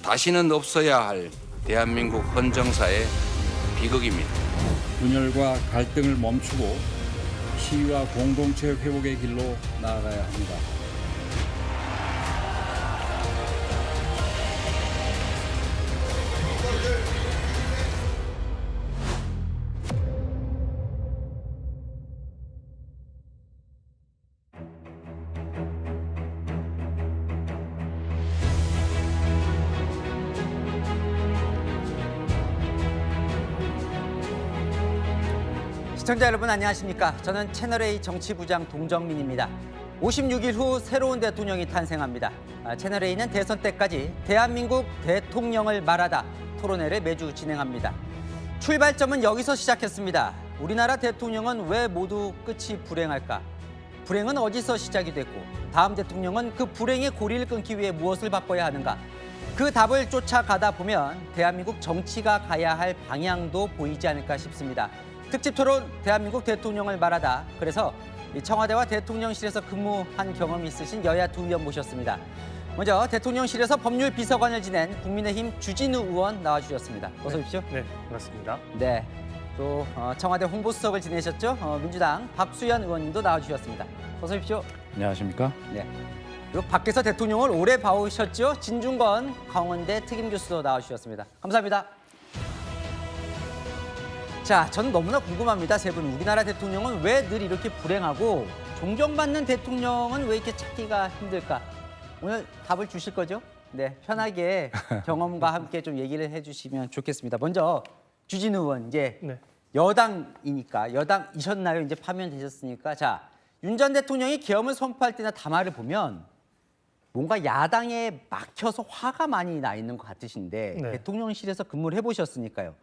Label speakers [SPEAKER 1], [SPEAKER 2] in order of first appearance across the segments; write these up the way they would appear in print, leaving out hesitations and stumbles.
[SPEAKER 1] 다시는 없어야 할 대한민국 헌정사의 비극입니다.
[SPEAKER 2] 분열과 갈등을 멈추고 시위와 공동체 회복의 길로 나아가야 합니다.
[SPEAKER 3] 시청자 여러분 안녕하십니까? 저는 채널A 정치부장 동정민입니다. 56일 후 새로운 대통령이 탄생합니다. 채널A는 대선 때까지 대한민국 대통령을 말하다 토론회를 매주 진행합니다. 출발점은 여기서 시작했습니다. 우리나라 대통령은 왜 모두 끝이 불행할까? 불행은 어디서 시작이 됐고 다음 대통령은 그 불행의 고리를 끊기 위해 무엇을 바꿔야 하는가? 그 답을 쫓아가다 보면 대한민국 정치가 가야 할 방향도 보이지 않을까 싶습니다. 특집 토론 대한민국 대통령을 말하다. 그래서 청와대와 대통령실에서 근무한 경험이 있으신 여야 두 의원 모셨습니다. 먼저 대통령실에서 법률 비서관을 지낸 국민의힘 주진우 의원 나와주셨습니다. 어서 오십시오.
[SPEAKER 4] 네, 반갑습니다.
[SPEAKER 3] 네, 또 청와대 홍보수석을 지내셨죠? 민주당 박수현 의원님도 나와주셨습니다. 어서 오십시오.
[SPEAKER 2] 안녕하십니까?
[SPEAKER 3] 네. 그리고 밖에서 대통령을 오래 봐오셨죠? 진중권 강원대 특임교수도 나와주셨습니다. 감사합니다. 자, 저는 너무나 궁금합니다. 세 분, 우리나라 대통령은 왜 늘 이렇게 불행하고 존경받는 대통령은 왜 이렇게 찾기가 힘들까? 오늘 답을 주실 거죠? 네, 편하게 경험과 함께 좀 얘기를 해주시면 좋겠습니다. 먼저 주진우 의원, 이제
[SPEAKER 4] 네.
[SPEAKER 3] 여당이니까, 여당이셨나요? 이제 파면되셨으니까. 자, 윤 전 대통령이 계엄을 선포할 때나 담화를 보면 뭔가 야당에 막혀서 화가 많이 나 있는 것 같으신데
[SPEAKER 4] 네.
[SPEAKER 3] 대통령실에서 근무를 해보셨으니까요.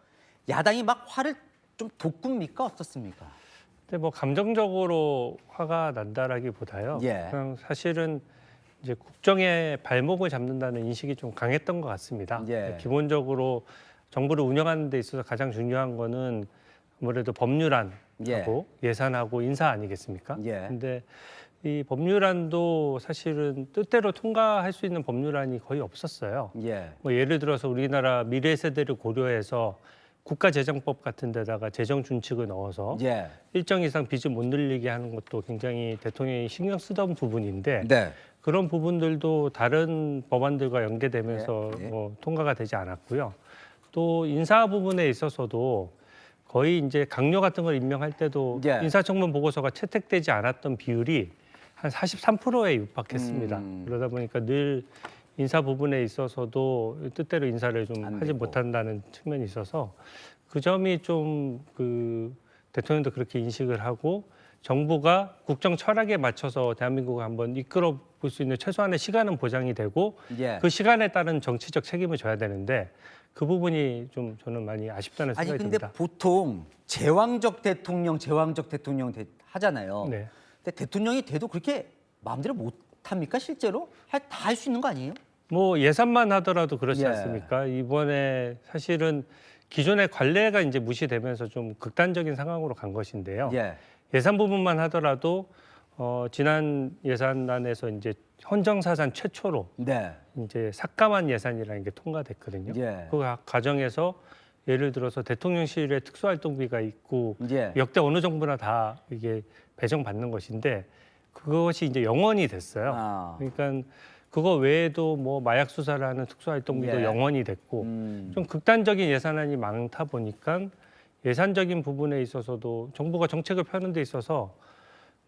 [SPEAKER 3] 야당이 막 화를 좀 돋굽니까? 어떻습니까?
[SPEAKER 4] 근데 뭐 감정적으로 화가 난다라기보다요.
[SPEAKER 3] 예.
[SPEAKER 4] 그냥 사실은 이제 국정의 발목을 잡는다는 인식이 좀 강했던 것 같습니다.
[SPEAKER 3] 예.
[SPEAKER 4] 기본적으로 정부를 운영하는 데 있어서 가장 중요한 거는 아무래도 법률안하고 예산하고 인사 아니겠습니까?
[SPEAKER 3] 예.
[SPEAKER 4] 근데 이 법률안도 사실은 뜻대로 통과할 수 있는 법률안이 거의 없었어요.
[SPEAKER 3] 예.
[SPEAKER 4] 뭐 예를 들어서 우리나라 미래 세대를 고려해서 국가재정법 같은 데다가 재정 준칙을 넣어서
[SPEAKER 3] 예.
[SPEAKER 4] 일정 이상 빚을 못 늘리게 하는 것도 굉장히 대통령이 신경 쓰던 부분인데
[SPEAKER 3] 네.
[SPEAKER 4] 그런 부분들도 다른 법안들과 연계되면서
[SPEAKER 3] 예.
[SPEAKER 4] 뭐 통과가 되지 않았고요. 또 인사 부분에 있어서도 거의 이제 강요 같은 걸 임명할 때도
[SPEAKER 3] 예.
[SPEAKER 4] 인사청문 보고서가 채택되지 않았던 비율이 한 43%에 육박했습니다. 그러다 보니까 늘 인사 부분에 있어서도 뜻대로 인사를 좀
[SPEAKER 3] 안
[SPEAKER 4] 하지
[SPEAKER 3] 되고.
[SPEAKER 4] 못한다는 측면이 있어서 그 점이 좀 그 대통령도 그렇게 인식을 하고 정부가 국정 철학에 맞춰서 대한민국을 한번 이끌어 볼 수 있는 최소한의 시간은 보장이 되고
[SPEAKER 3] 예.
[SPEAKER 4] 그 시간에 따른 정치적 책임을 져야 되는데 그 부분이 좀 저는 많이 아쉽다는
[SPEAKER 3] 아니
[SPEAKER 4] 생각이
[SPEAKER 3] 근데
[SPEAKER 4] 듭니다.
[SPEAKER 3] 보통 제왕적 대통령 하잖아요.
[SPEAKER 4] 네.
[SPEAKER 3] 근데 대통령이 돼도 그렇게 마음대로 못 합니까? 실제로 다 할 수 있는 거 아니에요?
[SPEAKER 4] 뭐 예산만 하더라도 그렇지
[SPEAKER 3] 예.
[SPEAKER 4] 않습니까? 이번에 사실은 기존의 관례가 이제 무시되면서 좀 극단적인 상황으로 간 것인데요.
[SPEAKER 3] 예.
[SPEAKER 4] 예산 부분만 하더라도 지난 예산안에서 이제 헌정사상 최초로
[SPEAKER 3] 네.
[SPEAKER 4] 이제 삭감한 예산이라는 게 통과됐거든요.
[SPEAKER 3] 예.
[SPEAKER 4] 그 과정에서 예를 들어서 대통령실에 특수활동비가 있고
[SPEAKER 3] 예.
[SPEAKER 4] 역대 어느 정부나 다 이게 배정받는 것인데 그것이 이제 영원이 됐어요.
[SPEAKER 3] 아.
[SPEAKER 4] 그러니까 그거 외에도 뭐 마약 수사를 하는 특수활동비도
[SPEAKER 3] 예.
[SPEAKER 4] 영원이 됐고 좀 극단적인 예산안이 많다 보니까 예산적인 부분에 있어서도 정부가 정책을 펴는 데 있어서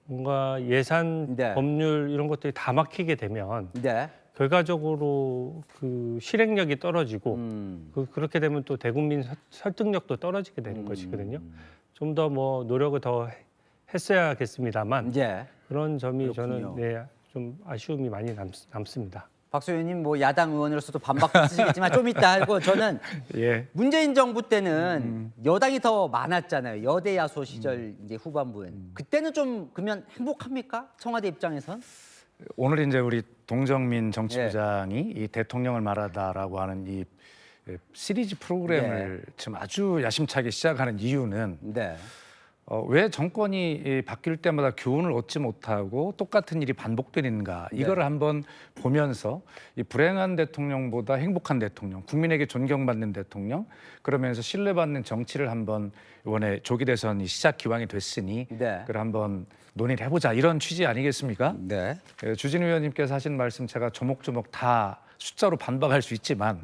[SPEAKER 4] 뭔가 예산,
[SPEAKER 3] 네.
[SPEAKER 4] 법률 이런 것들이 다 막히게 되면
[SPEAKER 3] 네.
[SPEAKER 4] 결과적으로 그 실행력이 떨어지고 그렇게 되면 또 대국민 설득력도 떨어지게 되는 것이거든요. 좀 더 뭐 노력을 더 했어야겠습니다만
[SPEAKER 3] 예.
[SPEAKER 4] 그런 점이
[SPEAKER 3] 그렇군요.
[SPEAKER 4] 저는 네, 좀 아쉬움이 많이 남습니다.
[SPEAKER 3] 박수 의원님 뭐 야당 의원으로서도 반박도 쓰시겠지만 좀 이따 하고 저는
[SPEAKER 4] 예.
[SPEAKER 3] 문재인 정부 때는 여당이 더 많았잖아요. 여대 야소 시절 이제 후반부엔. 그때는 좀 그러면 행복합니까? 청와대 입장에선?
[SPEAKER 5] 오늘 이제 우리 동정민 정치부장이 이 대통령을 말하다라고 하는 이 시리즈 프로그램을 지금 아주 야심차게 시작하는 이유는
[SPEAKER 3] 네.
[SPEAKER 5] 왜 정권이 바뀔 때마다 교훈을 얻지 못하고 똑같은 일이 반복되는가 이거를 한번 보면서 이 불행한 대통령보다 행복한 대통령, 국민에게 존경받는 대통령, 그러면서 신뢰받는 정치를 한번 이번에 조기 대선이 시작 기왕이 됐으니 그걸 한번 논의를 해보자 이런 취지 아니겠습니까?
[SPEAKER 3] 네.
[SPEAKER 5] 주진우 의원님께서 하신 말씀 제가 조목조목 다 숫자로 반박할 수 있지만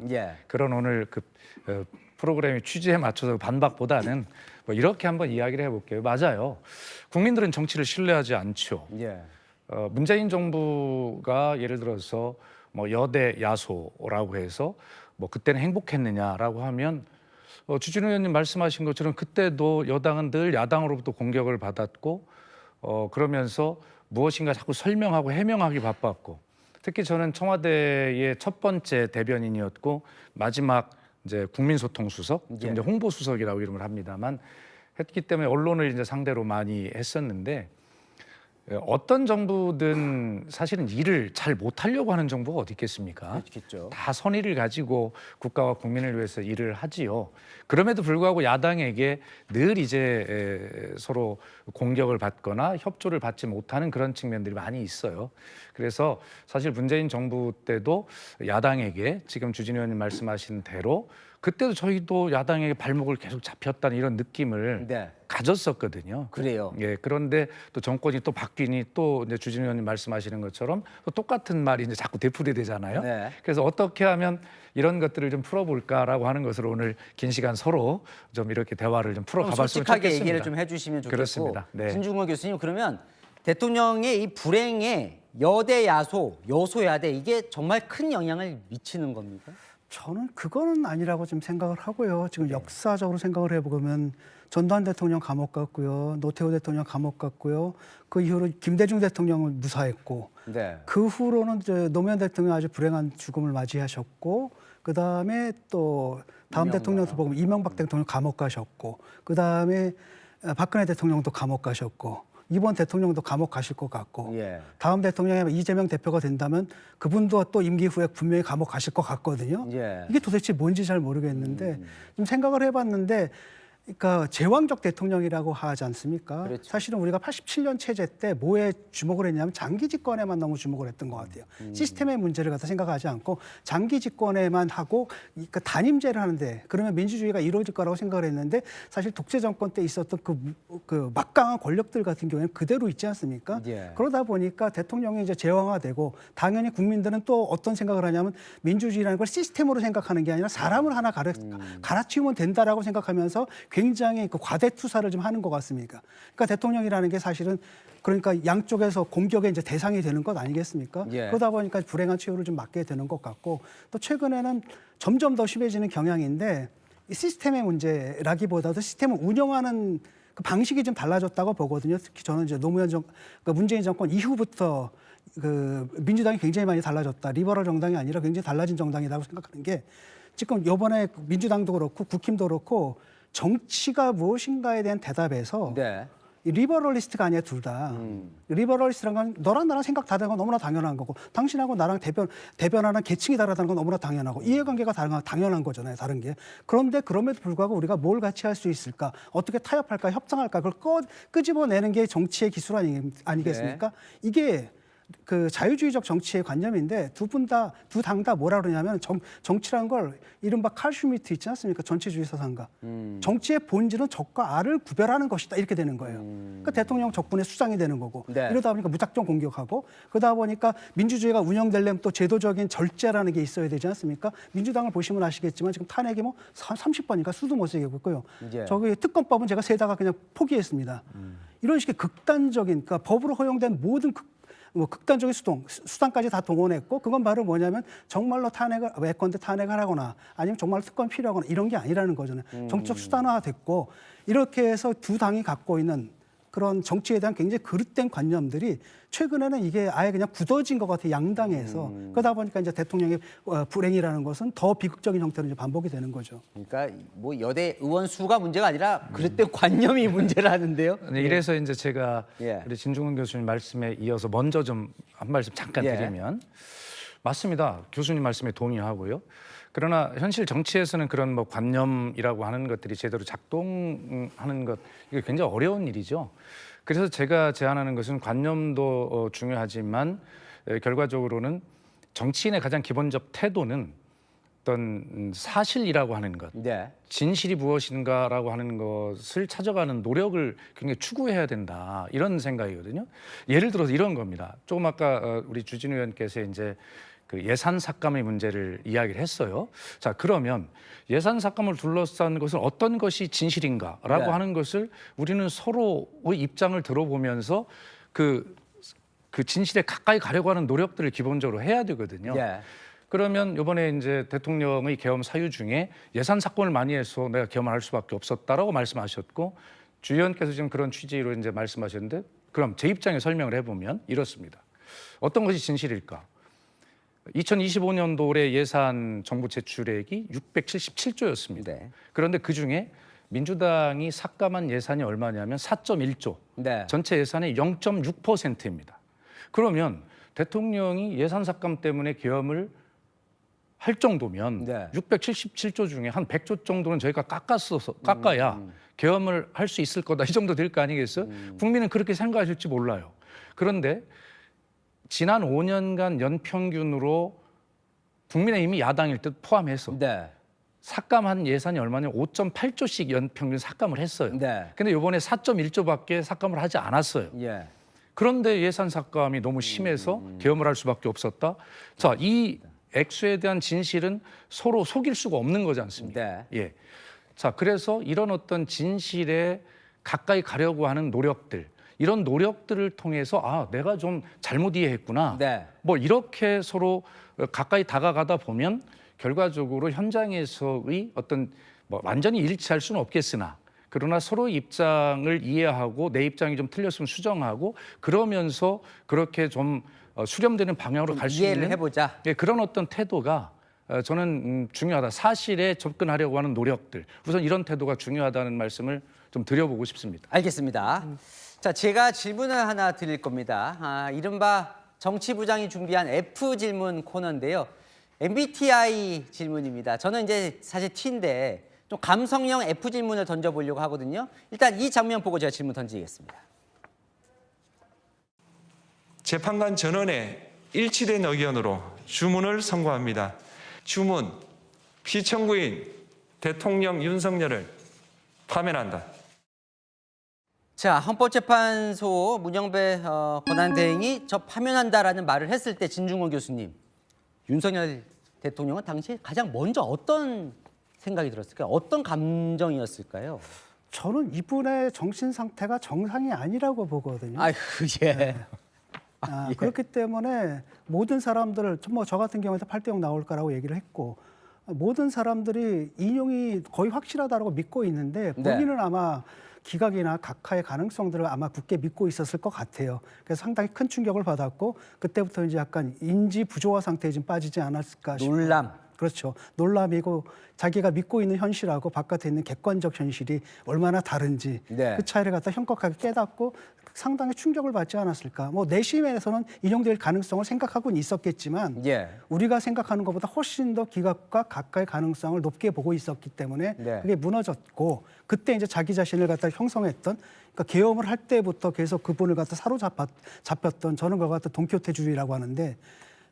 [SPEAKER 5] 그런 오늘 그 프로그램의 취지에 맞춰서 반박보다는 뭐 이렇게 한번 이야기를 해볼게요. 맞아요. 국민들은 정치를 신뢰하지 않죠. 문재인 정부가 예를 들어서 뭐 여대 야소라고 해서 뭐 그때는 행복했느냐라고 하면 주진우 의원님 말씀하신 것처럼 그때도 여당은 늘 야당으로부터 공격을 받았고 그러면서 무엇인가 자꾸 설명하고 해명하기 바빴고 특히 저는 청와대의 첫 번째 대변인이었고 마지막 이제 국민소통수석, 이제 홍보수석이라고 이름을 합니다만 했기 때문에 언론을 이제 상대로 많이 했었는데 어떤 정부든 사실은 일을 잘 못하려고 하는 정부가 어디 있겠습니까?
[SPEAKER 3] 그렇겠죠.
[SPEAKER 5] 다 선의를 가지고 국가와 국민을 위해서 일을 하지요. 그럼에도 불구하고 야당에게 늘 이제 서로 공격을 받거나 협조를 받지 못하는 그런 측면들이 많이 있어요. 그래서 사실 문재인 정부 때도 야당에게 지금 주진우 의원님 말씀하신 대로 그때도 저희도 야당에게 발목을 계속 잡혔다는 이런 느낌을 가졌었거든요.
[SPEAKER 3] 그래요.
[SPEAKER 5] 예, 그런데 또 정권이 또 바뀌니 또 이제 주진우 의원님 말씀하시는 것처럼 또 똑같은 말이 이제 자꾸 되풀이되잖아요. 그래서 어떻게 하면 이런 것들을 좀 풀어볼까라고 하는 것으로 오늘 긴 시간 서로 좀 이렇게 대화를 좀 풀어가봤으면 좋겠습니다.
[SPEAKER 3] 솔직하게 얘기를 좀 해주시면 좋겠고.
[SPEAKER 5] 그렇습니다. 네.
[SPEAKER 3] 신중호 교수님 그러면 대통령의 이 불행에 여대 야소, 여소야대 이게 정말 큰 영향을 미치는 겁니까?
[SPEAKER 6] 저는 그거는 아니라고 좀 생각을 하고요. 지금 역사적으로 생각을 해보면 전두환 대통령 감옥 갔고요. 노태우 대통령 감옥 갔고요. 그 이후로 김대중 대통령을 무사했고 그 후로는 이제 노무현 대통령 아주 불행한 죽음을 맞이하셨고 그다음에 또 다음 대통령도 보면 이명박 대통령 감옥 가셨고 그다음에 박근혜 대통령도 감옥 가셨고 이번 대통령도 감옥 가실 것 같고 다음 대통령이 이재명 대표가 된다면 그분도 또 임기 후에 분명히 감옥 가실 것 같거든요. 이게 도대체 뭔지 잘 모르겠는데 좀 생각을 해봤는데 그러니까 제왕적 대통령이라고 하지 않습니까? 사실은 우리가 87년 체제 때 뭐에 주목을 했냐면 장기 집권에만 너무 주목을 했던 것 같아요. 시스템의 문제를 갖다 생각하지 않고 장기 집권에만 하고 그러니까 단임제를 하는데 그러면 민주주의가 이루어질 거라고 생각을 했는데 사실 독재 정권 때 있었던 그 막강한 권력들 같은 경우에는 그대로 있지 않습니까? 그러다 보니까 대통령이 이제 제왕화되고 당연히 국민들은 또 어떤 생각을 하냐면 민주주의라는 걸 시스템으로 생각하는 게 아니라 사람을 하나 갈아치우면 된다라고 생각하면서 굉장히 그 과대 투사를 좀 하는 것 같습니다. 그러니까 대통령이라는 게 사실은 그러니까 양쪽에서 공격의 이제 대상이 되는 것 아니겠습니까? 그러다 보니까 불행한 최후를 좀 맞게 되는 것 같고 또 최근에는 점점 더 심해지는 경향인데 이 시스템의 문제라기보다도 시스템을 운영하는 그 방식이 좀 달라졌다고 보거든요. 특히 저는 이제 그러니까 문재인 정권 이후부터 그 민주당이 굉장히 많이 달라졌다. 리버럴 정당이 아니라 굉장히 달라진 정당이라고 생각하는 게 지금 이번에 민주당도 그렇고 국힘도 그렇고 정치가 무엇인가에 대한 대답에서 이 리버럴리스트가 아니야 둘 다. 리버럴리스트란 건 너랑 나랑 생각 다르다는 건 너무나 당연한 거고 당신하고 나랑 대변하는 계층이 다르다는 건 너무나 당연하고 이해관계가 다른 건 당연한 거잖아요. 다른 게. 그런데 그럼에도 불구하고 우리가 뭘 같이 할 수 있을까? 어떻게 타협할까? 협상할까? 그걸 끄집어내는 게 정치의 기술 아니겠습니까? 이게 그 자유주의적 정치의 관념인데 두 당 다 뭐라 그러냐면 정치라는 걸 이른바 칼 슈미트 있지 않습니까? 전체주의 사상가. 정치의 본질은 적과 알을 구별하는 것이다 이렇게 되는 거예요. 그러니까 대통령 적분에 수장이 되는 거고 이러다 보니까 무작정 공격하고 그러다 보니까 민주주의가 운영되려면 또 제도적인 절제라는 게 있어야 되지 않습니까? 민주당을 보시면 아시겠지만 지금 탄핵이 뭐 30번인가 수도 못 세게 있고요. 저기 특검법은 제가 세다가 그냥 포기했습니다. 이런 식의 극단적인 그러니까 법으로 허용된 모든 극단적인 수단까지 다 동원했고 그건 바로 뭐냐면 정말로 예컨대 탄핵을 하거나 아니면 정말로 특검이 필요하거나 이런 게 아니라는 거잖아요. 정치적 수단화됐고 이렇게 해서 두 당이 갖고 있는 그런 정치에 대한 굉장히 그릇된 관념들이 최근에는 이게 아예 그냥 굳어진 것 같아요. 양당에서. 그러다 보니까 이제 대통령의 불행이라는 것은 더 비극적인 형태로 이제 반복이 되는 거죠.
[SPEAKER 3] 그러니까 뭐 여대 의원 수가 문제가 아니라 그릇된 관념이 문제라는데요.
[SPEAKER 5] 네, 이래서 이제 제가 우리 진중근 교수님 말씀에 이어서 먼저 좀 한 말씀 잠깐 드리면 맞습니다. 교수님 말씀에 동의하고요. 그러나 현실 정치에서는 그런 뭐 관념이라고 하는 것들이 제대로 작동하는 것 이게 굉장히 어려운 일이죠. 그래서 제가 제안하는 것은 관념도 중요하지만 결과적으로는 정치인의 가장 기본적 태도는 어떤 사실이라고 하는 것,
[SPEAKER 3] 네.
[SPEAKER 5] 진실이 무엇인가라고 하는 것을 찾아가는 노력을 굉장히 추구해야 된다 이런 생각이거든요. 예를 들어서 이런 겁니다. 조금 아까 우리 주진우 의원께서 이제 그 예산 삭감의 문제를 이야기를 했어요. 자, 그러면 예산 삭감을 둘러싼 것은 어떤 것이 진실인가라고
[SPEAKER 3] 네.
[SPEAKER 5] 하는 것을 우리는 서로의 입장을 들어보면서 그 진실에 가까이 가려고 하는 노력들을 기본적으로 해야 되거든요.
[SPEAKER 3] 네.
[SPEAKER 5] 그러면 이번에 이제 대통령의 계엄 사유 중에 예산 사건을 많이 해서 내가 계엄을 할 수밖에 없었다라고 말씀하셨고 주 의원께서 지금 그런 취지로 이제 말씀하셨는데 그럼 제 입장에 설명을 해보면 이렇습니다. 어떤 것이 진실일까? 2025년도 올해 예산 정부 제출액이 677조였습니다.
[SPEAKER 3] 네.
[SPEAKER 5] 그런데 그 중에 민주당이 삭감한 예산이 얼마냐면 4.1조,
[SPEAKER 3] 네.
[SPEAKER 5] 전체 예산의 0.6%입니다. 그러면 대통령이 예산 삭감 때문에 계엄을 할 정도면
[SPEAKER 3] 네.
[SPEAKER 5] 677조 중에 한 100조 정도는 저희가 깎아야 계엄을 할 수 있을 거다. 이 정도 될 거 아니겠어요? 국민은 그렇게 생각하실지 몰라요. 그런데 지난 5년간 연평균으로 국민의힘이 야당일 때 포함해서
[SPEAKER 3] 네.
[SPEAKER 5] 삭감한 예산이 얼마냐면 5.8조씩 연평균 삭감을 했어요.
[SPEAKER 3] 네.
[SPEAKER 5] 근데 이번에 4.1조밖에 삭감을 하지 않았어요.
[SPEAKER 3] 예.
[SPEAKER 5] 그런데 예산 삭감이 너무 심해서 계엄을 할 수밖에 없었다. 자, 이 액수에 대한 진실은 서로 속일 수가 없는 거지 않습니까?
[SPEAKER 3] 네.
[SPEAKER 5] 예. 자, 그래서 이런 어떤 진실에 가까이 가려고 하는 노력들, 이런 노력들을 통해서 아, 내가 좀 잘못 이해했구나.
[SPEAKER 3] 네.
[SPEAKER 5] 뭐 이렇게 서로 가까이 다가가다 보면 결과적으로 현장에서의 어떤 뭐 완전히 일치할 수는 없겠으나 그러나 서로 입장을 이해하고 내 입장이 좀 틀렸으면 수정하고 그러면서 그렇게 좀 수렴되는 방향으로 갈 수
[SPEAKER 3] 이해를
[SPEAKER 5] 있는
[SPEAKER 3] 해보자.
[SPEAKER 5] 예, 그런 어떤 태도가 저는 중요하다. 사실에 접근하려고 하는 노력들. 우선 이런 태도가 중요하다는 말씀을 좀 드려보고 싶습니다.
[SPEAKER 3] 알겠습니다. 자, 제가 질문을 하나 드릴 겁니다. 이른바 정치부장이 준비한 F 질문 코너인데요. MBTI 질문입니다. 저는 이제 사실 T인데 좀 감성형 F 질문을 던져보려고 하거든요. 일단 이 장면 보고 제가 질문 던지겠습니다.
[SPEAKER 7] 재판관 전원의 일치된 의견으로 주문을 선고합니다. 주문, 피청구인 대통령 윤석열을 파면한다.
[SPEAKER 3] 자, 헌법재판소 문영배 권한대행이 저 파면한다라는 말을 했을 때 진중권 교수님, 윤석열 대통령은 당시 가장 먼저 어떤 생각이 들었을까요? 어떤 감정이었을까요?
[SPEAKER 6] 저는 이분의 정신 상태가 정상이 아니라고 보거든요.
[SPEAKER 3] 아유, 예. 예.
[SPEAKER 6] 그렇기 때문에 모든 사람들을 뭐 저 같은 경우에도 8대0 나올 거라고 얘기를 했고 모든 사람들이 인용이 거의 확실하다고 믿고 있는데 본인은 아마 기각이나 각하의 가능성들을 아마 굳게 믿고 있었을 것 같아요. 그래서 상당히 큰 충격을 받았고 그때부터 이제 약간 인지 부조화 상태에 좀 빠지지 않았을까 싶어요.
[SPEAKER 3] 놀람.
[SPEAKER 6] 그렇죠. 놀람이고 자기가 믿고 있는 현실하고 바깥에 있는 객관적 현실이 얼마나 다른지
[SPEAKER 3] 네.
[SPEAKER 6] 그 차이를 갖다 현격하게 깨닫고 상당히 충격을 받지 않았을까. 뭐 내심에서는 인용될 가능성을 생각하고는 있었겠지만
[SPEAKER 3] 예.
[SPEAKER 6] 우리가 생각하는 것보다 훨씬 더 기각과 가까이 가능성을 높게 보고 있었기 때문에
[SPEAKER 3] 네.
[SPEAKER 6] 그게 무너졌고 그때 이제 자기 자신을 갖다 형성했던 그러니까 계엄을 할 때부터 계속 그분을 갖다 사로잡혔던 저는 그걸 갖다 돈키호테주의라고 하는데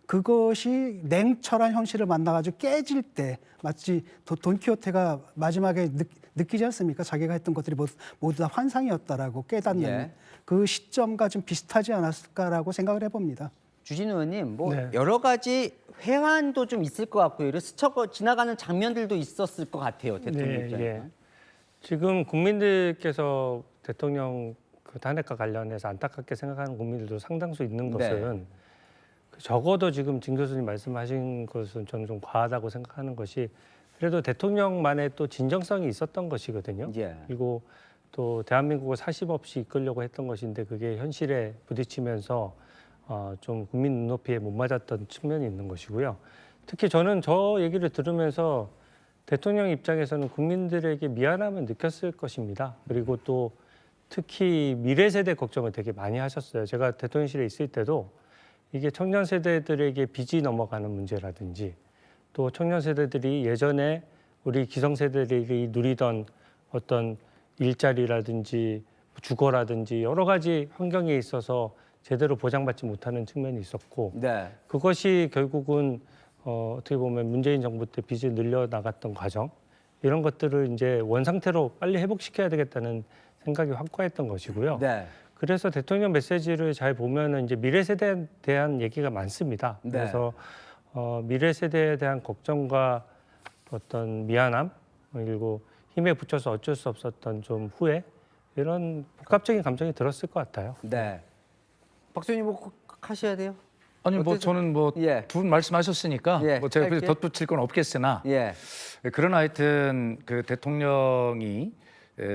[SPEAKER 6] 그것이 냉철한 현실을 만나가지고 깨질 때 마치 돈키호테가 마지막에 느끼지 않습니까? 자기가 했던 것들이 모두 다 환상이었다라고 깨닫는
[SPEAKER 3] 예.
[SPEAKER 6] 그 시점과 좀 비슷하지 않았을까라고 생각을 해봅니다.
[SPEAKER 3] 주진우 의원님, 뭐
[SPEAKER 4] 네.
[SPEAKER 3] 여러 가지 회환도 좀 있을 것 같고요. 이렇게 스쳐 지나가는 장면들도 있었을 것 같아요. 대통령 입장에서.
[SPEAKER 4] 예. 지금 국민들께서 대통령 그 탄핵과 관련해서 안타깝게 생각하는 국민들도 상당수 있는 것은 적어도 지금 진 교수님 말씀하신 것은 저는 좀 과하다고 생각하는 것이 그래도 대통령만의 또 진정성이 있었던 것이거든요.
[SPEAKER 3] 예.
[SPEAKER 4] 그리고 또 대한민국을 사심 없이 이끌려고 했던 것인데 그게 현실에 부딪히면서 좀 국민 눈높이에 못 맞았던 측면이 있는 것이고요. 특히 저는 저 얘기를 들으면서 대통령 입장에서는 국민들에게 미안함을 느꼈을 것입니다. 그리고 또 특히 미래 세대 걱정을 되게 많이 하셨어요. 제가 대통령실에 있을 때도 이게 청년 세대들에게 빚이 넘어가는 문제라든지 또 청년 세대들이 예전에 우리 기성세대들이 누리던 어떤 일자리라든지 주거라든지 여러 가지 환경에 있어서 제대로 보장받지 못하는 측면이 있었고
[SPEAKER 3] 네.
[SPEAKER 4] 그것이 결국은 어떻게 보면 문재인 정부 때 빚을 늘려나갔던 과정 이런 것들을 이제 원상태로 빨리 회복시켜야 되겠다는 생각이 확고했던 것이고요.
[SPEAKER 3] 네.
[SPEAKER 4] 그래서 대통령 메시지를 잘 보면은 이제 미래 세대에 대한 얘기가 많습니다.
[SPEAKER 3] 네.
[SPEAKER 4] 그래서 미래 세대에 대한 걱정과 어떤 미안함 그리고 힘에 붙여서 어쩔 수 없었던 좀 후회 이런 복합적인 감정이 들었을 것 같아요.
[SPEAKER 3] 네. 박수님 뭐 꼭 하셔야 돼요?
[SPEAKER 5] 아니 뭐
[SPEAKER 3] 어때서?
[SPEAKER 5] 저는 뭐
[SPEAKER 3] 예.
[SPEAKER 5] 두 분 말씀하셨으니까
[SPEAKER 3] 예,
[SPEAKER 5] 뭐 제가
[SPEAKER 3] 짧게.
[SPEAKER 5] 덧붙일 건 없겠으나
[SPEAKER 3] 예.
[SPEAKER 5] 그러나 하여튼 그 대통령이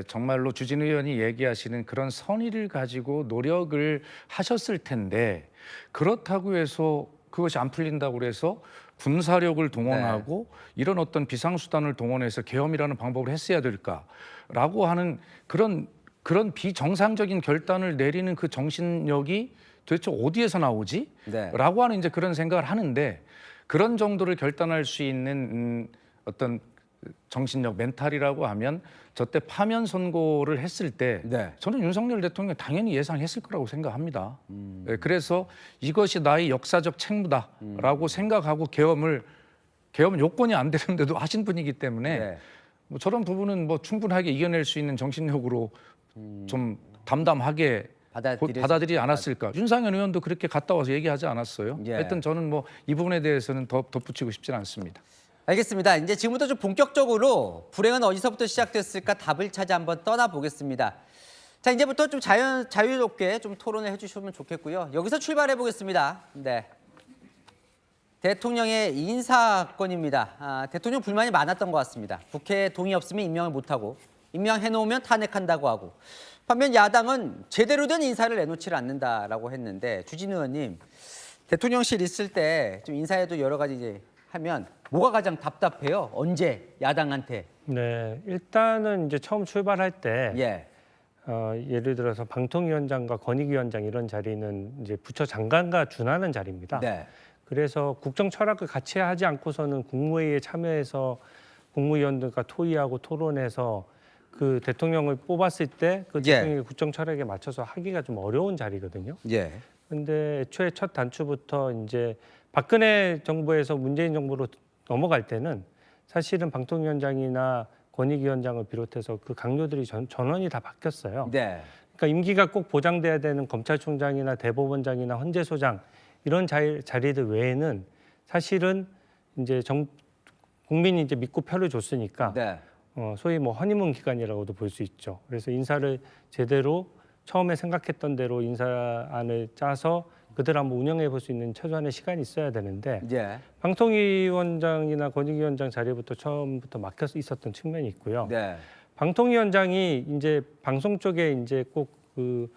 [SPEAKER 5] 정말로 주진 의원이 얘기하시는 그런 선의를 가지고 노력을 하셨을 텐데 그렇다고 해서 그것이 안 풀린다고 그래서 군사력을 동원하고 이런 어떤 비상수단을 동원해서 계엄이라는 방법을 했어야 될까라고 하는 그런 비정상적인 결단을 내리는 그 정신력이 도대체 어디에서 나오지?
[SPEAKER 3] 네.
[SPEAKER 5] 라고 하는 이제 그런 생각을 하는데 그런 정도를 결단할 수 있는 어떤 정신력, 멘탈이라고 하면 저때 파면 선고를 했을 때
[SPEAKER 3] 네.
[SPEAKER 5] 저는 윤석열 대통령이 당연히 예상했을 거라고 생각합니다. 네, 그래서 이것이 나의 역사적 책무다라고 생각하고 계엄은 요건이 안 되는데도 하신 분이기 때문에
[SPEAKER 3] 네.
[SPEAKER 5] 뭐 저런 부분은 뭐 충분하게 이겨낼 수 있는 정신력으로 좀 담담하게 받아들이지 않았을까. 윤상현 의원도 그렇게 갔다 와서 얘기하지 않았어요.
[SPEAKER 3] 예.
[SPEAKER 5] 하여튼 저는 뭐 이 부분에 대해서는 더 덧붙이고 싶지는 않습니다.
[SPEAKER 3] 알겠습니다. 이제 지금부터 좀 본격적으로 불행은 어디서부터 시작됐을까 답을 찾아 한번 떠나보겠습니다. 자, 이제부터 좀 자유롭게 좀 토론을 해주시면 좋겠고요. 여기서 출발해 보겠습니다. 네. 대통령의 인사건입니다. 대통령 불만이 많았던 것 같습니다. 국회 동의 없으면 임명을 못하고 임명해놓으면 탄핵한다고 하고 반면 야당은 제대로 된 인사를 내놓지를 않는다라고 했는데 주진 의원님 대통령실 있을 때 좀 인사에도 여러 가지 이제 하면 뭐가 가장 답답해요? 언제 야당한테?
[SPEAKER 4] 네, 일단은 이제 처음 출발할 때
[SPEAKER 3] 예.
[SPEAKER 4] 예를 들어서 방통위원장과 권익위원장 이런 자리는 이제 부처 장관과 준하는 자리입니다.
[SPEAKER 3] 네.
[SPEAKER 4] 그래서 국정 철학을 같이 하지 않고서는 국무회의에 참여해서 국무위원들과 토의하고 토론해서 그 대통령을 뽑았을 때 그
[SPEAKER 3] 예.
[SPEAKER 4] 대통령의 국정 철학에 맞춰서 하기가 좀 어려운 자리거든요.
[SPEAKER 3] 예.
[SPEAKER 4] 근데 애초에 첫 단추부터 이제 박근혜 정부에서 문재인 정부로 넘어갈 때는 사실은 방통위원장이나 권익위원장을 비롯해서 그 강요들이 전원이 다 바뀌었어요.
[SPEAKER 3] 네.
[SPEAKER 4] 그러니까 임기가 꼭 보장돼야 되는 검찰총장이나 대법원장이나 헌재소장 이런 자리들 외에는 사실은 이제 국민이 이제 믿고 표를 줬으니까
[SPEAKER 3] 네.
[SPEAKER 4] 소위 뭐 허니문 기간이라고도 볼 수 있죠. 그래서 인사를 제대로 처음에 생각했던 대로 인사안을 짜서 그대로 한번 운영해 볼 수 있는 최소한의 시간이 있어야 되는데
[SPEAKER 3] 예.
[SPEAKER 4] 방통위원장이나 권익위원장 자리부터 처음부터 막혀 있었던 측면이 있고요.
[SPEAKER 3] 네.
[SPEAKER 4] 방통위원장이 이제 방송 쪽에 이제 꼭 그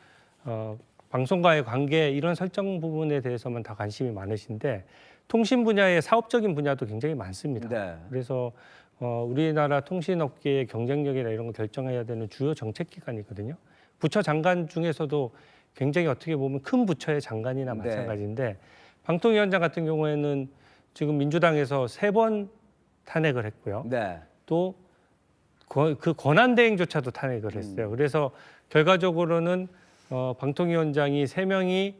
[SPEAKER 4] 방송과의 관계 이런 설정 부분에 대해서만 다 관심이 많으신데 통신 분야의 사업적인 분야도 굉장히 많습니다.
[SPEAKER 3] 네.
[SPEAKER 4] 그래서 우리나라 통신업계의 경쟁력이나 이런 거 결정해야 되는 주요 정책기관이거든요. 부처 장관 중에서도 굉장히 어떻게 보면 큰 부처의 장관이나
[SPEAKER 3] 네.
[SPEAKER 4] 마찬가지인데 방통위원장 같은 경우에는 지금 민주당에서 3번 탄핵을 했고요.
[SPEAKER 3] 네.
[SPEAKER 4] 또 그 권한 대행조차도 탄핵을 했어요. 그래서 결과적으로는 방통위원장이 3명이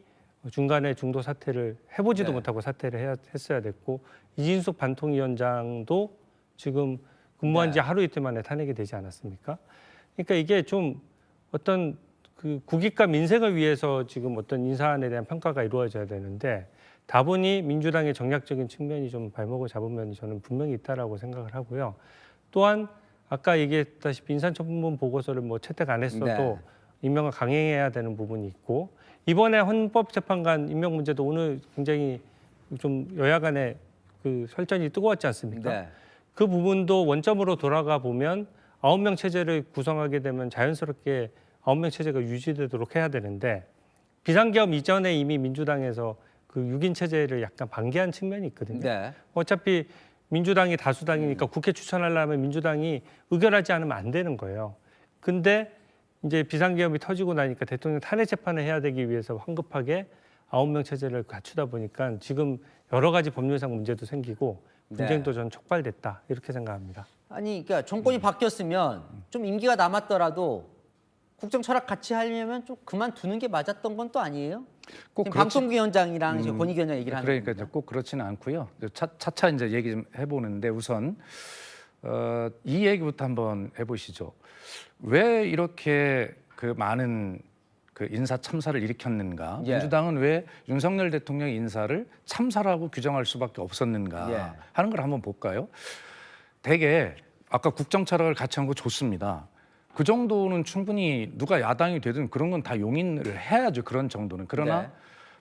[SPEAKER 4] 중간에 중도 사퇴를 해보지도
[SPEAKER 3] 네.
[SPEAKER 4] 못하고 사퇴를 했어야 됐고 이진숙 방통위원장도 지금 근무한 지
[SPEAKER 3] 네.
[SPEAKER 4] 하루 이틀 만에 탄핵이 되지 않았습니까? 그러니까 이게 좀 어떤 그 국익과 민생을 위해서 지금 어떤 인사안에 대한 평가가 이루어져야 되는데 다분히 민주당의 정략적인 측면이 좀 발목을 잡은 면이 저는 분명히 있다라고 생각을 하고요. 또한 아까 얘기했다시피 인사청문 보고서를 뭐 채택 안 했어도
[SPEAKER 3] 네.
[SPEAKER 4] 임명을 강행해야 되는 부분이 있고 이번에 헌법재판관 임명 문제도 오늘 굉장히 좀 여야 간에 그 설전이 뜨거웠지 않습니까?
[SPEAKER 3] 네.
[SPEAKER 4] 그 부분도 원점으로 돌아가 보면 9명 체제를 구성하게 되면 자연스럽게 9명 체제가 유지되도록 해야 되는데 비상계엄 이전에 이미 민주당에서 그 6인 체제를 약간 반기한 측면이 있거든요.
[SPEAKER 3] 네.
[SPEAKER 4] 어차피 민주당이 다수당이니까 국회 추천하려면 민주당이 의결하지 않으면 안 되는 거예요. 근데 이제 비상계엄이 터지고 나니까 대통령 탄핵 재판을 해야 되기 위해서 황급하게 9명 체제를 갖추다 보니까 지금 여러 가지 법률상 문제도 생기고 분쟁도 전 촉발됐다 이렇게 생각합니다.
[SPEAKER 3] 아니, 그러니까 정권이 바뀌었으면 좀 임기가 남았더라도 국정 철학 같이 하려면 좀 그만두는 게 맞았던 건 또 아니에요?
[SPEAKER 5] 꼭
[SPEAKER 3] 지금
[SPEAKER 5] 그렇지-
[SPEAKER 3] 방통위원장이랑 지금 권익위원장 얘기를 하는
[SPEAKER 5] 그러니까
[SPEAKER 3] 겁니다.
[SPEAKER 5] 꼭 그렇지는 않고요. 차차 이제 얘기 좀 해보는데 우선 이 얘기부터 한번 해보시죠. 왜 이렇게 그 많은 그 인사 참사를 일으켰는가?
[SPEAKER 3] 예.
[SPEAKER 5] 민주당은 왜 윤석열 대통령 인사를 참사라고 규정할 수밖에 없었는가
[SPEAKER 3] 예.
[SPEAKER 5] 하는 걸 한번 볼까요? 대개 아까 국정 철학을 같이 한 거 좋습니다. 그 정도는 충분히 누가 야당이 되든 그런 건 다 용인을 해야죠. 그런 정도는. 그러나
[SPEAKER 3] 네.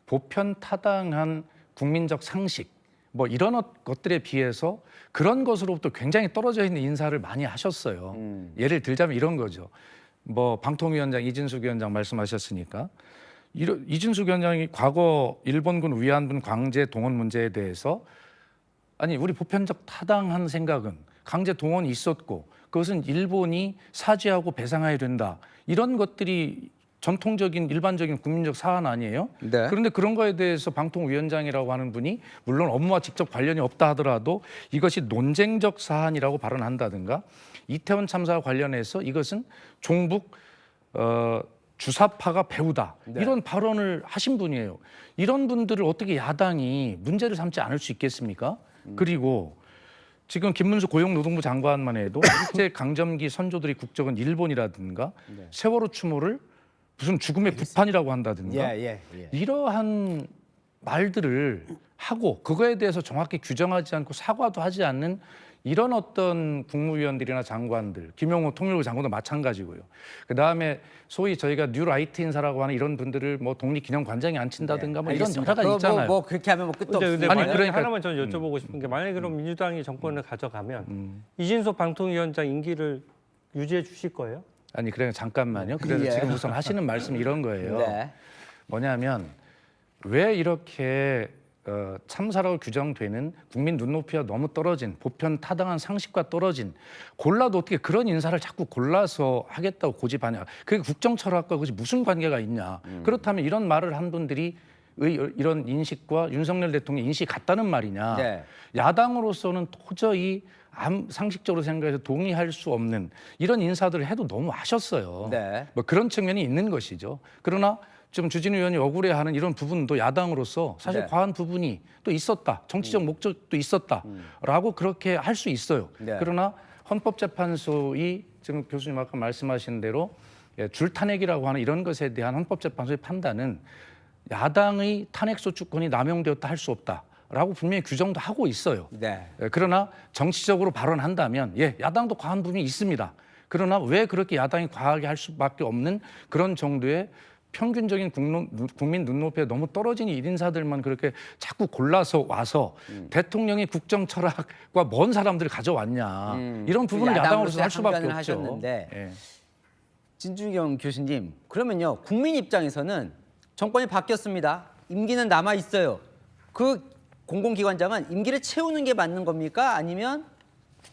[SPEAKER 5] 보편 타당한 국민적 상식 뭐 이런 것들에 비해서 그런 것으로부터 굉장히 떨어져 있는 인사를 많이 하셨어요. 예를 들자면 이런 거죠. 뭐 방통위원장 이진숙 위원장 말씀하셨으니까 이진숙 위원장이 과거 일본군 위안분 강제 동원 문제에 대해서 아니 우리 보편적 타당한 생각은 강제 동원이 있었고 그것은 일본이 사죄하고 배상해야 된다. 이런 것들이 전통적인 일반적인 국민적 사안 아니에요?
[SPEAKER 3] 네.
[SPEAKER 5] 그런데 그런 거에 대해서 방통위원장이라고 하는 분이 물론 업무와 직접 관련이 없다 하더라도 이것이 논쟁적 사안이라고 발언한다든가 이태원 참사와 관련해서 이것은 종북 주사파가 배우다.
[SPEAKER 3] 네.
[SPEAKER 5] 이런 발언을 하신 분이에요. 이런 분들을 어떻게 야당이 문제를 삼지 않을 수 있겠습니까? 그리고 지금 김문수 고용노동부 장관만 해도 일제 강점기 선조들의 국적은 일본이라든가 세월호 추모를 무슨 죽음의 부판이라고 한다든가 이러한 말들을 하고 그거에 대해서 정확히 규정하지 않고 사과도 하지 않는 이런 어떤 국무위원들이나 장관들, 김용호 통일부 장관도 마찬가지고요. 그다음에 소위 저희가 뉴라이트 인사라고 하는 이런 분들을 뭐 독립기념관장에 앉힌다든가 뭐 이런 여러 가지 있잖아요.
[SPEAKER 3] 뭐 그렇게 하면 뭐 끝도
[SPEAKER 4] 근데
[SPEAKER 3] 없으니까.
[SPEAKER 5] 아니,
[SPEAKER 4] 만약에
[SPEAKER 5] 그러니까-
[SPEAKER 4] 하나만 저는 여쭤보고 싶은 게 만약에 그럼 민주당이 정권을 가져가면 이진석 방통위원장 임기를 유지해 주실 거예요?
[SPEAKER 5] 아니 그래 잠깐만요. 그래서
[SPEAKER 3] 예.
[SPEAKER 5] 지금 우선 하시는 말씀이 이런 거예요.
[SPEAKER 3] 네.
[SPEAKER 5] 뭐냐면 왜 이렇게 참사라고 규정되는 국민 눈높이와 너무 떨어진 보편 타당한 상식과 떨어진 골라도 어떻게 그런 인사를 자꾸 골라서 하겠다고 고집하냐. 그게 국정 철학과 그것이 무슨 관계가 있냐. 그렇다면 이런 말을 한 분들이 이런 인식과 윤석열 대통령 인식이 같다는 말이냐.
[SPEAKER 3] 네.
[SPEAKER 5] 야당으로서는 도저히 상식적으로 생각해서 동의할 수 없는 이런 인사들을 해도 너무 하셨어요.
[SPEAKER 3] 네.
[SPEAKER 5] 뭐 그런 측면이 있는 것이죠. 그러나 지금 주진우 의원이 억울해하는 이런 부분도 야당으로서 사실
[SPEAKER 3] 네.
[SPEAKER 5] 과한 부분이 또 있었다. 정치적 목적도 있었다라고 그렇게 할 수 있어요.
[SPEAKER 3] 네.
[SPEAKER 5] 그러나 헌법재판소의 지금 교수님 아까 말씀하신 대로 줄탄핵이라고 하는 이런 것에 대한 헌법재판소의 판단은 야당의 탄핵소추권이 남용되었다 할 수 없다라고 분명히 규정도 하고 있어요.
[SPEAKER 3] 네.
[SPEAKER 5] 그러나 정치적으로 발언한다면 야당도 과한 부분이 있습니다. 그러나 왜 그렇게 야당이 과하게 할 수밖에 없는 그런 정도의 평균적인 국민 눈높이에 너무 떨어진 일인사들만 그렇게 자꾸 골라서 와서 대통령이 국정 철학과 먼 사람들을 가져왔냐. 이런 부분을 야당으로서 할 수밖에
[SPEAKER 3] 항변을
[SPEAKER 5] 없죠.
[SPEAKER 3] 하셨는데
[SPEAKER 5] 예.
[SPEAKER 3] 진중경 교수님, 그러면요 국민 입장에서는 정권이 바뀌었습니다. 임기는 남아 있어요. 그 공공기관장은 임기를 채우는 게 맞는 겁니까? 아니면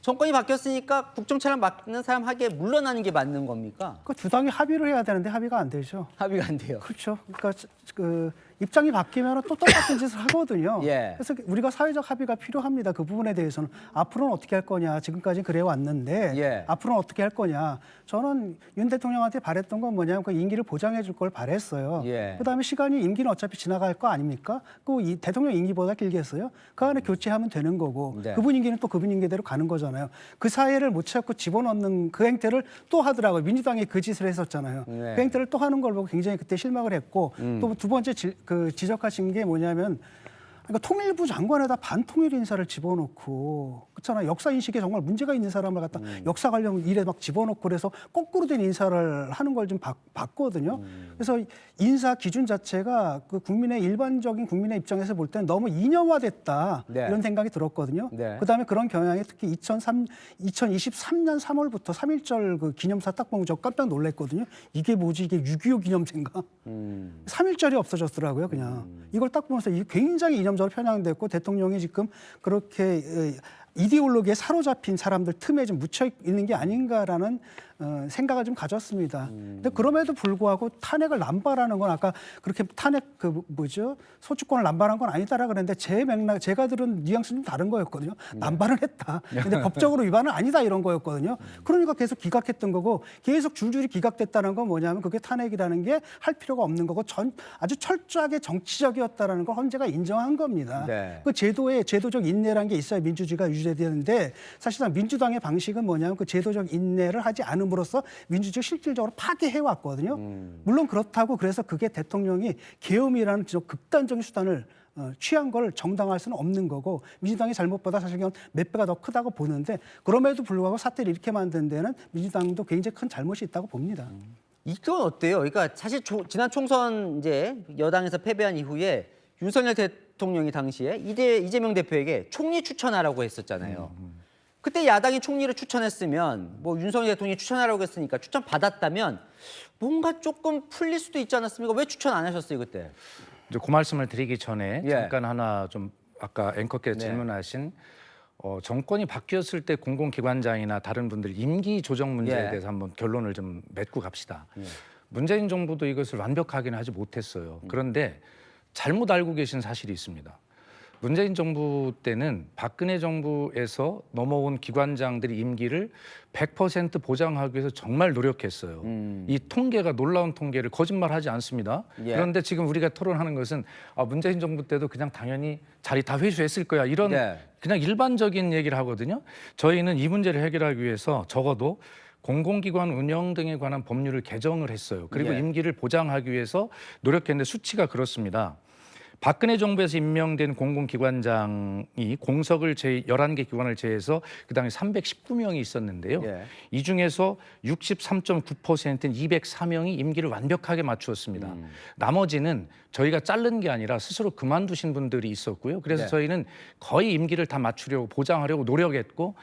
[SPEAKER 3] 정권이 바뀌었으니까 국정철학 맡는 사람 하게 물러나는 게 맞는 겁니까?
[SPEAKER 6] 그 두 당이 합의를 해야 되는데 합의가 안 되죠.
[SPEAKER 3] 합의가 안 돼요.
[SPEAKER 6] 그렇죠. 그러니까 그 입장이 바뀌면 또 똑같은 짓을 하거든요.
[SPEAKER 3] 예.
[SPEAKER 6] 그래서 우리가 사회적 합의가 필요합니다. 그 부분에 대해서는 앞으로는 어떻게 할 거냐. 지금까지 그래 왔는데
[SPEAKER 3] 예.
[SPEAKER 6] 앞으로는 어떻게 할 거냐. 저는 윤 대통령한테 바랬던 건 뭐냐면 그 임기를 보장해 줄 걸 바랬어요.
[SPEAKER 3] 예.
[SPEAKER 6] 그다음에 시간이 임기는 어차피 지나갈 거 아닙니까? 그 이 대통령 임기보다 길게 했어요. 그 안에 교체하면 되는 거고
[SPEAKER 3] 네.
[SPEAKER 6] 그분 임기는 또 그분 임기대로 가는 거잖아요. 그 사이를 못 찾고 집어넣는 그 행태를 또 하더라고요. 민주당이 그 짓을 했었잖아요.
[SPEAKER 3] 네.
[SPEAKER 6] 그 행태를 또 하는 걸 보고 굉장히 그때 실망을 했고 또 두 번째 지적하신 게 뭐냐면 그러니까 통일부 장관에다 반통일 인사를 집어넣고 그렇잖아요. 역사 인식에 정말 문제가 있는 사람을 갖다 역사 관련 일에 막 집어넣고 그래서 거꾸로 된 인사를 하는 걸 좀 봤거든요. 그래서 인사 기준 자체가 그 일반적인 국민의 입장에서 볼 때는 너무 이념화됐다
[SPEAKER 3] 네.
[SPEAKER 6] 이런 생각이 들었거든요.
[SPEAKER 3] 네.
[SPEAKER 6] 그다음에 그런 경향이 특히 2023년 3월부터 3.1절 그 기념사 딱 보면 저 깜짝 놀랐거든요. 이게 뭐지? 이게 6.25 기념사인가? 3.1절이 없어졌더라고요, 그냥. 이걸 딱 보면서 이게 굉장히 이념적으로 편향됐고 대통령이 지금 그렇게 이데올로기에 사로잡힌 사람들 틈에 좀 묻혀 있는 게 아닌가라는 생각을 좀 가졌습니다. 근데 그럼에도 불구하고 탄핵을 남발하는 건 아까 그렇게 탄핵 소추권을 남발한 건 아니다라 그랬는데 제가 들은 뉘앙스는 좀 다른 거였거든요. 남발은 했다. 근데 법적으로 위반은 아니다 이런 거였거든요. 그러니까 계속 기각했던 거고 계속 줄줄이 기각됐다는 건 뭐냐면 그게 탄핵이라는 게 할 필요가 없는 거고 아주 철저하게 정치적이었다라는 걸 헌재가 인정한 겁니다.
[SPEAKER 3] 네.
[SPEAKER 6] 그 제도적 인내라는 게 있어야 민주주의가 유지되는데 사실상 민주당의 방식은 뭐냐면 그 제도적 인내를 하지 않음으로써 민주주의 실질적으로 파괴해 왔거든요. 물론 그렇다고 그래서 그게 대통령이 계엄이라는 극단적인 수단을 취한 걸 정당화할 수는 없는 거고 민주당이 잘못보다 사실 몇 배가 더 크다고 보는데 그럼에도 불구하고 사태를 이렇게 만든 데는 민주당도 굉장히 큰 잘못이 있다고 봅니다.
[SPEAKER 3] 이건 어때요? 그러니까 사실 지난 총선 이제 여당에서 패배한 이후에 윤석열 대통령이 당시에 이재명 대표에게 총리 추천하라고 했었잖아요. 그때 야당이 총리를 추천했으면 뭐 윤석열 대통령이 추천하라고 했으니까 추천 받았다면 뭔가 조금 풀릴 수도 있지 않았습니까? 왜 추천 안 하셨어요 그때?
[SPEAKER 5] 이제 그 말씀을 드리기 전에
[SPEAKER 3] 예.
[SPEAKER 5] 잠깐 하나 좀 아까 앵커께서
[SPEAKER 3] 네.
[SPEAKER 5] 질문하신 정권이 바뀌었을 때 공공기관장이나 다른 분들 임기 조정 문제에
[SPEAKER 3] 예.
[SPEAKER 5] 대해서 한번 결론을 좀 맺고 갑시다. 문재인 정부도 이것을 완벽하게는 하지 못했어요. 그런데 잘못 알고 계신 사실이 있습니다. 문재인 정부 때는 박근혜 정부에서 넘어온 기관장들의 임기를 100% 보장하기 위해서 정말 노력했어요. 이 통계가 놀라운 통계를 거짓말하지 않습니다.
[SPEAKER 3] 예.
[SPEAKER 5] 그런데 지금 우리가 토론하는 것은 문재인 정부 때도 그냥 당연히 자리 다 회수했을 거야 이런
[SPEAKER 3] 네.
[SPEAKER 5] 그냥 일반적인 얘기를 하거든요. 저희는 이 문제를 해결하기 위해서 적어도 공공기관 운영 등에 관한 법률을 개정을 했어요. 그리고
[SPEAKER 3] 예.
[SPEAKER 5] 임기를 보장하기 위해서 노력했는데 수치가 그렇습니다. 박근혜 정부에서 임명된 공공기관장이 공석을 11개 기관을 제해서 그당시 319명이 있었는데요.
[SPEAKER 3] 예.
[SPEAKER 5] 이 중에서 63.9%인 204명이 임기를 완벽하게 맞추었습니다. 나머지는 저희가 자른 게 아니라 스스로 그만두신 분들이 있었고요. 그래서
[SPEAKER 3] 네.
[SPEAKER 5] 저희는 거의 임기를 다 맞추려고 보장하려고 노력했고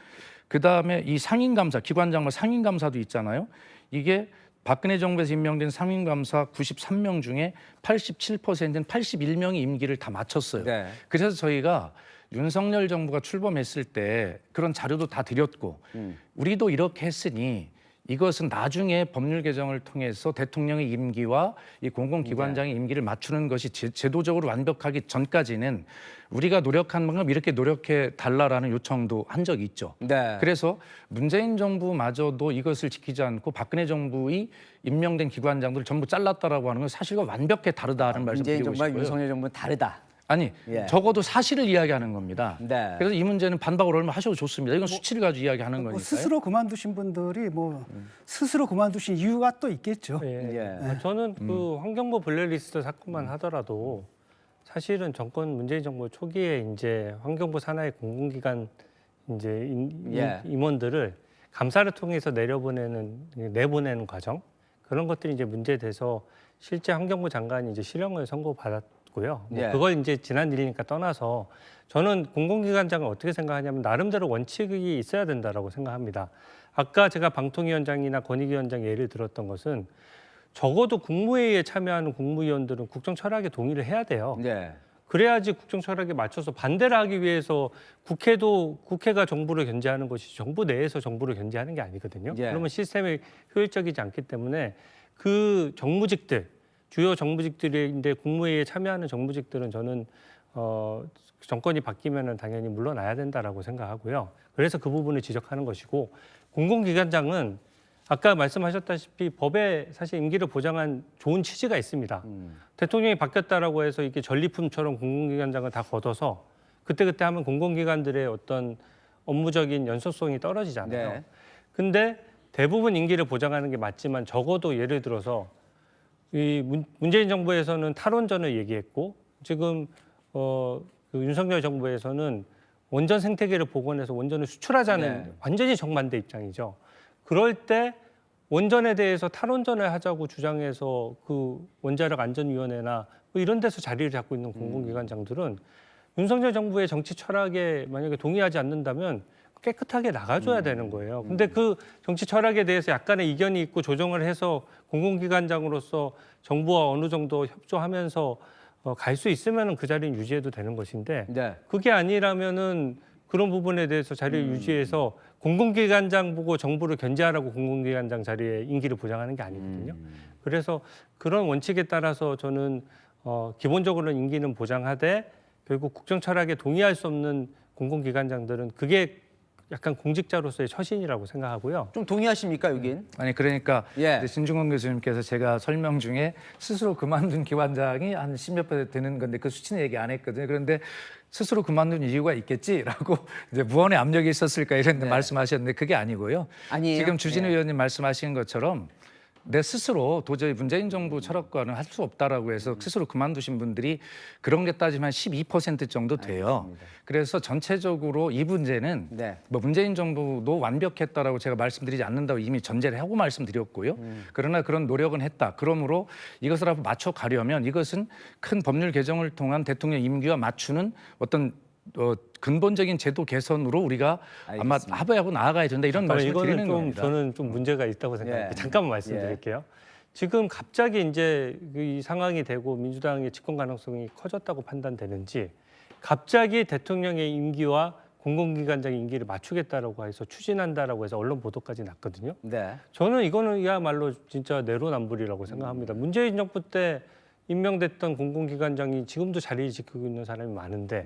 [SPEAKER 5] 그다음에 이 상임감사, 기관장과 상임감사도 있잖아요. 이게 박근혜 정부에서 임명된 상임감사 93명 중에 87%는 81명이 임기를 다 마쳤어요.
[SPEAKER 3] 네.
[SPEAKER 5] 그래서 저희가 윤석열 정부가 출범했을 때 그런 자료도 다 드렸고 우리도 이렇게 했으니 이것은 나중에 법률 개정을 통해서 대통령의 임기와 이 공공기관장의 임기를 맞추는 것이 제도적으로 완벽하기 전까지는 우리가 노력한 만큼 이렇게 노력해 달라라는 요청도 한 적이 있죠.
[SPEAKER 3] 네.
[SPEAKER 5] 그래서 문재인 정부마저도 이것을 지키지 않고 박근혜 정부의 임명된 기관장들을 전부 잘랐다라고 하는 건 사실과 완벽히 다르다는 말씀
[SPEAKER 3] 문재인
[SPEAKER 5] 드리고
[SPEAKER 3] 정부와
[SPEAKER 5] 싶고요.
[SPEAKER 3] 윤석열 정부는 다르다.
[SPEAKER 5] 아니
[SPEAKER 3] 예.
[SPEAKER 5] 적어도 사실을 이야기하는 겁니다.
[SPEAKER 3] 네.
[SPEAKER 5] 그래서 이 문제는 반박을 얼마 하셔도 좋습니다. 이건 수치를 가지고 이야기하는 거니까요.
[SPEAKER 6] 스스로 그만두신 분들이 스스로 그만두신 이유가 또 있겠죠.
[SPEAKER 4] 예.
[SPEAKER 3] 예.
[SPEAKER 4] 저는 그 환경부 블랙리스트 사건만 하더라도 사실은 문재인 정부 초기에 이제 환경부 산하의 공공기관 이제
[SPEAKER 3] 예.
[SPEAKER 4] 임원들을 감사를 통해서 내보내는 과정 그런 것들이 이제 문제돼서 실제 환경부 장관이 이제 실형을 선고받았고요.
[SPEAKER 3] 예.
[SPEAKER 4] 그걸 이제 지난 일이니까 떠나서 저는 공공기관장을 어떻게 생각하냐면 나름대로 원칙이 있어야 된다라고 생각합니다. 아까 제가 방통위원장이나 권익위원장 예를 들었던 것은 적어도 국무회의에 참여하는 국무위원들은 국정 철학에 동의를 해야 돼요.
[SPEAKER 3] 네.
[SPEAKER 4] 그래야지 국정 철학에 맞춰서 반대를 하기 위해서 국회가 정부를 견제하는 것이 정부 내에서 정부를 견제하는 게 아니거든요.
[SPEAKER 3] 예.
[SPEAKER 4] 그러면 시스템이 효율적이지 않기 때문에 그 정무직들, 주요 정무직들인데 국무회의에 참여하는 정무직들은 저는 정권이 바뀌면은 당연히 물러나야 된다라고 생각하고요. 그래서 그 부분을 지적하는 것이고 공공기관장은 아까 말씀하셨다시피 법에 사실 임기를 보장한 좋은 취지가 있습니다. 대통령이 바뀌었다라고 해서 이게 전리품처럼 공공기관장을 다 걷어서 그때그때 하면 공공기관들의 어떤 업무적인 연속성이 떨어지잖아요.
[SPEAKER 3] 네.
[SPEAKER 4] 근데 대부분 임기를 보장하는 게 맞지만 적어도 예를 들어서 이 문재인 정부에서는 탈원전을 얘기했고 지금 그 윤석열 정부에서는 원전 생태계를 복원해서 원전을 수출하자는
[SPEAKER 3] 네.
[SPEAKER 4] 완전히 정반대 입장이죠. 그럴 때 원전에 대해서 탈원전을 하자고 주장해서 그 원자력 안전위원회나 뭐 이런 데서 자리를 잡고 있는 공공기관장들은 윤석열 정부의 정치 철학에 만약에 동의하지 않는다면 깨끗하게 나가줘야 되는 거예요. 근데 그 정치 철학에 대해서 약간의 이견이 있고 조정을 해서 공공기관장으로서 정부와 어느 정도 협조하면서 갈 수 있으면 그 자리는 유지해도 되는 것인데
[SPEAKER 3] 네.
[SPEAKER 4] 그게 아니라면은 그런 부분에 대해서 자리를 유지해서 공공기관장 보고 정부를 견제하라고 공공기관장 자리에 임기를 보장하는 게 아니거든요. 그래서 그런 원칙에 따라서 저는 기본적으로는 임기는 보장하되 결국 국정 철학에 동의할 수 없는 공공기관장들은 그게 약간 공직자로서의 처신이라고 생각하고요.
[SPEAKER 3] 좀 동의하십니까, 여긴?
[SPEAKER 5] 아니 그러니까
[SPEAKER 3] 예.
[SPEAKER 5] 이제 신중원 교수님께서 제가 설명 중에 스스로 그만둔 기관장이 한 10몇% 되는 건데 그 수치는 얘기 안 했거든요. 그런데 스스로 그만둔 이유가 있겠지라고 이제 무언의 압력이 있었을까 이런 말씀하셨는데 그게 아니고요.
[SPEAKER 3] 아니에요?
[SPEAKER 5] 지금 주진우 의원님 말씀하신 것처럼 내 스스로 도저히 문재인 정부 철학과는 할 수 없다라고 해서 스스로 그만두신 분들이 그런 게 따지면 12% 정도 돼요. 그래서 전체적으로 이 문제는
[SPEAKER 3] 네.
[SPEAKER 5] 뭐 문재인 정부도 완벽했다라고 제가 말씀드리지 않는다고 이미 전제를 하고 말씀드렸고요. 그러나 그런 노력은 했다. 그러므로 이것을 한번 맞춰 가려면 이것은 큰 법률 개정을 통한 대통령 임기와 맞추는 어떤 근본적인 제도 개선으로 우리가 아마
[SPEAKER 3] 알겠습니다.
[SPEAKER 5] 합의하고 나아가야 된다 이런 말씀을
[SPEAKER 4] 이거는
[SPEAKER 5] 드리는
[SPEAKER 4] 좀
[SPEAKER 5] 겁니다.
[SPEAKER 4] 저는 좀 문제가 있다고 생각해요.
[SPEAKER 3] 예.
[SPEAKER 4] 잠깐만 말씀드릴게요. 지금 갑자기 이제 이 상황이 되고 민주당의 집권 가능성이 커졌다고 판단되는지 갑자기 대통령의 임기와 공공기관장의 임기를 맞추겠다라고 해서 추진한다라고 해서 언론 보도까지 났거든요.
[SPEAKER 3] 네.
[SPEAKER 4] 저는 이거는야말로 진짜 내로남불이라고 생각합니다. 문재인 정부 때 임명됐던 공공기관장이 지금도 자리를 지키고 있는 사람이 많은데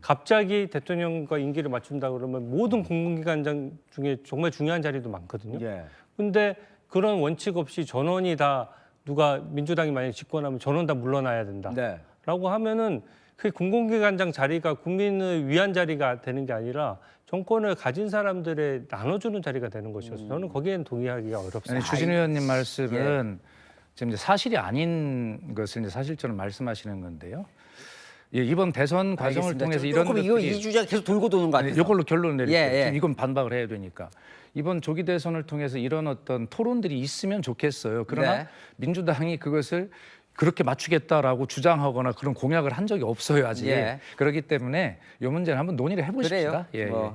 [SPEAKER 4] 갑자기 대통령과 임기를 맞춘다 그러면 모든 공공기관장 중에 정말 중요한 자리도 많거든요.
[SPEAKER 3] 예.
[SPEAKER 4] 근데 그런 원칙 없이 전원이 다 누가 민주당이 만약에 집권하면 전원 다 물러나야 된다라고
[SPEAKER 3] 네.
[SPEAKER 4] 하면은 그 공공기관장 자리가 국민을 위한 자리가 되는 게 아니라 정권을 가진 사람들의 나눠주는 자리가 되는 것이어서 저는 거기에는 동의하기가 어렵습니다.
[SPEAKER 5] 아니, 주진우 의원님 말씀은 지금 이제 사실이 아닌 것을 이제 사실처럼 말씀하시는 건데요. 예, 이번 대선 과정을
[SPEAKER 3] 알겠습니다.
[SPEAKER 5] 통해서 이런
[SPEAKER 3] 조금 이거
[SPEAKER 5] 것들이
[SPEAKER 3] 이 주제가 계속 돌고 도는 것 같아요.
[SPEAKER 5] 이걸로 결론을 내릴게요.
[SPEAKER 3] 예, 예.
[SPEAKER 5] 이건 반박을 해야 되니까. 이번 조기 대선을 통해서 이런 어떤 토론들이 있으면 좋겠어요. 그러나
[SPEAKER 3] 네.
[SPEAKER 5] 민주당이 그것을 그렇게 맞추겠다라고 주장하거나 그런 공약을 한 적이 없어요 아직.
[SPEAKER 3] 예.
[SPEAKER 5] 그렇기 때문에 이 문제는 한번 논의를 해보십시다.
[SPEAKER 3] 그래요.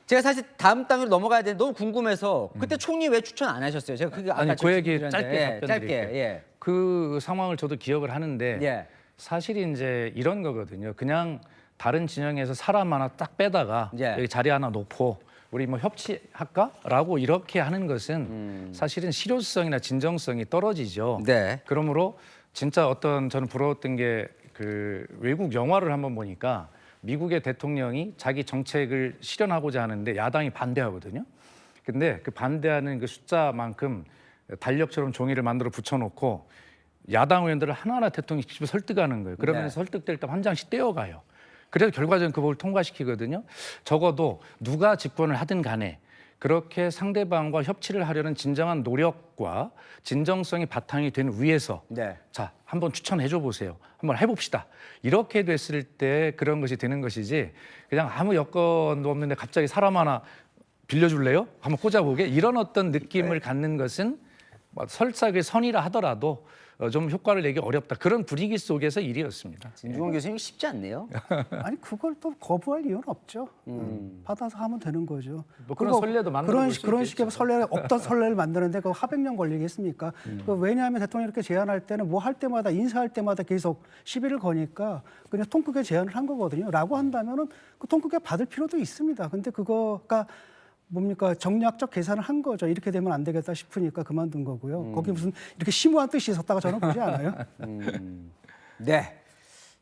[SPEAKER 3] 제가 사실 다음 단계로 넘어가야 되는데 너무 궁금해서 그때 총리 왜 추천 안 하셨어요? 제가 그게 아까
[SPEAKER 5] 아니 그 얘기
[SPEAKER 3] 질문드렸는데,
[SPEAKER 5] 짧게 답변드릴게요.
[SPEAKER 3] 짧게. 예.
[SPEAKER 5] 그 상황을 저도 기억을 하는데
[SPEAKER 3] 예.
[SPEAKER 5] 사실이 이제 이런 거거든요. 그냥 다른 진영에서 사람 하나 딱 빼다가
[SPEAKER 3] 예.
[SPEAKER 5] 여기 자리 하나 놓고 우리 뭐 협치할까라고 이렇게 하는 것은 사실은 실효성이나 진정성이 떨어지죠.
[SPEAKER 3] 네.
[SPEAKER 5] 그러므로 진짜 어떤 저는 부러웠던 게 그 외국 영화를 한번 보니까 미국의 대통령이 자기 정책을 실현하고자 하는데 야당이 반대하거든요. 근데 그 반대하는 그 숫자만큼 달력처럼 종이를 만들어 붙여놓고 야당 의원들을 하나하나 대통령이 직접 설득하는 거예요. 그러면서 설득될 때 한 장씩 떼어가요. 그래서 결과적으로 그걸 통과시키거든요. 적어도 누가 집권을 하든 간에 그렇게 상대방과 협치를 하려는 진정한 노력과 진정성이 바탕이 된 위에서 자, 한번 추천해줘 보세요. 한번 해봅시다. 이렇게 됐을 때 그런 것이 되는 것이지 그냥 아무 여건도 없는데 갑자기 사람 하나 빌려줄래요? 한번 꽂아보게 이런 어떤 느낌을 갖는 것은 뭐 설사 그 선이라 하더라도 좀 효과를 내기 어렵다. 그런 분위기 속에서 일이었습니다.
[SPEAKER 3] 진중원 교수님 쉽지 않네요.
[SPEAKER 6] 아니 그걸 또 거부할 이유는 없죠. 받아서 하면 되는 거죠.
[SPEAKER 5] 뭐 그런
[SPEAKER 6] 그리고
[SPEAKER 5] 선례도 만들어 볼수
[SPEAKER 6] 그런
[SPEAKER 5] 있겠죠.
[SPEAKER 6] 식의 선례 없던 선례를 만드는데 그 400년 걸리겠습니까? 왜냐하면 대통령이 이렇게 제안할 때는 뭐 할 때마다 인사할 때마다 계속 시비를 거니까 그냥 통크게 제안을 한 거거든요. 라고 한다면은 그 통크게 받을 필요도 있습니다. 근데 그거가 뭡니까 정략적 계산을 한 거죠. 이렇게 되면 안 되겠다 싶으니까 그만둔 거고요. 거기 무슨 이렇게 심오한 뜻이 있었다고 저는 보지 않아요.
[SPEAKER 3] 네.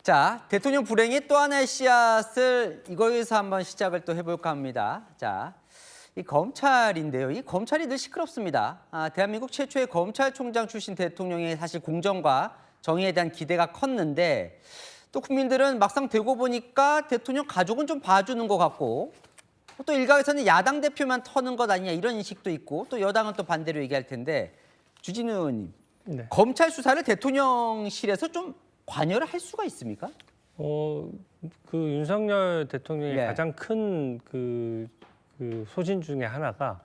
[SPEAKER 3] 자, 대통령 불행의 또 하나의 씨앗을 이거에서 한번 시작을 또 해볼까 합니다. 자, 이 검찰인데요. 이 검찰이 늘 시끄럽습니다. 대한민국 최초의 검찰총장 출신 대통령의 사실 공정과 정의에 대한 기대가 컸는데 또 국민들은 막상 되고 보니까 대통령 가족은 좀 봐주는 것 같고 또 일각에서는 야당 대표만 터는 것 아니냐 이런 인식도 있고 또 여당은 또 반대로 얘기할 텐데 주진우 의원님, 검찰 수사를 대통령실에서 좀 관여를 할 수가 있습니까?
[SPEAKER 4] 그 윤석열 대통령의 가장 큰 그 소신 중에 하나가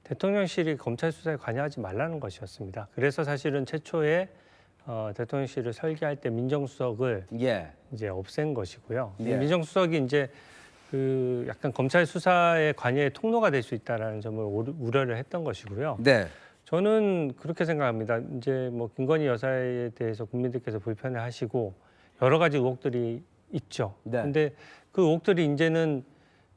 [SPEAKER 4] 대통령실이 검찰 수사에 관여하지 말라는 것이었습니다. 그래서 사실은 최초에 대통령실을 설계할 때 민정수석을 이제 없앤 것이고요. 민정수석이 이제 그 약간 검찰 수사에 관여의 통로가 될 수 있다라는 점을 우려를 했던 것이고요. 저는 그렇게 생각합니다. 이제 뭐 김건희 여사에 대해서 국민들께서 불편해하시고 여러 가지 의혹들이 있죠. 근데 그 의혹들이 이제는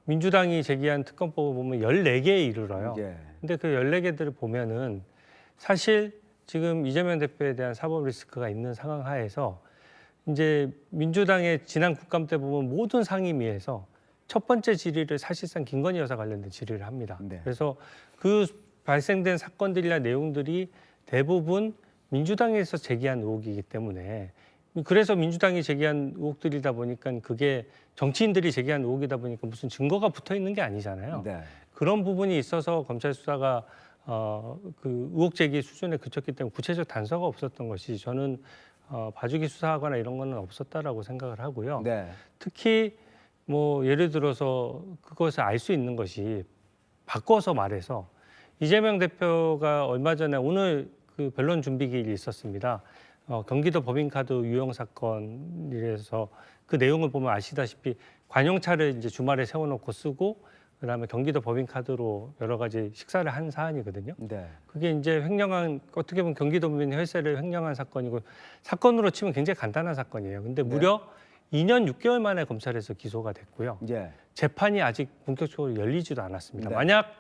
[SPEAKER 4] 민주당이 제기한 특검법을 보면 14개에 이르러요.
[SPEAKER 3] 예.
[SPEAKER 4] 근데 그 14개들을 보면은 사실 지금 이재명 대표에 대한 사법 리스크가 있는 상황 하에서 이제 민주당의 지난 국감 때 보면 모든 상임위에서 첫 번째 질의를 사실상 김건희 여사 관련된 질의를 합니다.
[SPEAKER 3] 네.
[SPEAKER 4] 그래서 그 발생된 사건들이나 내용들이 대부분 민주당에서 제기한 의혹이기 때문에 그래서 민주당이 제기한 의혹들이다 보니까 그게 정치인들이 제기한 의혹이다 보니까 무슨 증거가 붙어 있는 게 아니잖아요.
[SPEAKER 3] 네.
[SPEAKER 4] 그런 부분이 있어서 검찰 수사가 그 의혹 제기 수준에 그쳤기 때문에 구체적 단서가 없었던 것이 저는 봐주기 수사하거나 이런 거는 없었다라고 생각을 하고요.
[SPEAKER 3] 네.
[SPEAKER 4] 특히 뭐 예를 들어서 그것을 알 수 있는 것이 바꿔서 말해서 이재명 대표가 얼마 전에 오늘 그 변론 준비기일이 있었습니다. 경기도 법인카드 유용 사건이라서 그 내용을 보면 아시다시피 관용차를 이제 주말에 세워놓고 쓰고 그다음에 경기도 법인카드로 여러 가지 식사를 한 사안이거든요.
[SPEAKER 3] 네.
[SPEAKER 4] 그게 이제 횡령한 어떻게 보면 경기도 법인 혈세를 횡령한 사건이고 사건으로 치면 굉장히 간단한 사건이에요. 근데 무려 2년 6개월 만에 검찰에서 기소가 됐고요.
[SPEAKER 3] 예.
[SPEAKER 4] 재판이 아직 본격적으로 열리지도 않았습니다.
[SPEAKER 3] 네.
[SPEAKER 4] 만약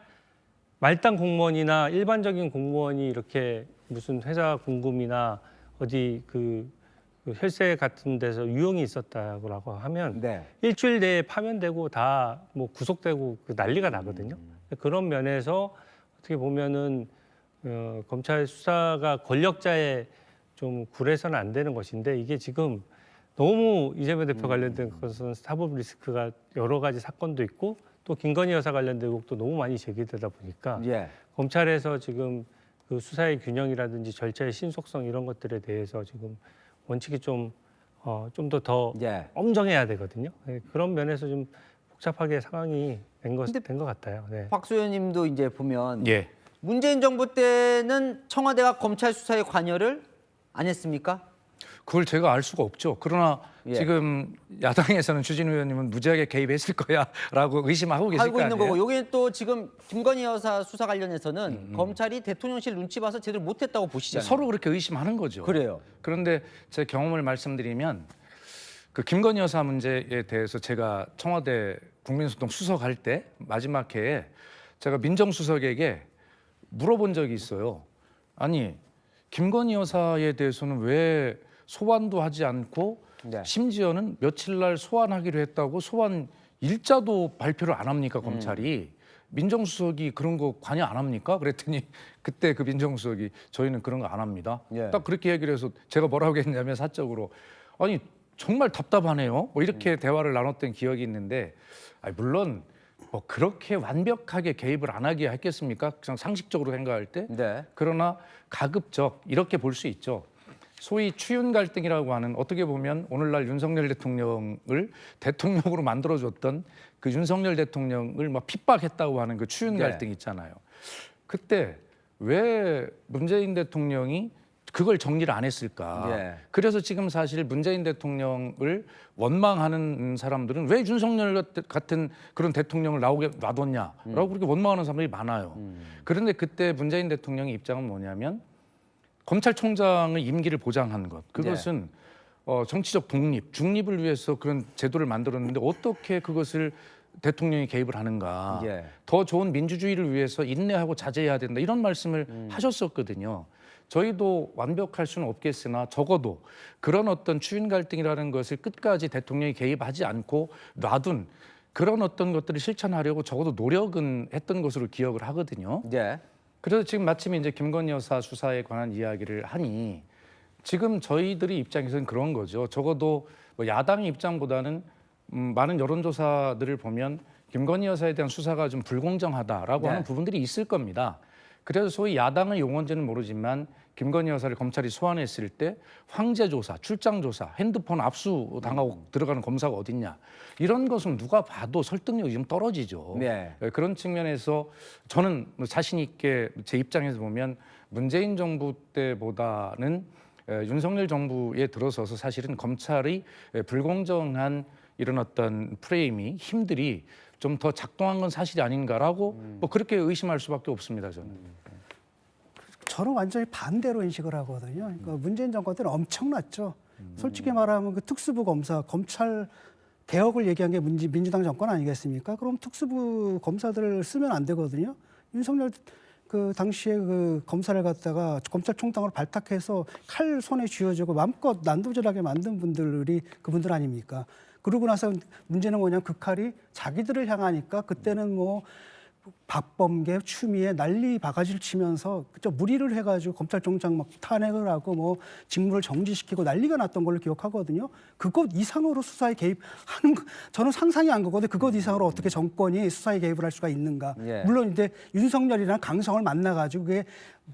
[SPEAKER 4] 말단 공무원이나 일반적인 공무원이 이렇게 무슨 회사 공금이나 어디 그 혈세 같은 데서 유용이 있었다고 하면
[SPEAKER 3] 네.
[SPEAKER 4] 일주일 내에 파면되고 다 뭐 구속되고 그 난리가 나거든요. 그런 면에서 어떻게 보면은 검찰 수사가 권력자의 좀 굴해서는 안 되는 것인데 이게 지금 너무 이재명 대표 관련된 것은 사법 리스크가 여러 가지 사건도 있고 또 김건희 여사 관련된 의혹도 너무 많이 제기되다 보니까
[SPEAKER 3] 예.
[SPEAKER 4] 검찰에서 지금 그 수사의 균형이라든지 절차의 신속성 이런 것들에 대해서 지금 원칙이 좀 더
[SPEAKER 3] 예.
[SPEAKER 4] 엄정해야 되거든요. 네, 그런 면에서 좀 복잡하게 상황이 된 것 같아요. 네.
[SPEAKER 3] 박수현님도 이제 보면
[SPEAKER 5] 예.
[SPEAKER 3] 문재인 정부 때는 청와대가 검찰 수사에 관여를 안 했습니까?
[SPEAKER 5] 그걸 제가 알 수가 없죠. 그러나
[SPEAKER 3] 예.
[SPEAKER 5] 지금 야당에서는 추진호 의원님은 무지하게 개입했을 거야라고 의심하고 계실
[SPEAKER 3] 알고
[SPEAKER 5] 거
[SPEAKER 3] 있는
[SPEAKER 5] 아니에요?
[SPEAKER 3] 거고 여기는 또 지금 김건희 여사 수사 관련해서는 검찰이 대통령실 눈치 봐서 제대로 못했다고 보시잖아요.
[SPEAKER 5] 서로 그렇게 의심하는 거죠.
[SPEAKER 3] 그래요.
[SPEAKER 5] 그런데 제 경험을 말씀드리면 그 김건희 여사 문제에 대해서 제가 청와대 국민소통 수석할 때 마지막 해에 제가 민정수석에게 물어본 적이 있어요. 아니 김건희 여사에 대해서는 왜 소환도 하지 않고
[SPEAKER 3] 네.
[SPEAKER 5] 심지어는 며칠 날 소환하기로 했다고 소환 일자도 발표를 안 합니까 검찰이? 민정수석이 그런 거 관여 안 합니까? 그랬더니 그때 그 민정수석이 저희는 그런 거 안 합니다.
[SPEAKER 3] 예.
[SPEAKER 5] 딱 그렇게 얘기를 해서 제가 뭐라고 했냐면 사적으로 아니 정말 답답하네요. 뭐 이렇게 대화를 나눴던 기억이 있는데 아니, 물론 뭐 그렇게 완벽하게 개입을 안 하게 했겠습니까? 그냥 상식적으로 생각할 때.
[SPEAKER 3] 네.
[SPEAKER 5] 그러나 가급적 이렇게 볼 수 있죠. 소위 추윤 갈등이라고 하는 어떻게 보면 오늘날 윤석열 대통령을 대통령으로 만들어줬던 그 윤석열 대통령을 막 핍박했다고 하는 그 추윤
[SPEAKER 3] 네.
[SPEAKER 5] 갈등 있잖아요. 그때 왜 문재인 대통령이 그걸 정리를 안 했을까?
[SPEAKER 3] 네.
[SPEAKER 5] 그래서 지금 사실 문재인 대통령을 원망하는 사람들은 왜 윤석열 같은 그런 대통령을 나오게 놔뒀냐라고 그렇게 원망하는 사람들이 많아요. 그런데 그때 문재인 대통령의 입장은 뭐냐면 검찰총장의 임기를 보장한 것. 그것은 정치적 독립, 중립을 위해서 그런 제도를 만들었는데 어떻게 그것을 대통령이 개입을 하는가.
[SPEAKER 3] 예.
[SPEAKER 5] 더 좋은 민주주의를 위해서 인내하고 자제해야 된다. 이런 말씀을 하셨었거든요. 저희도 완벽할 수는 없겠으나 적어도 그런 어떤 추인 갈등이라는 것을 끝까지 대통령이 개입하지 않고 놔둔 그런 어떤 것들을 실천하려고 적어도 노력은 했던 것으로 기억을 하거든요.
[SPEAKER 3] 네.
[SPEAKER 5] 그래서 지금 마침 이제 김건희 여사 수사에 관한 이야기를 하니 지금 저희들이 입장에서는 그런 거죠. 적어도 뭐 야당의 입장보다는 많은 여론조사들을 보면 김건희 여사에 대한 수사가 좀 불공정하다라고
[SPEAKER 3] 네.
[SPEAKER 5] 하는 부분들이 있을 겁니다. 그래서 소위 야당의 용어인지는 모르지만 김건희 여사를 검찰이 소환했을 때 황제 조사, 출장 조사, 핸드폰 압수 당하고 들어가는 검사가 어딨냐 이런 것은 누가 봐도 설득력이 좀 떨어지죠.
[SPEAKER 3] 네.
[SPEAKER 5] 그런 측면에서 저는 자신 있게 제 입장에서 보면 문재인 정부 때보다는 윤석열 정부에 들어서서 사실은 검찰의 불공정한 이런 어떤 프레임이 힘들이 좀 더 작동한 건 사실이 아닌가라고 뭐 그렇게 의심할 수밖에 없습니다. 저는.
[SPEAKER 6] 저는 완전히 반대로 인식을 하거든요. 그러니까 문재인 정권 때는 엄청났죠. 솔직히 말하면 그 특수부 검사, 검찰 개혁을 얘기한 게 민주당 정권 아니겠습니까? 그럼 특수부 검사들을 쓰면 안 되거든요. 윤석열 그 당시에 그 검사를 갖다가 검찰총장으로 발탁해서 칼 손에 쥐어주고 마음껏 난도질하게 만든 분들이 그분들 아닙니까? 그러고 나서 문제는 뭐냐면 그 칼이 자기들을 향하니까 그때는 뭐 박범계, 추미애 난리 바가지를 치면서 그저 무리를 해가지고 검찰총장 막 탄핵을 하고 뭐 직무를 정지시키고 난리가 났던 걸로 기억하거든요. 그것 이상으로 수사에 개입하는 거 저는 상상이 안 가거든요. 그것 이상으로 어떻게 정권이 수사에 개입을 할 수가 있는가.
[SPEAKER 3] 예.
[SPEAKER 6] 물론 이제 윤석열이랑 강성을 만나가지고 그게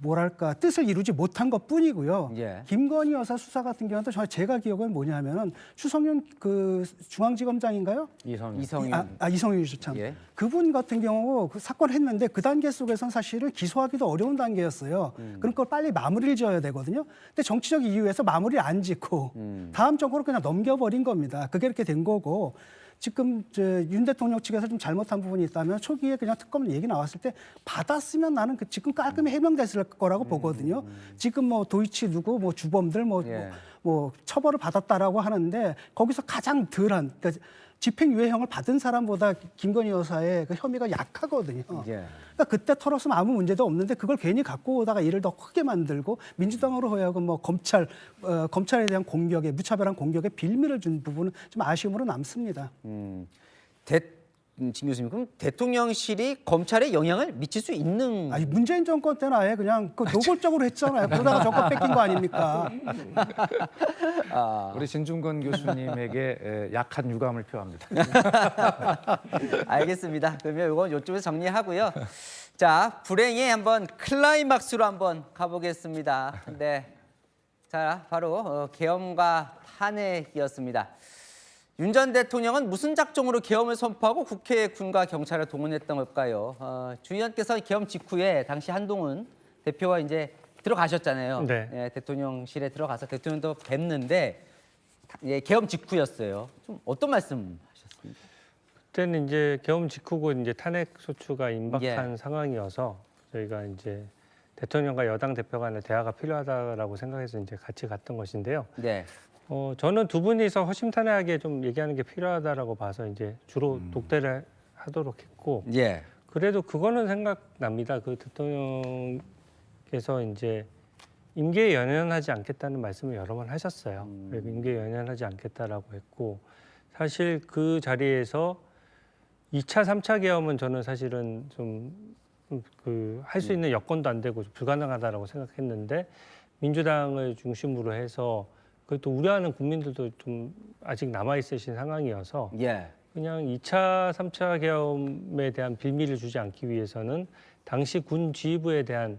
[SPEAKER 6] 뭐랄까 뜻을 이루지 못한 것뿐이고요.
[SPEAKER 3] 예.
[SPEAKER 6] 김건희 여사 수사 같은 경우도 제가 기억은 뭐냐면은 추성윤 그 중앙지검장인가요?
[SPEAKER 3] 이성윤.
[SPEAKER 6] 이성윤이죠 참.
[SPEAKER 3] 예.
[SPEAKER 6] 그분 같은 경우 그 사건 했는데 그 단계 속에서는 사실은 기소하기도 어려운 단계였어요. 그런 걸 빨리 마무리를 지어야 되거든요. 근데 정치적 이유에서 마무리를 안 짓고 다음 정권으로 그냥 넘겨버린 겁니다. 그게 이렇게 된 거고. 지금 윤 대통령 측에서 좀 잘못한 부분이 있다면 초기에 그냥 특검 얘기 나왔을 때 받았으면 나는 그 지금 깔끔히 해명됐을 거라고 보거든요. 지금 뭐 도이치 누구 뭐 주범들 뭐 처벌을 받았다라고 하는데 거기서 가장 덜한 그러니까 집행유예형을 받은 사람보다 김건희 여사의 그 혐의가 약하거든요.
[SPEAKER 3] 예.
[SPEAKER 6] 그러니까 그때 털었으면 아무 문제도 없는데 그걸 괜히 갖고 오다가 일을 더 크게 만들고 민주당으로 하여금 뭐 검찰에 대한 공격에 무차별한 공격에 빌미를 준 부분은 좀 아쉬움으로 남습니다.
[SPEAKER 3] 진 교수님, 그럼 대통령실이 검찰에 영향을 미칠 수 있는?
[SPEAKER 6] 아니 문재인 정권 때는 아예 그냥 그 노골적으로 했잖아요. 그러다가 정권 뺏긴 거 아닙니까?
[SPEAKER 5] 우리 진중권 교수님에게 약한 유감을 표합니다.
[SPEAKER 3] 알겠습니다. 그러면 이건 이쪽에서 정리하고요. 자, 불행의 한번 클라이막스로 한번 가보겠습니다. 네, 자 바로 계엄과 탄핵이었습니다. 윤 전 대통령은 무슨 작정으로 계엄을 선포하고 국회에 군과 경찰을 동원했던 걸까요? 주 의원께서 계엄 직후에 당시 한동훈 대표와 이제 들어가셨잖아요.
[SPEAKER 4] 네.
[SPEAKER 3] 예, 대통령실에 들어가서 대통령도 뵙는데 예, 계엄 직후였어요. 좀 어떤 말씀하셨습니까?
[SPEAKER 4] 그때는 이제 계엄 직후고 이제 탄핵 소추가 임박한
[SPEAKER 3] 예.
[SPEAKER 4] 상황이어서 저희가 이제 대통령과 여당 대표 간의 대화가 필요하다라고 생각해서 이제 같이 갔던 것인데요.
[SPEAKER 3] 네.
[SPEAKER 4] 저는 두 분이서 허심탄회하게 좀 얘기하는 게 필요하다라고 봐서 이제 주로 독대를 하도록 했고,
[SPEAKER 3] 예.
[SPEAKER 4] 그래도 그거는 생각납니다. 그 대통령께서 이제 임기에 연연하지 않겠다는 말씀을 여러 번 하셨어요. 그리고 임기에 연연하지 않겠다라고 했고, 사실 그 자리에서 2차, 3차 계엄은 저는 사실은 좀 그 할 수 있는 여건도 안 되고 불가능하다라고 생각했는데 민주당을 중심으로 해서 그것도 우려하는 국민들도 좀 아직 남아 있으신 상황이어서
[SPEAKER 3] 예.
[SPEAKER 4] 그냥 2차, 3차 계엄에 대한 빌미를 주지 않기 위해서는 당시 군 지휘부에 대한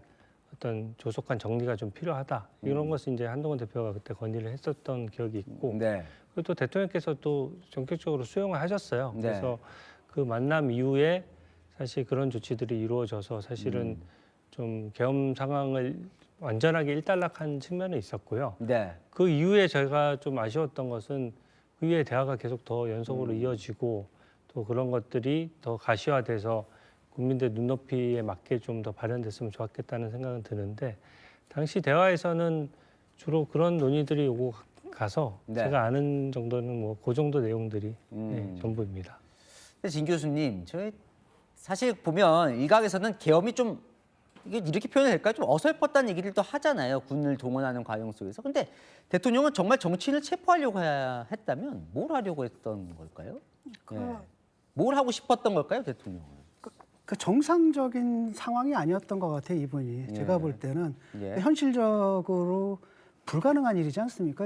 [SPEAKER 4] 어떤 조속한 정리가 좀 필요하다. 이런 것을 이제 한동훈 대표가 그때 건의를 했었던 기억이 있고
[SPEAKER 3] 네.
[SPEAKER 4] 그리고 또 대통령께서 또 전격적으로 수용을 하셨어요.
[SPEAKER 3] 네.
[SPEAKER 4] 그래서 그 만남 이후에 사실 그런 조치들이 이루어져서 사실은 좀 계엄 상황을 완전하게 일단락한 측면은 있었고요.
[SPEAKER 3] 네.
[SPEAKER 4] 그 이후에 제가 좀 아쉬웠던 것은 그 이후에 대화가 계속 더 연속으로 이어지고 또 그런 것들이 더 가시화돼서 국민들 눈높이에 맞게 좀 더 발현됐으면 좋았겠다는 생각은 드는데 당시 대화에서는 주로 그런 논의들이 오고 가서
[SPEAKER 3] 네.
[SPEAKER 4] 제가 아는 정도는 뭐 그 정도 내용들이 네, 전부입니다.
[SPEAKER 3] 근데 진 교수님, 저희 사실 보면 일각에서는 계엄이 좀 이게 이렇게 표현해야 될까요? 좀 어설펐다는 얘기를 또 하잖아요. 군을 동원하는 과정 속에서. 근데 대통령은 정말 정치인을 체포하려고 했다면 뭘 하려고 했던 걸까요? 네. 뭘 하고 싶었던 걸까요, 대통령은?
[SPEAKER 6] 그 정상적인 상황이 아니었던 것 같아요, 이분이. 제가 볼 때는
[SPEAKER 3] 예.
[SPEAKER 6] 현실적으로 불가능한 일이지 않습니까?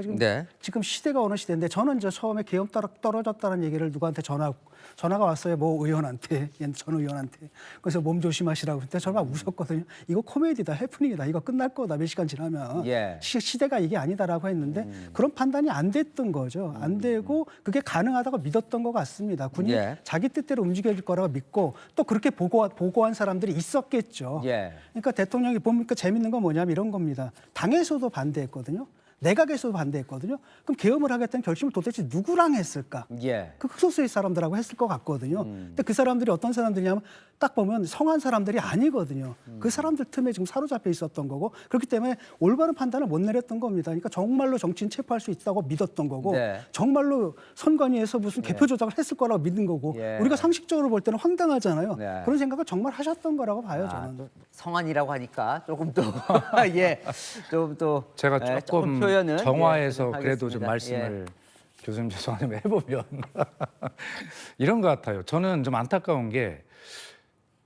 [SPEAKER 6] 지금 시대가 어느 시대인데 저는 이제 처음에 계엄 떨어졌다는 얘기를 누구한테 전화가 왔어요. 뭐 의원한테, 전 의원한테. 그래서 몸 조심하시라고. 그때 정말 웃었거든요. 이거 코미디다, 해프닝이다. 이거 끝날 거다. 몇 시간 지나면.
[SPEAKER 3] 예.
[SPEAKER 6] 시대가 이게 아니다라고 했는데 그런 판단이 안 됐던 거죠. 안 되고 그게 가능하다고 믿었던 것 같습니다. 군이
[SPEAKER 3] 예.
[SPEAKER 6] 자기 뜻대로 움직여질 거라고 믿고 또 그렇게 보고한 사람들이 있었겠죠.
[SPEAKER 3] 예.
[SPEAKER 6] 그러니까 대통령이 보니까 재밌는 건 뭐냐면 이런 겁니다. 당에서도 반대했거든요. 내각에서도 반대했거든요. 그럼 계엄을 하겠다는 결심을 도대체 누구랑 했을까?
[SPEAKER 3] 예.
[SPEAKER 6] 그 극소수의 사람들하고 했을 것 같거든요. 근데 그 사람들이 어떤 사람들이냐면 딱 보면 성한 사람들이 아니거든요. 그 사람들 틈에 지금 사로잡혀 있었던 거고 그렇기 때문에 올바른 판단을 못 내렸던 겁니다. 그러니까 정말로 정치인 체포할 수 있다고 믿었던 거고
[SPEAKER 3] 네.
[SPEAKER 6] 정말로 선관위에서 무슨 개표 조작을 했을 거라고 믿는 거고
[SPEAKER 3] 예.
[SPEAKER 6] 우리가 상식적으로 볼 때는 황당하잖아요.
[SPEAKER 3] 네.
[SPEAKER 6] 그런 생각을 정말 하셨던 거라고 봐요. 저는.
[SPEAKER 3] 또 성안이라고 하니까 조금 또 예, 좀 또
[SPEAKER 5] 제가
[SPEAKER 3] 예,
[SPEAKER 5] 조금
[SPEAKER 3] 표현은
[SPEAKER 5] 정화해서
[SPEAKER 3] 예,
[SPEAKER 5] 그래도 좀
[SPEAKER 3] 하겠습니다.
[SPEAKER 5] 말씀을 교수님 죄송하지만 해보면 이런 것 같아요. 저는 좀 안타까운 게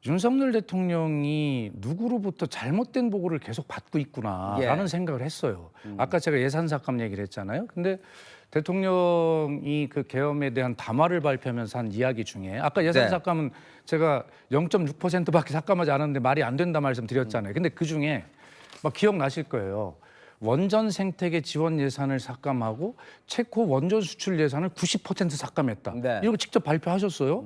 [SPEAKER 5] 윤석열 대통령이 누구로부터 잘못된 보고를 계속 받고 있구나라는
[SPEAKER 3] 예.
[SPEAKER 5] 생각을 했어요. 아까 제가 예산 삭감 얘기를 했잖아요. 근데 대통령이 그 계엄에 대한 담화를 발표하면서 한 이야기 중에 아까 예산
[SPEAKER 3] 네.
[SPEAKER 5] 삭감은 제가 0.6%밖에 삭감하지 않았는데 말이 안 된다 말씀드렸잖아요. 근데 그 중에 막 기억나실 거예요. 원전 생태계 지원 예산을 삭감하고 체코 원전 수출 예산을 90% 삭감했다.
[SPEAKER 3] 네.
[SPEAKER 5] 이거 직접 발표하셨어요?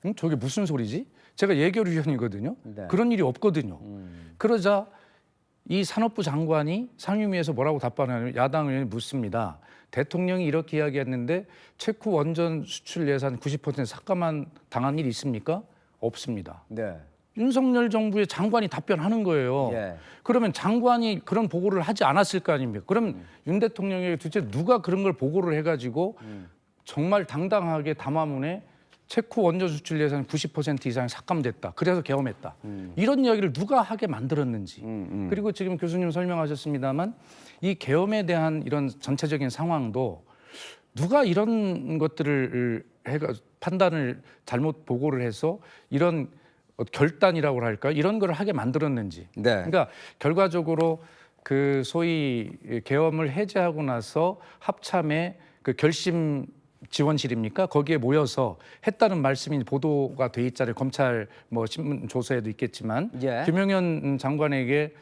[SPEAKER 5] 응? 저게 무슨 소리지? 제가 예결위원이거든요.
[SPEAKER 3] 네.
[SPEAKER 5] 그런 일이 없거든요. 그러자 이 산업부 장관이 상임위에서 뭐라고 답변하냐면 야당 의원이 묻습니다. 대통령이 이렇게 이야기했는데 체코 원전 수출 예산 90% 삭감한 당한 일이 있습니까? 없습니다.
[SPEAKER 3] 네.
[SPEAKER 5] 윤석열 정부의 장관이 답변하는 거예요.
[SPEAKER 3] 예.
[SPEAKER 5] 그러면 장관이 그런 보고를 하지 않았을 거 아닙니까? 그럼 윤 대통령에게 도대체 누가 그런 걸 보고를 해가지고 정말 당당하게 담화문에 체코 원전 수출 예산 90% 이상이 삭감됐다. 그래서 계엄했다. 이런 이야기를 누가 하게 만들었는지. 그리고 지금 교수님 설명하셨습니다만 이 계엄에 대한 이런 전체적인 상황도 누가 이런 것들을 판단을 잘못 보고를 해서 이런 결단이라고 할까 이런 걸 하게 만들었는지.
[SPEAKER 3] 네.
[SPEAKER 5] 그러니까 결과적으로 그 소위 계엄을 해제하고 나서 합참의 그 결심 지원실입니까? 거기에 모여서 했다는 말씀이 보도가 돼 있잖아요. 검찰 뭐 신문 조서에도 있겠지만
[SPEAKER 3] 예.
[SPEAKER 5] 김용현 장관에게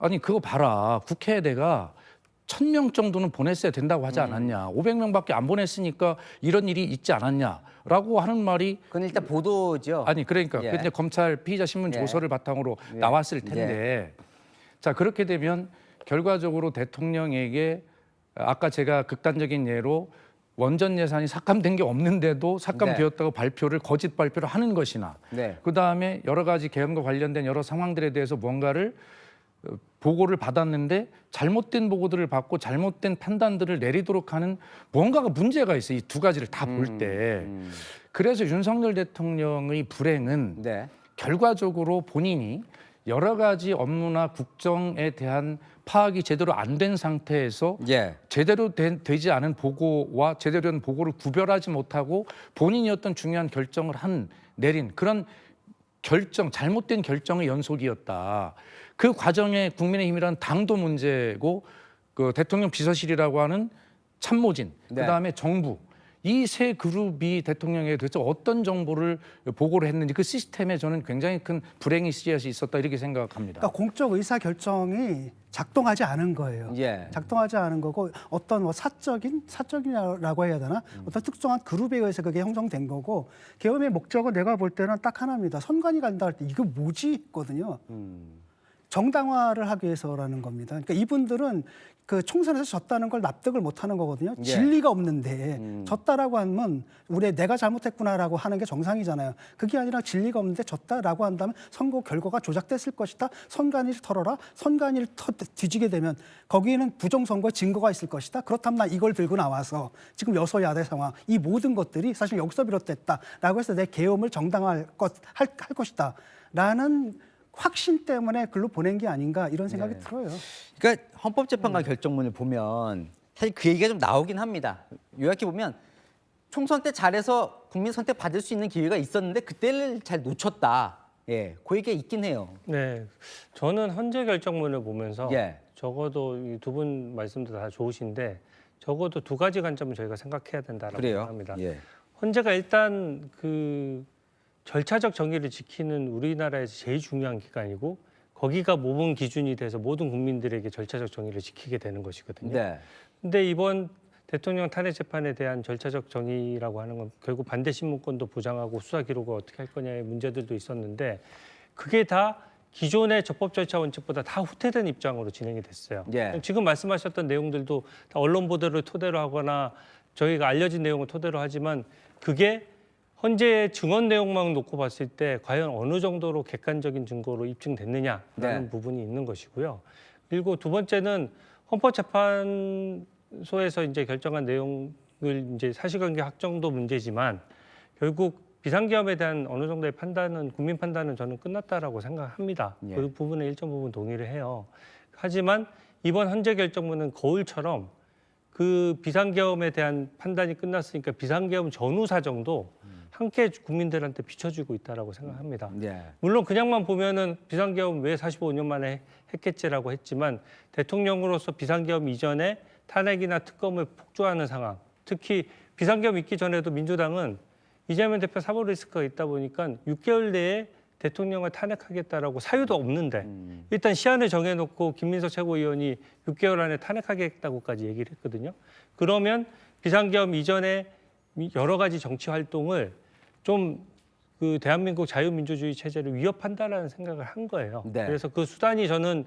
[SPEAKER 5] 아니 그거 봐라 국회에 내가 1,000명 정도는 보냈어야 된다고 하지 않았냐. 500명밖에 안 보냈으니까 이런 일이 있지 않았냐라고 하는 말이
[SPEAKER 3] 그건 일단 보도죠.
[SPEAKER 5] 아니 그러니까
[SPEAKER 3] 예.
[SPEAKER 5] 그 이제 검찰 피의자 신문
[SPEAKER 3] 예.
[SPEAKER 5] 조서를 바탕으로 나왔을 텐데 자 그렇게 되면 결과적으로 대통령에게 아까 제가 극단적인 예로 원전 예산이 삭감된 게 없는데도 삭감되었다고 발표를 거짓 발표를 하는 것이나
[SPEAKER 3] 네.
[SPEAKER 5] 그다음에 여러 가지 계엄과 관련된 여러 상황들에 대해서 뭔가를 보고를 받았는데 잘못된 보고들을 받고 잘못된 판단들을 내리도록 하는 뭔가가 문제가 있어요. 이 두 가지를 다 볼 때. 그래서 윤석열 대통령의 불행은
[SPEAKER 3] 네.
[SPEAKER 5] 결과적으로 본인이 여러 가지 업무나 국정에 대한 파악이 제대로 안 된 상태에서
[SPEAKER 3] 예.
[SPEAKER 5] 제대로 되지 않은 보고와 제대로 된 보고를 구별하지 못하고 본인이 어떤 중요한 결정을 내린 그런 결정, 잘못된 결정의 연속이었다. 그 과정에 국민의힘이라는 당도 문제고 그 대통령 비서실이라고 하는 참모진,
[SPEAKER 3] 네.
[SPEAKER 5] 그다음에 정부 이 세 그룹이 대통령에게 도대체 어떤 정보를 보고를 했는지 그 시스템에 저는 굉장히 큰 불행의 씨앗이 있었다 이렇게 생각합니다.
[SPEAKER 6] 그러니까 공적 의사 결정이 작동하지 않은 거예요.
[SPEAKER 3] 예.
[SPEAKER 6] 작동하지 않은 거고 어떤 뭐 사적이라고 해야 되나 어떤 특정한 그룹에 의해서 그게 형성된 거고 계엄의 목적은 내가 볼 때는 딱 하나입니다. 선관위 간다 할 때 이거 뭐지 있거든요. 정당화를 하기 위해서라는 겁니다. 그러니까 이분들은 그 총선에서 졌다는 걸 납득을 못 하는 거거든요.
[SPEAKER 3] 예.
[SPEAKER 6] 진리가 없는데 졌다라고 하면 내가 잘못했구나라고 하는 게 정상이잖아요. 그게 아니라 진리가 없는데 졌다라고 한다면 선거 결과가 조작됐을 것이다. 선관위를 털어라. 선관위를 뒤지게 되면 거기에는 부정선거의 증거가 있을 것이다. 그렇다면 나 이걸 들고 나와서 지금 여소야대 상황 이 모든 것들이 사실 여기서 비롯됐다라고 해서 내 계엄을 정당화할 것이다. 라는 확신 때문에 글로 보낸 게 아닌가 이런 생각이 들어요.
[SPEAKER 3] 그러니까 헌법재판관 결정문을 보면 사실 그 얘기가 좀 나오긴 합니다. 요약해 보면 총선 때 잘해서 국민 선택 받을 수 있는 기회가 있었는데 그때를 잘 놓쳤다. 예, 그 얘기가 있긴 해요.
[SPEAKER 4] 네, 저는 헌재 결정문을 보면서
[SPEAKER 3] 예.
[SPEAKER 4] 적어도 이 두 분 말씀도 다 좋으신데 적어도 두 가지 관점을 저희가 생각해야 된다라고
[SPEAKER 3] 그래요.
[SPEAKER 4] 생각합니다.
[SPEAKER 3] 예.
[SPEAKER 4] 헌재가 일단 그 절차적 정의를 지키는 우리나라에서 제일 중요한 기관이고 거기가 모범 기준이 돼서 모든 국민들에게 절차적 정의를 지키게 되는 것이거든요.
[SPEAKER 3] 네.
[SPEAKER 4] 근데 이번 대통령 탄핵 재판에 대한 절차적 정의라고 하는 건 결국 반대 신문권도 보장하고 수사 기록을 어떻게 할 거냐의 문제들도 있었는데 그게 다 기존의 적법 절차 원칙보다 다 후퇴된 입장으로 진행이 됐어요.
[SPEAKER 3] 예.
[SPEAKER 4] 지금 말씀하셨던 내용들도 다 언론 보도를 토대로 하거나 저희가 알려진 내용을 토대로 하지만 그게 헌재의 증언 내용만 놓고 봤을 때 과연 어느 정도로 객관적인 증거로 입증됐느냐라는
[SPEAKER 3] 네.
[SPEAKER 4] 부분이 있는 것이고요. 그리고 두 번째는 헌법재판소에서 이제 결정한 내용을 이제 사실관계 확정도 문제지만 결국 비상계엄에 대한 어느 정도의 판단은 국민 판단은 저는 끝났다라고 생각합니다.
[SPEAKER 3] 예.
[SPEAKER 4] 그 부분에 일정 부분 동의를 해요. 하지만 이번 헌재 결정문은 거울처럼 그 비상계엄에 대한 판단이 끝났으니까 비상계엄 전후 사정도 함께 국민들한테 비춰주고 있다라고 생각합니다.
[SPEAKER 3] 예.
[SPEAKER 4] 물론 그냥만 보면은 비상계엄 왜 45년 만에 했겠지라고 했지만 대통령으로서 비상계엄 이전에 탄핵이나 특검을 폭주하는 상황, 특히 비상계엄 있기 전에도 민주당은 이재명 대표 사법 리스크가 있다 보니까 6개월 내에 대통령을 탄핵하겠다라고 사유도 없는데 일단 시한을 정해놓고 김민석 최고위원이 6개월 안에 탄핵하겠다고까지 얘기를 했거든요. 그러면 비상계엄 이전에 여러 가지 정치 활동을 좀 그 대한민국 자유민주주의 체제를 위협한다라는 생각을 한 거예요.
[SPEAKER 3] 네.
[SPEAKER 4] 그래서 그 수단이 저는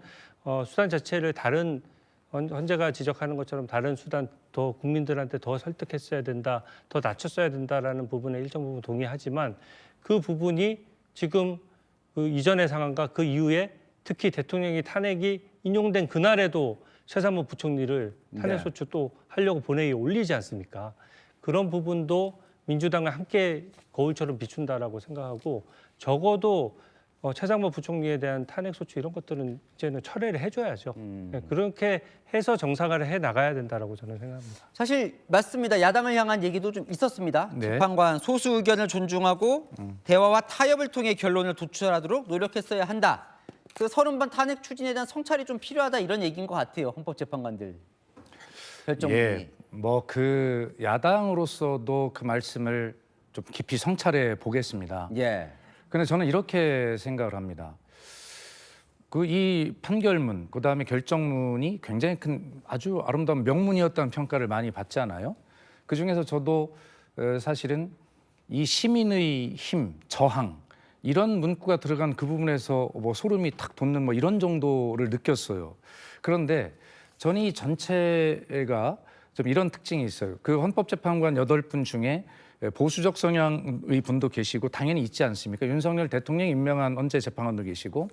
[SPEAKER 4] 수단 자체를 다른 헌재가 지적하는 것처럼 다른 수단 더 국민들한테 더 설득했어야 된다, 더 낮췄어야 된다라는 부분에 일정 부분 동의하지만 그 부분이 지금 그 이전의 상황과 그 이후에 특히 대통령이 탄핵이 인용된 그날에도 최상무 부총리를 탄핵소추 또 하려고 본회의에 올리지 않습니까? 그런 부분도 민주당을 함께 거울처럼 비춘다라고 생각하고 적어도 최상무 부총리에 대한 탄핵소추 이런 것들은 이제는 철회를 해줘야죠. 네, 그렇게 해서 정상화를 해 나가야 된다라고 저는 생각합니다.
[SPEAKER 3] 사실 맞습니다. 야당을 향한 얘기도 좀 있었습니다.
[SPEAKER 5] 네.
[SPEAKER 3] 재판관 소수 의견을 존중하고 대화와 타협을 통해 결론을 도출하도록 노력했어야 한다. 그 30번 탄핵 추진에 대한 성찰이 좀 필요하다 이런 얘기인 것 같아요. 헌법재판관들 결정문이.
[SPEAKER 5] 예, 뭐 그 야당으로서도 그 말씀을 좀 깊이 성찰해 보겠습니다.
[SPEAKER 3] 예.
[SPEAKER 5] 근데 저는 이렇게 생각을 합니다. 그 이 판결문, 그다음에 결정문이 굉장히 큰 아주 아름다운 명문이었다는 평가를 많이 받잖아요. 그 중에서 저도 사실은 이 시민의 힘, 저항 이런 문구가 들어간 그 부분에서 뭐 소름이 탁 돋는 뭐 이런 정도를 느꼈어요. 그런데 저는 이 전체가 좀 이런 특징이 있어요. 그 헌법재판관 8분 중에 보수적 성향의 분도 계시고 당연히 있지 않습니까? 윤석열 대통령이 임명한 헌재 재판관도 계시고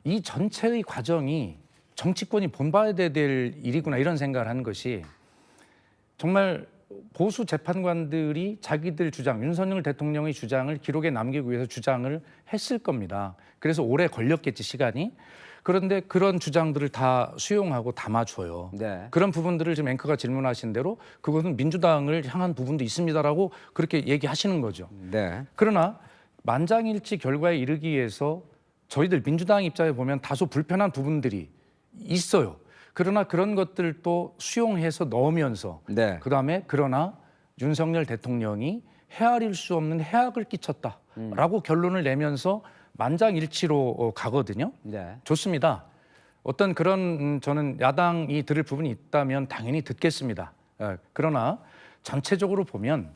[SPEAKER 5] 이 전체의 과정이 정치권이 본받아야 될 일이구나 이런 생각을 하는 것이 정말 보수 재판관들이 자기들 주장, 윤석열 대통령의 주장을 기록에 남기기 위해서 주장을 했을 겁니다. 그래서 오래 걸렸겠지 시간이. 그런데 그런 주장들을 다 수용하고 담아줘요.
[SPEAKER 3] 네.
[SPEAKER 5] 그런 부분들을 지금 앵커가 질문하신 대로 그것은 민주당을 향한 부분도 있습니다라고 그렇게 얘기하시는 거죠.
[SPEAKER 3] 네.
[SPEAKER 5] 그러나 만장일치 결과에 이르기 위해서 저희들 민주당 입장에 보면 다소 불편한 부분들이 있어요. 그러나 그런 것들도 수용해서 넣으면서
[SPEAKER 3] 네.
[SPEAKER 5] 그다음에 그러나 윤석열 대통령이 헤아릴 수 없는 해악을 끼쳤다라고 결론을 내면서 만장일치로 가거든요.
[SPEAKER 3] 네.
[SPEAKER 5] 좋습니다. 어떤 그런 저는 야당이 들을 부분이 있다면 당연히 듣겠습니다. 그러나 전체적으로 보면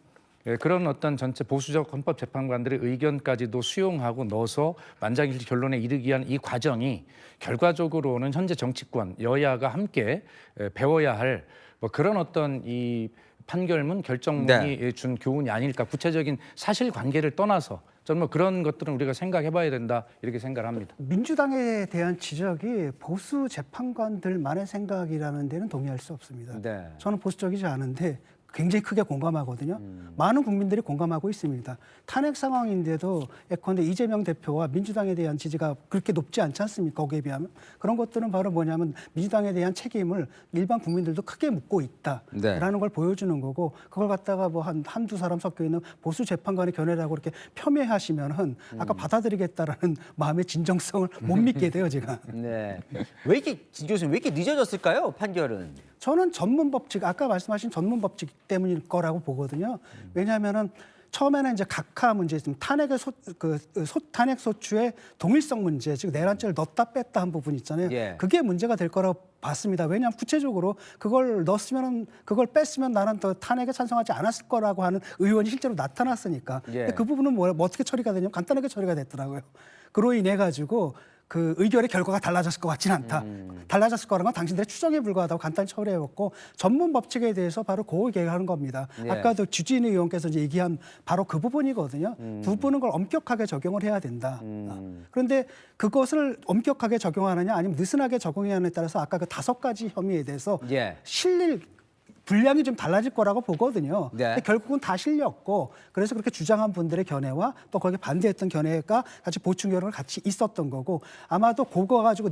[SPEAKER 5] 그런 어떤 전체 보수적 헌법재판관들의 의견까지도 수용하고 넣어서 만장일치 결론에 이르기 위한 이 과정이 결과적으로는 현재 정치권 여야가 함께 배워야 할 뭐 그런 어떤 이 판결문 결정문이 준 교훈이 아닐까. 구체적인 사실관계를 떠나서 저는 뭐 그런 것들은 우리가 생각해봐야 된다 이렇게 생각을 합니다.
[SPEAKER 6] 민주당에 대한 지적이 보수 재판관들만의 생각이라는 데는 동의할 수 없습니다.
[SPEAKER 3] 네.
[SPEAKER 6] 저는 보수적이지 않은데 굉장히 크게 공감하거든요. 많은 국민들이 공감하고 있습니다. 탄핵 상황인데도 예컨대 이재명 대표와 민주당에 대한 지지가 그렇게 높지 않지 않습니까? 거기에 비하면. 그런 것들은 바로 뭐냐면 민주당에 대한 책임을 일반 국민들도 크게 묻고 있다라는
[SPEAKER 3] 네.
[SPEAKER 6] 걸 보여주는 거고 그걸 갖다가 뭐 한두 사람 섞여 있는 보수 재판관의 견해라고 이렇게 폄훼하시면은 아까 받아들이겠다라는 마음의 진정성을 못 믿게 돼요, 제가.
[SPEAKER 3] 네. 왜 이렇게 교수님 왜 이렇게 늦어졌을까요? 판결은.
[SPEAKER 6] 저는 전문 법칙, 아까 말씀하신 전문 법칙 때문일 거라고 보거든요. 왜냐하면은 처음에는 이제 각하 문제, 탄핵의 탄핵 소추의 동일성 문제, 즉 내란죄를 넣었다 뺐다 한 부분 있잖아요.
[SPEAKER 3] 예.
[SPEAKER 6] 그게 문제가 될 거라고 봤습니다. 왜냐하면 구체적으로 그걸 넣었으면, 그걸 뺐으면 나는 더 탄핵에 찬성하지 않았을 거라고 하는 의원이 실제로 나타났으니까.
[SPEAKER 3] 예.
[SPEAKER 6] 근데 그 부분은 뭐 어떻게 처리가 되냐면 간단하게 처리가 됐더라고요. 그로 인해 가지고 그 의결의 결과가 달라졌을 것 같지는 않다. 달라졌을 거라는 건 당신들의 추정에 불과하다고 간단히 처리해봤고, 전문 법칙에 대해서 바로 그 얘기하는 겁니다.
[SPEAKER 3] 예.
[SPEAKER 6] 아까도 주진우 의원께서 이제 얘기한 바로 그 부분이거든요. 두 분은 그걸 엄격하게 적용을 해야 된다. 그런데 그것을 엄격하게 적용하느냐 아니면 느슨하게 적용해야 하느냐에 따라서 아까 그 5가지 혐의에 대해서
[SPEAKER 3] 예.
[SPEAKER 6] 실릴 분량이 좀 달라질 거라고 보거든요.
[SPEAKER 3] 네.
[SPEAKER 6] 근데 결국은 다 실렸고, 그래서 그렇게 주장한 분들의 견해와 또 거기에 반대했던 견해가 같이 보충 결과가 같이 있었던 거고, 아마도 그거 가지고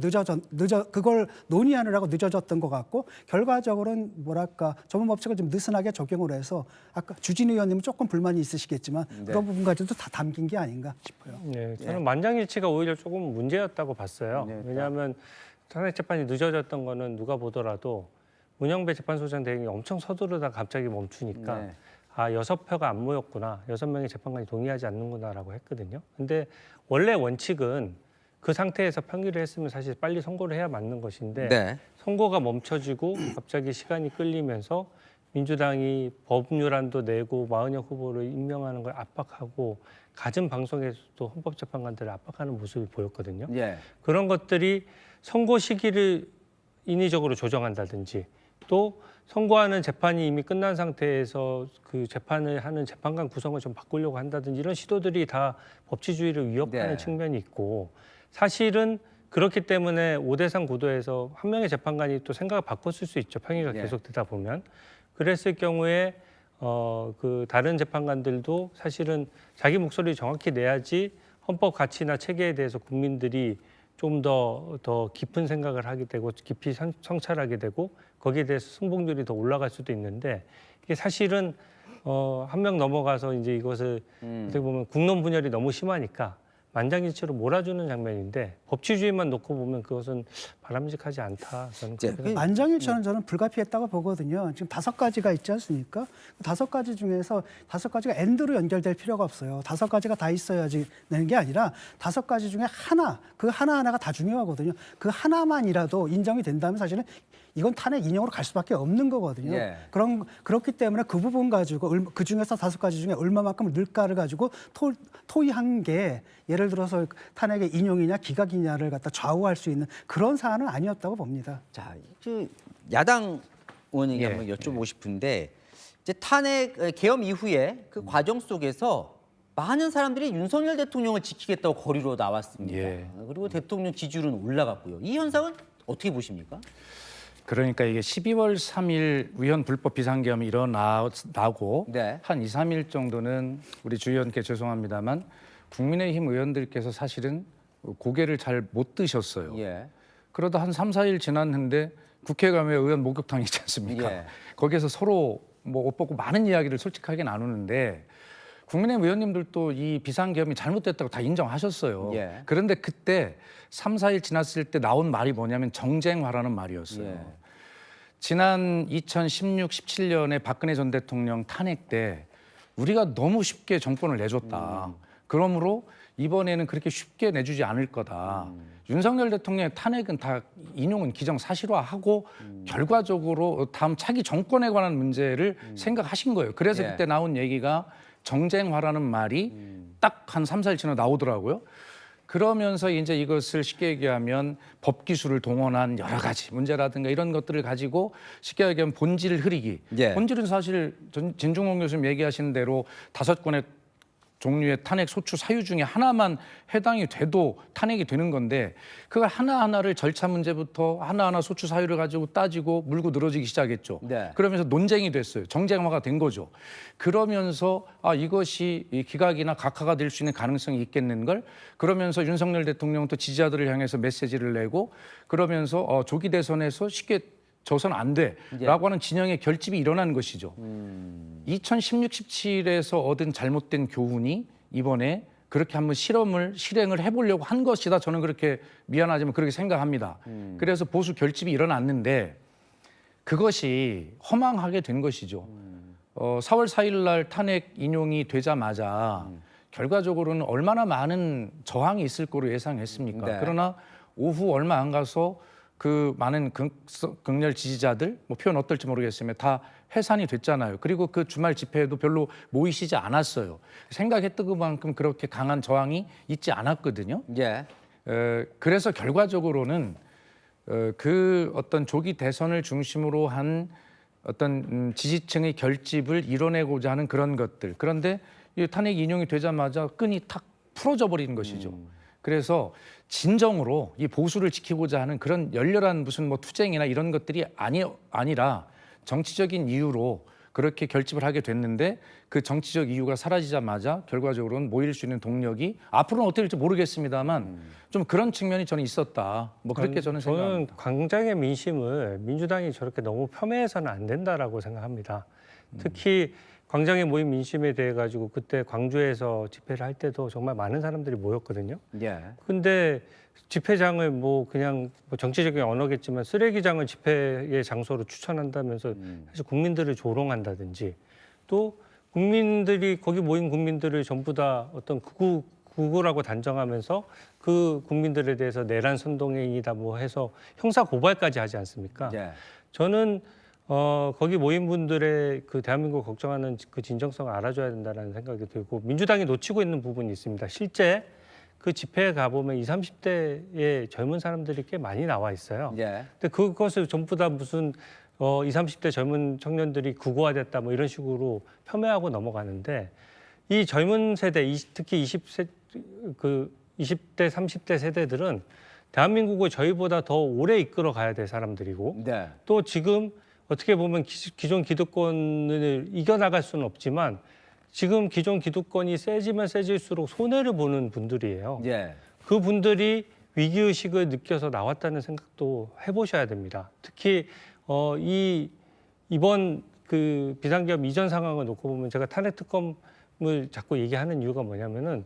[SPEAKER 6] 그걸 논의하느라고 늦어졌던 것 같고, 결과적으로는 뭐랄까 전문 법칙을 좀 느슨하게 적용을 해서 아까 주진우 의원님은 조금 불만이 있으시겠지만 그런 부분 가지고도 다 담긴 게 아닌가 싶어요.
[SPEAKER 4] 네, 저는 만장일치가 오히려 조금 문제였다고 봤어요.
[SPEAKER 3] 네.
[SPEAKER 4] 왜냐하면 탄핵 재판이 늦어졌던 거는 누가 보더라도 문영배 재판소장 대행이 엄청 서두르다 갑자기 멈추니까
[SPEAKER 3] 네.
[SPEAKER 4] 아 6표가 안 모였구나, 6명의 재판관이 동의하지 않는구나라고 했거든요. 근데 원래 원칙은 그 상태에서 평의를 했으면 사실 빨리 선고를 해야 맞는 것인데
[SPEAKER 3] 네.
[SPEAKER 4] 선고가 멈춰지고 갑자기 시간이 끌리면서 민주당이 법률안도 내고 마은혁 후보를 임명하는 걸 압박하고 갖은 방송에서도 헌법재판관들을 압박하는 모습이 보였거든요.
[SPEAKER 3] 예.
[SPEAKER 4] 그런 것들이 선고 시기를 인위적으로 조정한다든지 또 선고하는 재판이 이미 끝난 상태에서 그 재판을 하는 재판관 구성을 좀 바꾸려고 한다든지 이런 시도들이 다 법치주의를 위협하는
[SPEAKER 3] 네.
[SPEAKER 4] 측면이 있고, 사실은 그렇기 때문에 5대3 구도에서 한 명의 재판관이 또 생각을 바꿨을 수 있죠. 평의가
[SPEAKER 3] 네.
[SPEAKER 4] 계속되다 보면. 그랬을 경우에 그 다른 재판관들도 사실은 자기 목소리를 정확히 내야지 헌법 가치나 체계에 대해서 국민들이 좀 더 깊은 생각을 하게 되고 깊이 성찰하게 되고 거기에 대해서 승복률이 더 올라갈 수도 있는데, 이게 사실은 한 명 넘어가서 이제 이것을 어떻게 보면 국론 분열이 너무 심하니까 만장일치로 몰아주는 장면인데, 법치주의만 놓고 보면 그것은 바람직하지 않다. 저는 그렇게 생각합니다.
[SPEAKER 6] 만장일치는 저는 불가피했다고 보거든요. 지금 5가지가 있지 않습니까? 5가지 중에서 5가지가 엔드로 연결될 필요가 없어요. 5가지가 다 있어야지 되는 게 아니라 5가지 중에 하나, 그 하나하나가 다 중요하거든요. 그 하나만이라도 인정이 된다면 사실은 이건 탄핵 인용으로 갈 수밖에 없는 거거든요.
[SPEAKER 3] 예.
[SPEAKER 6] 그렇기 때문에 그 부분 가지고 그 중에서 5가지 중에 얼마만큼 넣을까를 가지고 토의한 게 예를 들어서 탄핵의 인용이냐 기각이냐를 갖다 좌우할 수 있는 그런 사안은 아니었다고 봅니다.
[SPEAKER 3] 자, 그 야당 의원에게
[SPEAKER 5] 예.
[SPEAKER 3] 한번 여쭤보고 싶은데, 이제 탄핵 계엄 이후에 그 과정 속에서 많은 사람들이 윤석열 대통령을 지키겠다고 거리로 나왔습니다.
[SPEAKER 5] 예.
[SPEAKER 3] 그리고 대통령 지지율은 올라갔고요. 이 현상은 어떻게 보십니까?
[SPEAKER 5] 그러니까 이게 12월 3일 위헌 불법 비상계엄이 일어나고
[SPEAKER 3] 네.
[SPEAKER 5] 한 2, 3일 정도는 우리 주 의원께 죄송합니다만 국민의힘 의원들께서 사실은 고개를 잘 못 드셨어요.
[SPEAKER 3] 예.
[SPEAKER 5] 그러다 한 3, 4일 지났는데 국회 가면 의원 목욕탕 있지 않습니까?
[SPEAKER 3] 예.
[SPEAKER 5] 거기에서 서로 뭐 옷 벗고 많은 이야기를 솔직하게 나누는데 국민의힘 의원님들도 이 비상계엄이 잘못됐다고 다 인정하셨어요.
[SPEAKER 3] 예.
[SPEAKER 5] 그런데 그때 3, 4일 지났을 때 나온 말이 뭐냐면 정쟁화라는 말이었어요.
[SPEAKER 3] 예.
[SPEAKER 5] 지난 2016, 17년에 박근혜 전 대통령 탄핵 때 우리가 너무 쉽게 정권을 내줬다. 그러므로 이번에는 그렇게 쉽게 내주지 않을 거다. 윤석열 대통령의 탄핵은 다 인용은 기정사실화하고 결과적으로 다음 차기 정권에 관한 문제를 생각하신 거예요. 그래서
[SPEAKER 3] 예.
[SPEAKER 5] 그때 나온 얘기가 정쟁화라는 말이 딱 한 3, 4일 지나 나오더라고요. 그러면서 이제 이것을 쉽게 얘기하면 법 기술을 동원한 여러 가지 문제라든가 이런 것들을 가지고 쉽게 얘기하면 본질을 흐리기.
[SPEAKER 3] 예.
[SPEAKER 5] 본질은 사실 진중홍 교수님 얘기하신 대로 5건의 종류의 탄핵 소추 사유 중에 하나만 해당이 돼도 탄핵이 되는 건데, 그걸 하나하나를 절차 문제부터 하나하나 소추 사유를 가지고 따지고 물고 늘어지기 시작했죠.
[SPEAKER 3] 네.
[SPEAKER 5] 그러면서 논쟁이 됐어요. 정쟁화가 된 거죠. 그러면서 이것이 기각이나 각하가 될 수 있는 가능성이 있겠는 걸, 그러면서 윤석열 대통령도 지지자들을 향해서 메시지를 내고, 그러면서 조기 대선에서 쉽게 져선 안 돼라고 하는 진영의 결집이 일어난 것이죠. 2016, 17에서 얻은 잘못된 교훈이 이번에 그렇게 한번 실행을 해보려고 한 것이다. 저는 그렇게 미안하지만 그렇게 생각합니다. 그래서 보수 결집이 일어났는데 그것이 허망하게 된 것이죠. 4월 4일 날 탄핵 인용이 되자마자 결과적으로는 얼마나 많은 저항이 있을 거로 예상했습니까?
[SPEAKER 3] 네.
[SPEAKER 5] 그러나 오후 얼마 안 가서 그 많은 극렬 지지자들, 뭐 표현 어떨지 모르겠으면 다 해산이 됐잖아요. 그리고 그 주말 집회에도 별로 모이시지 않았어요. 생각했던 것만큼 그렇게 강한 저항이 있지 않았거든요.
[SPEAKER 3] 예.
[SPEAKER 5] 그래서 결과적으로는 그 어떤 조기 대선을 중심으로 한 어떤 지지층의 결집을 이뤄내고자 하는 그런 것들. 그런데 이 탄핵 인용이 되자마자 끈이 탁 풀어져 버리는 것이죠. 그래서 진정으로 이 보수를 지키고자 하는 그런 열렬한 무슨 뭐 투쟁이나 이런 것들이 아니라 정치적인 이유로 그렇게 결집을 하게 됐는데 그 정치적 이유가 사라지자마자 결과적으로는 모일 수 있는 동력이 앞으로는 어떻게 될지 모르겠습니다만 좀 그런 측면이 저는 있었다. 뭐 그렇게 저는 생각합니다.
[SPEAKER 4] 광장의 민심을 민주당이 저렇게 너무 겸해서는 안 된다라고 생각합니다. 특히 광장에 모인 민심에 대해 가지고 그때 광주에서 집회를 할 때도 정말 많은 사람들이 모였거든요.
[SPEAKER 3] 예.
[SPEAKER 4] 근데 집회장을 뭐 그냥 뭐 정치적인 언어겠지만 쓰레기장을 집회의 장소로 추천한다면서 사실 국민들을 조롱한다든지 또 국민들이 거기 모인 국민들을 전부 다 어떤 극우라고 단정하면서 그 국민들에 대해서 내란 선동행위다 뭐 해서 형사 고발까지 하지 않습니까?
[SPEAKER 3] 예.
[SPEAKER 4] 저는 거기 모인 분들의 그 대한민국을 걱정하는 그 진정성을 알아줘야 된다는 생각이 들고 민주당이 놓치고 있는 부분이 있습니다. 실제 그 집회에 가보면 20, 30대의 젊은 사람들이 꽤 많이 나와 있어요.
[SPEAKER 3] 예.
[SPEAKER 4] 근데 그것을 전부 다 무슨 20, 30대 젊은 청년들이 극우화됐다 뭐 이런 식으로 폄훼하고 넘어가는데 이 젊은 세대, 특히 20대, 30대 세대들은 대한민국을 저희보다 더 오래 이끌어 가야 될 사람들이고
[SPEAKER 3] 네.
[SPEAKER 4] 또 지금 어떻게 보면 기존 기득권을 이겨나갈 수는 없지만 지금 기존 기득권이 세지면 세질수록 손해를 보는 분들이에요.
[SPEAKER 3] 예.
[SPEAKER 4] 그 분들이 위기의식을 느껴서 나왔다는 생각도 해보셔야 됩니다. 특히 이번 그 비상계엄 이전 상황을 놓고 보면 제가 탄핵 특검을 자꾸 얘기하는 이유가 뭐냐면은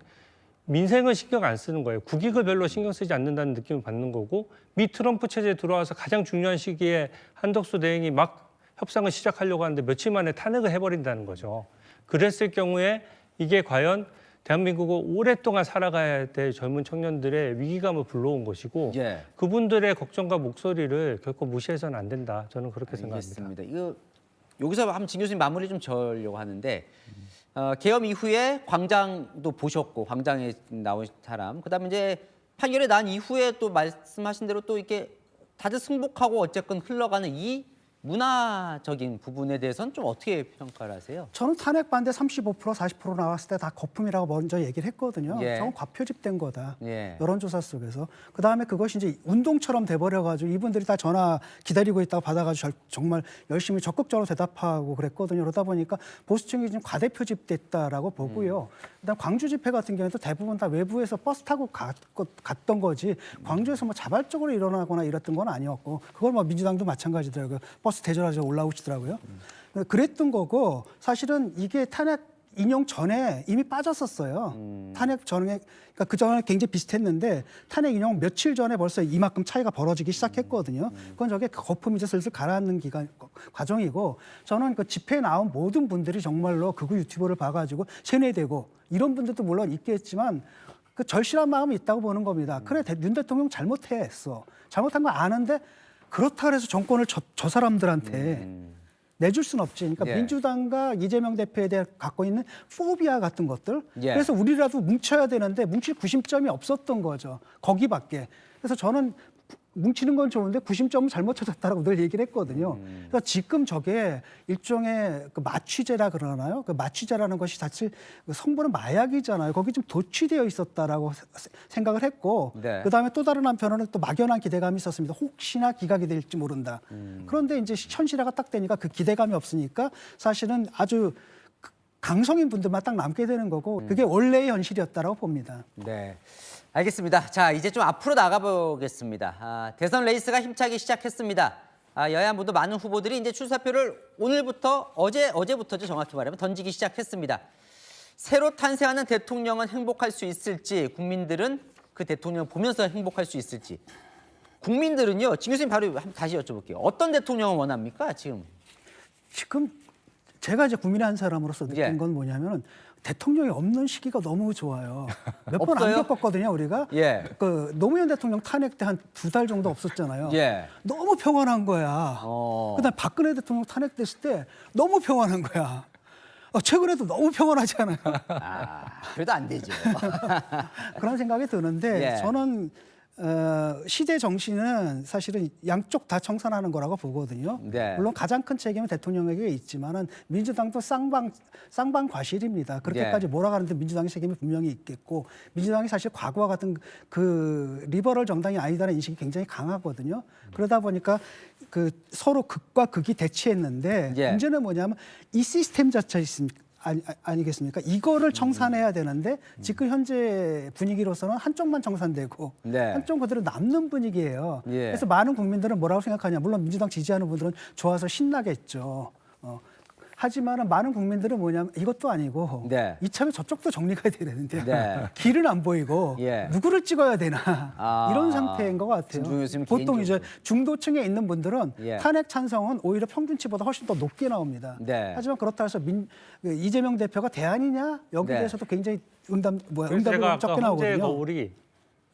[SPEAKER 4] 민생을 신경 안 쓰는 거예요. 국익을 별로 신경 쓰지 않는다는 느낌을 받는 거고 미 트럼프 체제에 들어와서 가장 중요한 시기에 한덕수 대행이 막 협상을 시작하려고 하는데 며칠 만에 탄핵을 해버린다는 거죠. 그랬을 경우에 이게 과연 대한민국을 오랫동안 살아가야 될 젊은 청년들의 위기감을 불러온 것이고
[SPEAKER 3] 예.
[SPEAKER 4] 그분들의 걱정과 목소리를 결코 무시해서는 안 된다. 저는 그렇게 생각합니다.
[SPEAKER 3] 알겠습니다. 이거 여기서 한번 진 교수님 마무리 좀 지으려고 하는데 계엄 이후에 광장도 보셨고 광장에 나온 사람 그다음에 이제 판결이 난 이후에 또 말씀하신 대로 또 이렇게 다들 승복하고 어쨌건 흘러가는 이 문화적인 부분에 대해서는 좀 어떻게 평가를 하세요?
[SPEAKER 6] 저는 탄핵 반대 35% 40% 나왔을 때 다 거품이라고 먼저 얘기를 했거든요.
[SPEAKER 3] 예.
[SPEAKER 6] 저건 과표집된 거다.
[SPEAKER 3] 예.
[SPEAKER 6] 여론조사 속에서. 그다음에 그것이 이제 운동처럼 돼버려가지고 이분들이 다 전화 기다리고 있다고 받아가지고 정말 열심히 적극적으로 대답하고 그랬거든요. 그러다 보니까 보수층이 좀 과대표집됐다라고 보고요. 그다음 광주 집회 같은 경우에도 대부분 다 외부에서 버스 타고 갔던 거지 광주에서 뭐 자발적으로 일어나거나 이랬던 건 아니었고 그걸 뭐 민주당도 마찬가지더라고요. 버스 대절하셔서 올라오시더라고요. 그랬던 거고 사실은 이게 탄핵 인용 전에 이미 빠졌었어요. 탄핵 전에 그러니까 그 전에 굉장히 비슷했는데 탄핵 인용 며칠 전에 벌써 이만큼 차이가 벌어지기 시작했거든요. 그건 저게 거품이 이제 슬슬 가라앉는 과정이고 저는 그 집회에 나온 모든 분들이 정말로 극우 유튜버를 봐가지고 세뇌되고 이런 분들도 물론 있겠지만 그 절실한 마음이 있다고 보는 겁니다. 그래 윤 대통령 잘못했어. 잘못한 거 아는데 그렇다 그래서 정권을 저 사람들한테 내줄 수는 없지. 그러니까
[SPEAKER 3] 예.
[SPEAKER 6] 민주당과 이재명 대표에 대해 갖고 있는 포비아 같은 것들.
[SPEAKER 3] 예.
[SPEAKER 6] 그래서 우리라도 뭉쳐야 되는데 뭉칠 구심점이 없었던 거죠. 거기밖에. 그래서 저는 뭉치는 건 좋은데 구심점은 잘못 찾았다라고 늘 얘기를 했거든요. 그래서 지금 저게 일종의 그 마취제라 그러나요? 그 마취제라는 것이 사실 성분은 마약이잖아요. 거기 좀 도취되어 있었다라고 생각을 했고
[SPEAKER 3] 네.
[SPEAKER 6] 그다음에 또 다른 한편으로는 또 막연한 기대감이 있었습니다. 혹시나 기각이 될지 모른다. 그런데 이제 현실화가 딱 되니까 그 기대감이 없으니까 사실은 아주 강성인 분들만 딱 남게 되는 거고 그게 원래의 현실이었다라고 봅니다.
[SPEAKER 3] 네. 알겠습니다. 자, 이제 좀 앞으로 나가보겠습니다. 대선 레이스가 힘차게 시작했습니다. 여야 모두 많은 후보들이 이제 출사표를 오늘부터 어제부터죠 정확히 말하면 던지기 시작했습니다. 새로 탄생하는 대통령은 행복할 수 있을지 국민들은 그 대통령 보면서 행복할 수 있을지 진 교수님 바로 다시 여쭤볼게요. 어떤 대통령을 원합니까 지금?
[SPEAKER 6] 지금 제가 이제 국민의 한 사람으로서 느낀
[SPEAKER 3] 예.
[SPEAKER 6] 건 뭐냐면은 대통령이 없는 시기가 너무 좋아요. 몇 번 안
[SPEAKER 3] 없어요?
[SPEAKER 6] 겪었거든요, 우리가.
[SPEAKER 3] 예.
[SPEAKER 6] 그 노무현 대통령 탄핵 때 한 2달 정도 없었잖아요.
[SPEAKER 3] 예.
[SPEAKER 6] 너무 평안한 거야. 그다음 박근혜 대통령 탄핵됐을 때 너무 평안한 거야. 최근에도 너무 평안하지 않아요.
[SPEAKER 3] 그래도 안 되죠.
[SPEAKER 6] 그런 생각이 드는데
[SPEAKER 3] 예.
[SPEAKER 6] 저는 시대 정신은 사실은 양쪽 다 청산하는 거라고 보거든요.
[SPEAKER 3] 네.
[SPEAKER 6] 물론 가장 큰 책임은 대통령에게 있지만은 민주당도 쌍방과실입니다. 그렇게까지
[SPEAKER 3] 네.
[SPEAKER 6] 몰아가는데 민주당의 책임이 분명히 있겠고 민주당이 사실 과거와 같은 그 리버럴 정당이 아니다라는 인식이 굉장히 강하거든요. 그러다 보니까 그 서로 극과 극이 대치했는데
[SPEAKER 3] 예.
[SPEAKER 6] 문제는 뭐냐면 이 시스템 자체 있습니까? 아니겠습니까? 이거를 청산해야 되는데 지금 현재 분위기로서는 한쪽만 청산되고
[SPEAKER 3] 네.
[SPEAKER 6] 한쪽 그대로 남는 분위기예요.
[SPEAKER 3] 예.
[SPEAKER 6] 그래서 많은 국민들은 뭐라고 생각하냐? 물론 민주당 지지하는 분들은 좋아서 신나겠죠. 하지만은 많은 국민들은 뭐냐면 이것도 아니고
[SPEAKER 3] 네.
[SPEAKER 6] 이참에 저쪽도 정리가 돼야 되는데
[SPEAKER 3] 네.
[SPEAKER 6] 길은 안 보이고
[SPEAKER 3] 예.
[SPEAKER 6] 누구를 찍어야 되나 이런 상태인 것 같아요.
[SPEAKER 3] 진중권 교수님
[SPEAKER 6] 보통 이제
[SPEAKER 3] 개인적으로.
[SPEAKER 6] 중도층에 있는 분들은
[SPEAKER 3] 예.
[SPEAKER 6] 탄핵 찬성은 오히려 평균치보다 훨씬 더 높게 나옵니다.
[SPEAKER 3] 네.
[SPEAKER 6] 하지만 그렇다 해서 이재명 대표가 대안이냐 여기에
[SPEAKER 3] 네.
[SPEAKER 6] 대해서도 굉장히
[SPEAKER 4] 그래서
[SPEAKER 6] 응답이
[SPEAKER 4] 제가 아까
[SPEAKER 6] 적게
[SPEAKER 4] 헌재
[SPEAKER 6] 나오거든요.
[SPEAKER 4] 거울이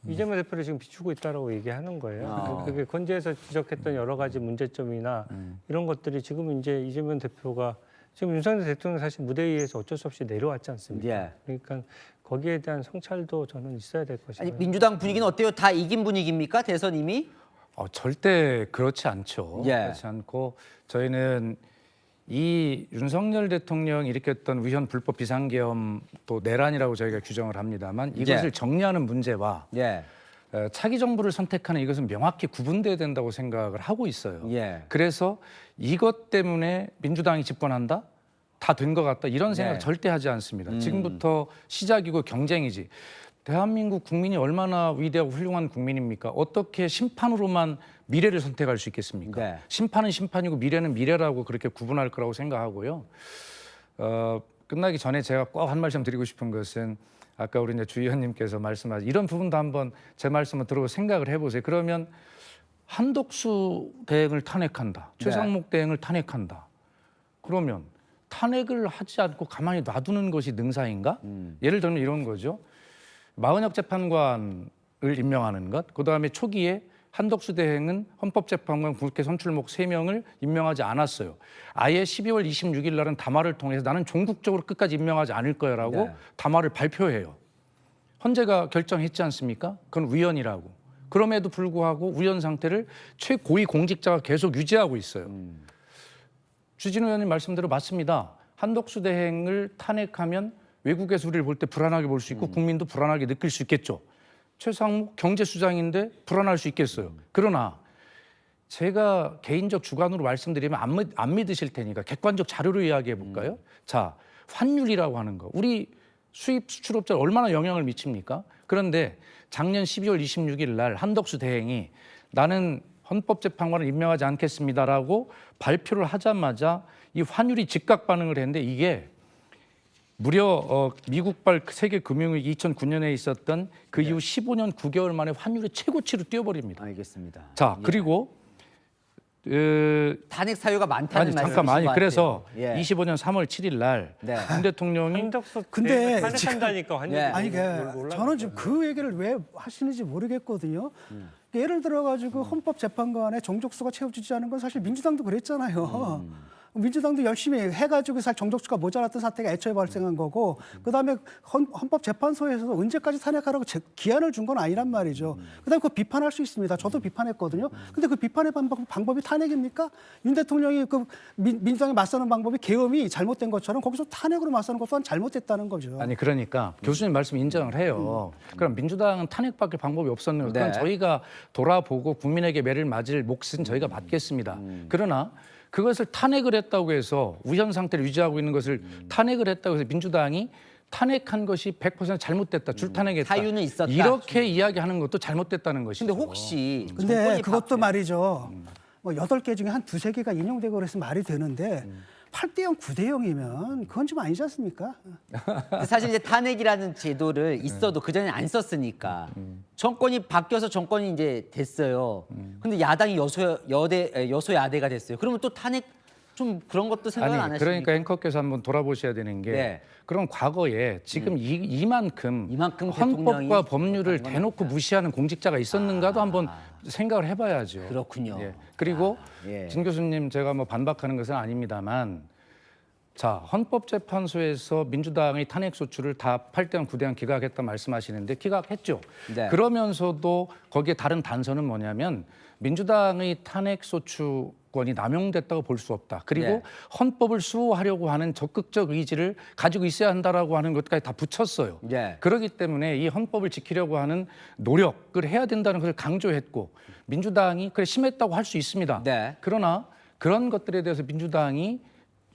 [SPEAKER 4] 이재명 대표를 지금 비추고 있다라고 얘기하는 거예요. 그게 헌재에서 지적했던 여러 가지 문제점이나 이런 것들이 지금 이제 이재명 대표가 지금 윤석열 대통령 사실 무대 위에서 어쩔 수 없이 내려왔지 않습니까?
[SPEAKER 3] 예.
[SPEAKER 4] 그러니까 거기에 대한 성찰도 저는 있어야 될 것이다.
[SPEAKER 3] 아니 민주당 분위기는 어때요? 다 이긴 분위기입니까? 대선 이미?
[SPEAKER 5] 절대 그렇지 않죠.
[SPEAKER 3] 예.
[SPEAKER 5] 그렇지 않고 저희는 이 윤석열 대통령이 일으켰던 위헌 불법 비상계엄 또 내란이라고 저희가 규정을 합니다만 이것을
[SPEAKER 3] 예.
[SPEAKER 5] 정리하는 문제와
[SPEAKER 3] 예.
[SPEAKER 5] 차기 정부를 선택하는 이것은 명확히 구분돼야 된다고 생각을 하고 있어요.
[SPEAKER 3] 예.
[SPEAKER 5] 그래서 이것 때문에 민주당이 집권한다? 다 된 것 같다? 이런 생각
[SPEAKER 3] 네.
[SPEAKER 5] 절대 하지 않습니다. 지금부터 시작이고 경쟁이지. 대한민국 국민이 얼마나 위대하고 훌륭한 국민입니까? 어떻게 심판으로만 미래를 선택할 수 있겠습니까?
[SPEAKER 3] 네.
[SPEAKER 5] 심판은 심판이고 미래는 미래라고 그렇게 구분할 거라고 생각하고요. 끝나기 전에 제가 꼭 한 말씀 드리고 싶은 것은 아까 우리 이제 주 의원님께서 말씀하신 이런 부분도 한번 제 말씀을 들고 생각을 해보세요. 그러면 한덕수 대행을 탄핵한다. 최상목 대행을 탄핵한다. 그러면 탄핵을 하지 않고 가만히 놔두는 것이 능사인가? 예를 들면 이런 거죠. 마은혁 재판관을 임명하는 것. 그다음에 초기에 한덕수 대행은 헌법재판관 국회 선출목 3명을 임명하지 않았어요. 아예 12월 26일 날은 담화를 통해서 나는 종국적으로 끝까지 임명하지 않을 거야라고
[SPEAKER 3] 네.
[SPEAKER 5] 담화를 발표해요. 헌재가 결정했지 않습니까? 그건 위헌이라고. 그럼에도 불구하고 위헌 상태를 최고위 공직자가 계속 유지하고 있어요. 주진우 의원님 말씀대로 맞습니다. 한덕수 대행을 탄핵하면 외국에서 우리를 볼 때 불안하게 볼 수 있고 국민도 불안하게 느낄 수 있겠죠. 최상목 경제수장인데 불안할 수 있겠어요. 그러나 제가 개인적 주관으로 말씀드리면 안 믿으실 테니까 객관적 자료로 이야기해 볼까요? 자, 환율이라고 하는 거. 우리 수입 수출업자에 얼마나 영향을 미칩니까? 그런데 작년 12월 26일 날 한덕수 대행이 나는 헌법재판관을 임명하지 않겠습니다라고 발표를 하자마자 이 환율이 즉각 반응을 했는데 이게 무려 미국발 세계 금융위기 2009년에 있었던 그 이후 15년 9개월 만에 환율이 최고치로 뛰어버립니다.
[SPEAKER 3] 알겠습니다.
[SPEAKER 5] 자, 그리고
[SPEAKER 3] 탄핵 사유가 많다는
[SPEAKER 5] 아니
[SPEAKER 3] 말씀이신
[SPEAKER 5] 잠깐만.
[SPEAKER 3] 것
[SPEAKER 5] 아니 그래서
[SPEAKER 3] 같아요. 예.
[SPEAKER 4] 25년 3월 7일 날
[SPEAKER 3] 네.
[SPEAKER 4] 윤 대통령이
[SPEAKER 6] 근데
[SPEAKER 4] 근데 탄핵한다니까 완전히
[SPEAKER 3] 예.
[SPEAKER 6] 아니, 저는 지금 그 얘기를 왜 하시는지 모르겠거든요. 예를 들어가지고 헌법재판관의 정족수가 채워지지 않은 건 사실 민주당도 그랬잖아요. 민주당도 열심히 해가지고 사실 정족수가 모자랐던 사태가 애초에 발생한 거고 그다음에 헌법재판소에서 언제까지 탄핵하라고 기한을 준 건 아니란 말이죠. 그다음에 그거 비판할 수 있습니다. 저도 비판했거든요. 근데 그 비판의 방법이 탄핵입니까? 윤 대통령이 그 민주당에 맞서는 방법이 계엄이 잘못된 것처럼 거기서 탄핵으로 맞서는 것 또한 잘못됐다는 거죠.
[SPEAKER 5] 아니 그러니까 교수님 말씀 인정을 해요. 그럼 민주당은 탄핵밖에 방법이 없었는 거. 그건
[SPEAKER 3] 네.
[SPEAKER 5] 저희가 돌아보고 국민에게 매를 맞을 몫은 저희가 맡겠습니다. 그러나 그것을 탄핵을 했다고 해서 위헌 상태를 유지하고 있는 것을 탄핵을 했다고 해서 민주당이 탄핵한 것이 100% 잘못됐다. 줄탄핵했다.
[SPEAKER 3] 사유는 있었다.
[SPEAKER 5] 이렇게 이야기하는 것도 잘못됐다는 것이죠.
[SPEAKER 3] 근데 혹시
[SPEAKER 6] 근데
[SPEAKER 3] 정권이
[SPEAKER 6] 그것도 말이죠. 뭐 8개 중에 한 2-3개가 인용되고 그래서 말이 되는데 8대0, 9대0이면 그건 좀 아니지 않습니까?
[SPEAKER 3] 사실 이제 탄핵이라는 제도를 있어도 그 전에 안 썼으니까 정권이 바뀌어서 정권이 이제 됐어요. 근데 야당이 여소야대가 됐어요. 그러면 또 탄핵 좀 그런 것도 생각을 안
[SPEAKER 5] 아니
[SPEAKER 3] 하십니까?
[SPEAKER 5] 그러니까 앵커께서 한번 돌아보셔야 되는 게
[SPEAKER 3] 네.
[SPEAKER 5] 그럼 과거에 지금 이만큼
[SPEAKER 3] 이만큼
[SPEAKER 5] 헌법과
[SPEAKER 3] 대통령이
[SPEAKER 5] 법률을
[SPEAKER 3] 그렇다는
[SPEAKER 5] 대놓고
[SPEAKER 3] 겁니다.
[SPEAKER 5] 무시하는 공직자가 있었는가도 한번 생각을 해봐야죠.
[SPEAKER 3] 그렇군요.
[SPEAKER 5] 예. 그리고
[SPEAKER 3] 예.
[SPEAKER 5] 진 교수님 제가 뭐 반박하는 것은 아닙니다만 자 헌법재판소에서 민주당의 탄핵소추를 다 8대 9대 기각했다 말씀하시는데 기각했죠.
[SPEAKER 3] 네.
[SPEAKER 5] 그러면서도 거기에 다른 단서는 뭐냐면 민주당의 탄핵소추권이 남용됐다고 볼 수 없다. 그리고
[SPEAKER 3] 네.
[SPEAKER 5] 헌법을 수호하려고 하는 적극적 의지를 가지고 있어야 한다라고 하는 것까지 다 붙였어요.
[SPEAKER 3] 네.
[SPEAKER 5] 그렇기 때문에 이 헌법을 지키려고 하는 노력을 해야 된다는 것을 강조했고 민주당이 그래 심했다고 할 수 있습니다.
[SPEAKER 3] 네.
[SPEAKER 5] 그러나 그런 것들에 대해서 민주당이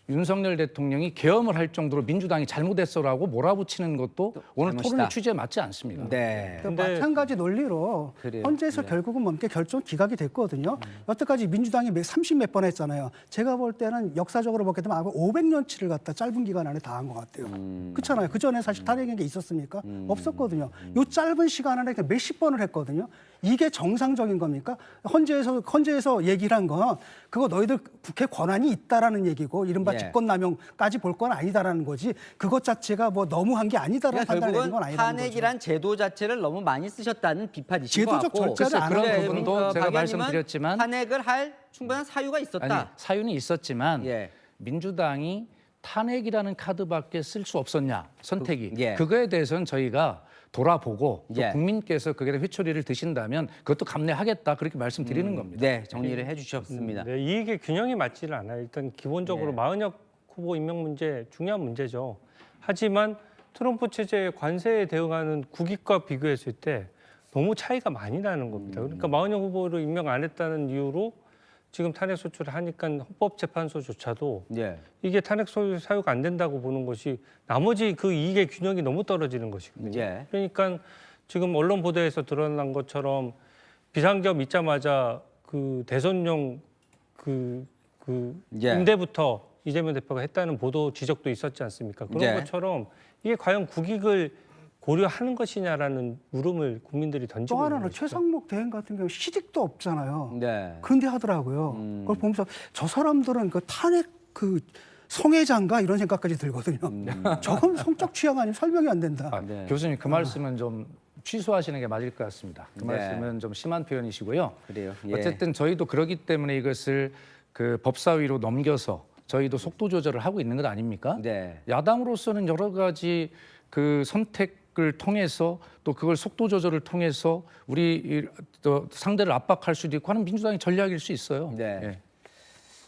[SPEAKER 5] 윤석열 대통령이 계엄을 할 정도로 민주당이 잘못했어라고 몰아붙이는 것도 오늘
[SPEAKER 3] 잘못이다.
[SPEAKER 5] 토론의 취지에 맞지 않습니다.
[SPEAKER 3] 네.
[SPEAKER 6] 그러니까 마찬가지 논리로
[SPEAKER 3] 그래요.
[SPEAKER 6] 헌재에서
[SPEAKER 3] 네.
[SPEAKER 6] 결국은 뭐 이렇게 결정 기각이 됐거든요. 여태까지 민주당이 30몇 번 했잖아요. 제가 볼 때는 역사적으로 보게 되면 아마 500년치를 갖다 짧은 기간 안에 다 한 것 같아요. 그렇잖아요. 그 전에 사실 탄핵인 게 있었습니까? 없었거든요. 요 짧은 시간 안에 이렇게 몇십 번을 했거든요. 이게 정상적인 겁니까? 헌재에서 얘기를 한 건 그거 너희들 국회 권한이 있다라는 얘기고 이른바
[SPEAKER 3] 예.
[SPEAKER 6] 직권남용까지 볼 건 아니다라는 거지. 그것 자체가 뭐 너무한 게 아니다라는
[SPEAKER 3] 그러니까
[SPEAKER 6] 판단을 내는
[SPEAKER 3] 결국은
[SPEAKER 6] 건 아니라는 거죠.
[SPEAKER 3] 탄핵이란 제도 자체를 너무 많이 쓰셨다는 비판이신 것
[SPEAKER 6] 제도적
[SPEAKER 3] 같고
[SPEAKER 6] 절차를 안
[SPEAKER 5] 그런
[SPEAKER 6] 하는
[SPEAKER 5] 부분도
[SPEAKER 3] 그러니까
[SPEAKER 5] 제가
[SPEAKER 3] 박 의원님은
[SPEAKER 5] 말씀드렸지만
[SPEAKER 3] 탄핵을 할 충분한 사유가 있었다.
[SPEAKER 5] 아니, 사유는 있었지만
[SPEAKER 3] 예.
[SPEAKER 5] 민주당이 탄핵이라는 카드밖에 쓸 수 없었냐 선택이
[SPEAKER 3] 예.
[SPEAKER 5] 그거에 대해서는 저희가 돌아보고 또
[SPEAKER 3] 예.
[SPEAKER 5] 국민께서 그게 회초리를 드신다면 그것도 감내하겠다 그렇게 말씀드리는 겁니다.
[SPEAKER 3] 네, 정리를 해주셨습니다.
[SPEAKER 4] 네, 이익의 균형이 맞지를 않아요. 일단 기본적으로
[SPEAKER 3] 네.
[SPEAKER 4] 마은혁 후보 임명 문제 중요한 문제죠. 하지만 트럼프 체제의 관세에 대응하는 국익과 비교했을 때 너무 차이가 많이 나는 겁니다. 그러니까 마은혁 후보를 임명 안 했다는 이유로 지금 탄핵 소추를 하니까 헌법재판소조차도
[SPEAKER 3] 예.
[SPEAKER 4] 이게 탄핵 사유가 안 된다고 보는 것이 나머지 그 이익의 균형이 너무 떨어지는 것이거든요.
[SPEAKER 3] 예.
[SPEAKER 4] 그러니까 지금 언론 보도에서 드러난 것처럼 비상계엄 있자마자 그 대선용
[SPEAKER 3] 예.
[SPEAKER 4] 임대부터 이재명 대표가 했다는 보도 지적도 있었지 않습니까? 그런
[SPEAKER 3] 예.
[SPEAKER 4] 것처럼 이게 과연 국익을 고려하는 것이냐라는 물음을 국민들이
[SPEAKER 6] 또
[SPEAKER 4] 던지고 있는
[SPEAKER 6] 하나는
[SPEAKER 4] 것이죠.
[SPEAKER 6] 최상목 대행 같은 경우 시직도 없잖아요.
[SPEAKER 3] 네.
[SPEAKER 6] 그런데 하더라고요. 그걸 보면서 저 사람들은 그 탄핵 그 성애자인가 이런 생각까지 들거든요. 저건 성적 취향 아니면 설명이 안 된다.
[SPEAKER 5] 아,
[SPEAKER 3] 네.
[SPEAKER 5] 교수님 그 말씀은 좀 취소하시는 게 맞을 것 같습니다. 그
[SPEAKER 3] 네.
[SPEAKER 5] 말씀은 좀 심한 표현이시고요.
[SPEAKER 3] 그래요. 예.
[SPEAKER 5] 어쨌든 저희도 그러기 때문에 이것을 그 법사위로 넘겨서 저희도 속도 조절을 하고 있는 것 아닙니까?
[SPEAKER 3] 네.
[SPEAKER 5] 야당으로서는 여러 가지 그 선택을 통해서 또 그걸 속도 조절을 통해서 우리 또 상대를 압박할 수도 있고 하는 민주당의 전략일 수 있어요.
[SPEAKER 3] 네.
[SPEAKER 5] 예.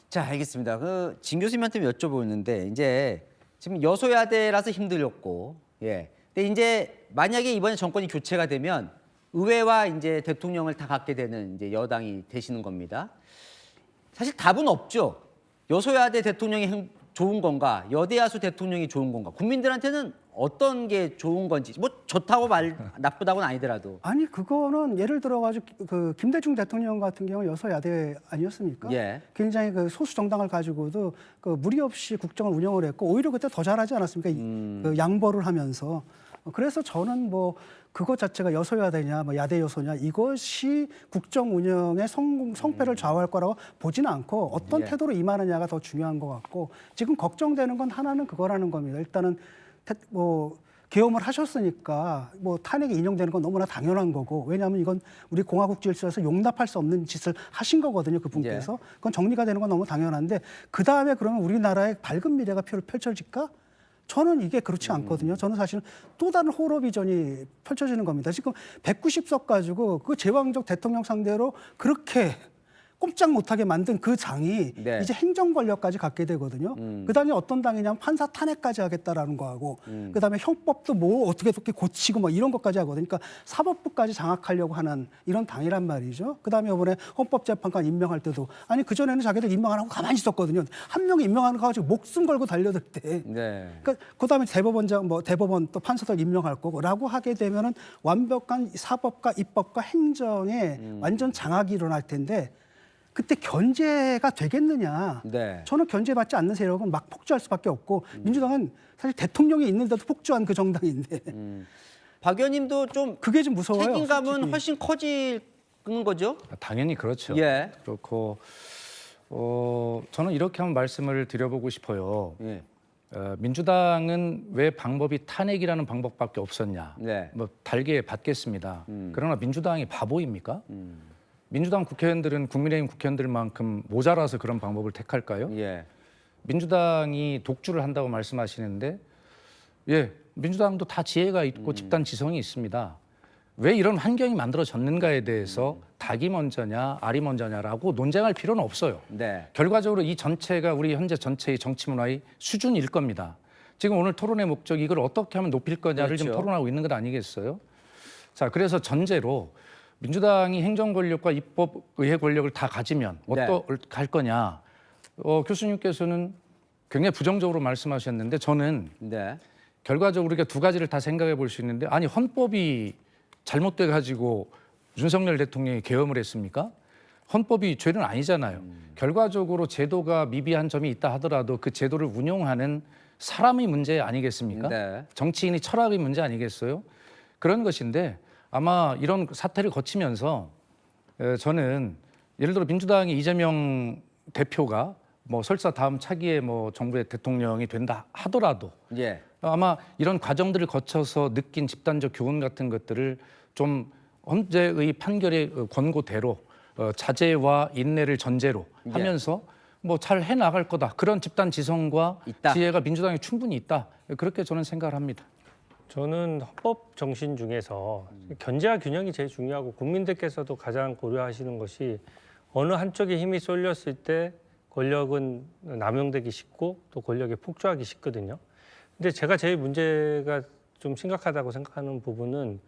[SPEAKER 3] 자, 알겠습니다. 그 진 교수님한테 여쭤보는데 이제 지금 여소야대라서 힘들었고, 예. 근데 이제 만약에 이번에 정권이 교체가 되면 의회와 이제 대통령을 다 갖게 되는 이제 여당이 되시는 겁니다. 사실 답은 없죠. 여소야대 대통령이 좋은 건가, 여대야수 대통령이 좋은 건가. 국민들한테는 어떤 게 좋은 건지, 뭐 좋다고 나쁘다고는 아니더라도.
[SPEAKER 6] 아니 그거는 예를 들어가지고 그 김대중 대통령 같은 경우 여서야대 아니었습니까?
[SPEAKER 3] 예.
[SPEAKER 6] 굉장히 그 소수 정당을 가지고도 그 무리 없이 국정을 운영을 했고 오히려 그때 더 잘하지 않았습니까? 그 양보를 하면서. 그래서 저는 뭐 그것 자체가 여소야대냐, 뭐 야대 여소냐 이것이 국정 운영의 성패를 좌우할 거라고 보지는 않고 어떤
[SPEAKER 3] 예.
[SPEAKER 6] 태도로 임하느냐가 더 중요한 것 같고 지금 걱정되는 건 하나는 그거라는 겁니다. 일단은 뭐 계엄을 하셨으니까 뭐 탄핵이 인용되는 건 너무나 당연한 거고 왜냐하면 이건 우리 공화국 질서에서 용납할 수 없는 짓을 하신 거거든요. 그 분께서. 그건 정리가 되는 건 너무 당연한데 그다음에 그러면 우리나라의 밝은 미래가 펼쳐질까? 저는 이게 그렇지 않거든요. 저는 사실은 또 다른 호러 비전이 펼쳐지는 겁니다. 지금 190석 가지고 그 제왕적 대통령 상대로 그렇게 꼼짝 못하게 만든 그 당이
[SPEAKER 3] 네.
[SPEAKER 6] 이제 행정 권력까지 갖게 되거든요. 그 당이 어떤 당이냐면 판사 탄핵까지 하겠다라는 거하고 그다음에 형법도 뭐 어떻게 고치고 뭐 이런 것까지 하거든요. 그러니까 사법부까지 장악하려고 하는 이런 당이란 말이죠. 그다음에 이번에 헌법재판관 임명할 때도 아니 그전에는 자기들 임명 안 하고 가만히 있었거든요. 한 명이 임명하는 거 가지고 목숨 걸고 달려들 때.
[SPEAKER 3] 네.
[SPEAKER 6] 그러니까 그다음에 대법원장 뭐 대법원 또 판사들 임명할 거고라고 하게 되면은 완벽한 사법과 입법과 행정에 완전 장악이 일어날 텐데 그때 견제가 되겠느냐?
[SPEAKER 3] 네.
[SPEAKER 6] 저는 견제받지 않는 세력은 막 폭주할 수밖에 없고 민주당은 사실 대통령이 있는데도 폭주한 그 정당인데
[SPEAKER 3] 박 의원님도 좀
[SPEAKER 6] 그게 좀 무서워요.
[SPEAKER 3] 책임감은
[SPEAKER 6] 솔직히.
[SPEAKER 3] 훨씬 커지는 거죠?
[SPEAKER 5] 당연히 그렇죠.
[SPEAKER 3] 예.
[SPEAKER 5] 그렇고 저는 이렇게 한번 말씀을 드려보고 싶어요.
[SPEAKER 3] 예.
[SPEAKER 5] 민주당은 왜 방법이 탄핵이라는 방법밖에 없었냐?
[SPEAKER 3] 네.
[SPEAKER 5] 뭐 달게 받겠습니다. 그러나 민주당이 바보입니까? 민주당 국회의원들은 국민의힘 국회의원들만큼 모자라서 그런 방법을 택할까요?
[SPEAKER 3] 예.
[SPEAKER 5] 민주당이 독주를 한다고 말씀하시는데, 예, 민주당도 다 지혜가 있고 집단 지성이 있습니다. 왜 이런 환경이 만들어졌는가에 대해서 닭이 먼저냐 알이 먼저냐라고 논쟁할 필요는 없어요.
[SPEAKER 3] 네.
[SPEAKER 5] 결과적으로 이 전체가 우리 현재 전체의 정치 문화의 수준일 겁니다. 지금 오늘 토론의 목적이 이걸 어떻게 하면 높일 거냐를
[SPEAKER 3] 그렇죠.
[SPEAKER 5] 좀 토론하고 있는 것 아니겠어요? 자, 그래서 전제로 민주당이 행정 권력과 입법 의회 권력을 다 가지면 어떻게 할 거냐? 교수님께서는 굉장히 부정적으로 말씀하셨는데 저는
[SPEAKER 3] 네.
[SPEAKER 5] 결과적으로 우리가 두 가지를 다 생각해 볼 수 있는데, 아니 헌법이 잘못돼 가지고 윤석열 대통령이 계엄을 했습니까? 헌법이 죄는 아니잖아요. 결과적으로 제도가 미비한 점이 있다 하더라도 그 제도를 운용하는 사람의 문제 아니겠습니까?
[SPEAKER 3] 네.
[SPEAKER 5] 정치인의 철학의 문제 아니겠어요? 그런 것인데 아마 이런 사태를 거치면서 저는 예를 들어 민주당이 이재명 대표가 뭐 설사 다음 차기에 뭐 정부의 대통령이 된다 하더라도
[SPEAKER 3] 예.
[SPEAKER 5] 아마 이런 과정들을 거쳐서 느낀 집단적 교훈 같은 것들을 좀 헌재의 판결의 권고대로 자제와 인내를 전제로 하면서 뭐 잘 해나갈 거다. 그런 집단 지성과
[SPEAKER 3] 있다.
[SPEAKER 5] 지혜가 민주당에 충분히 있다. 그렇게 저는 생각을 합니다.
[SPEAKER 4] 저는 헌법 정신 중에서 견제와 균형이 제일 중요하고 국민들께서도 가장 고려하시는 것이 어느 한쪽에 힘이 쏠렸을 때 권력은 남용되기 쉽고 또 권력에 폭주하기 쉽거든요. 근데 제가 제일 문제가 좀 심각하다고 생각하는 부분은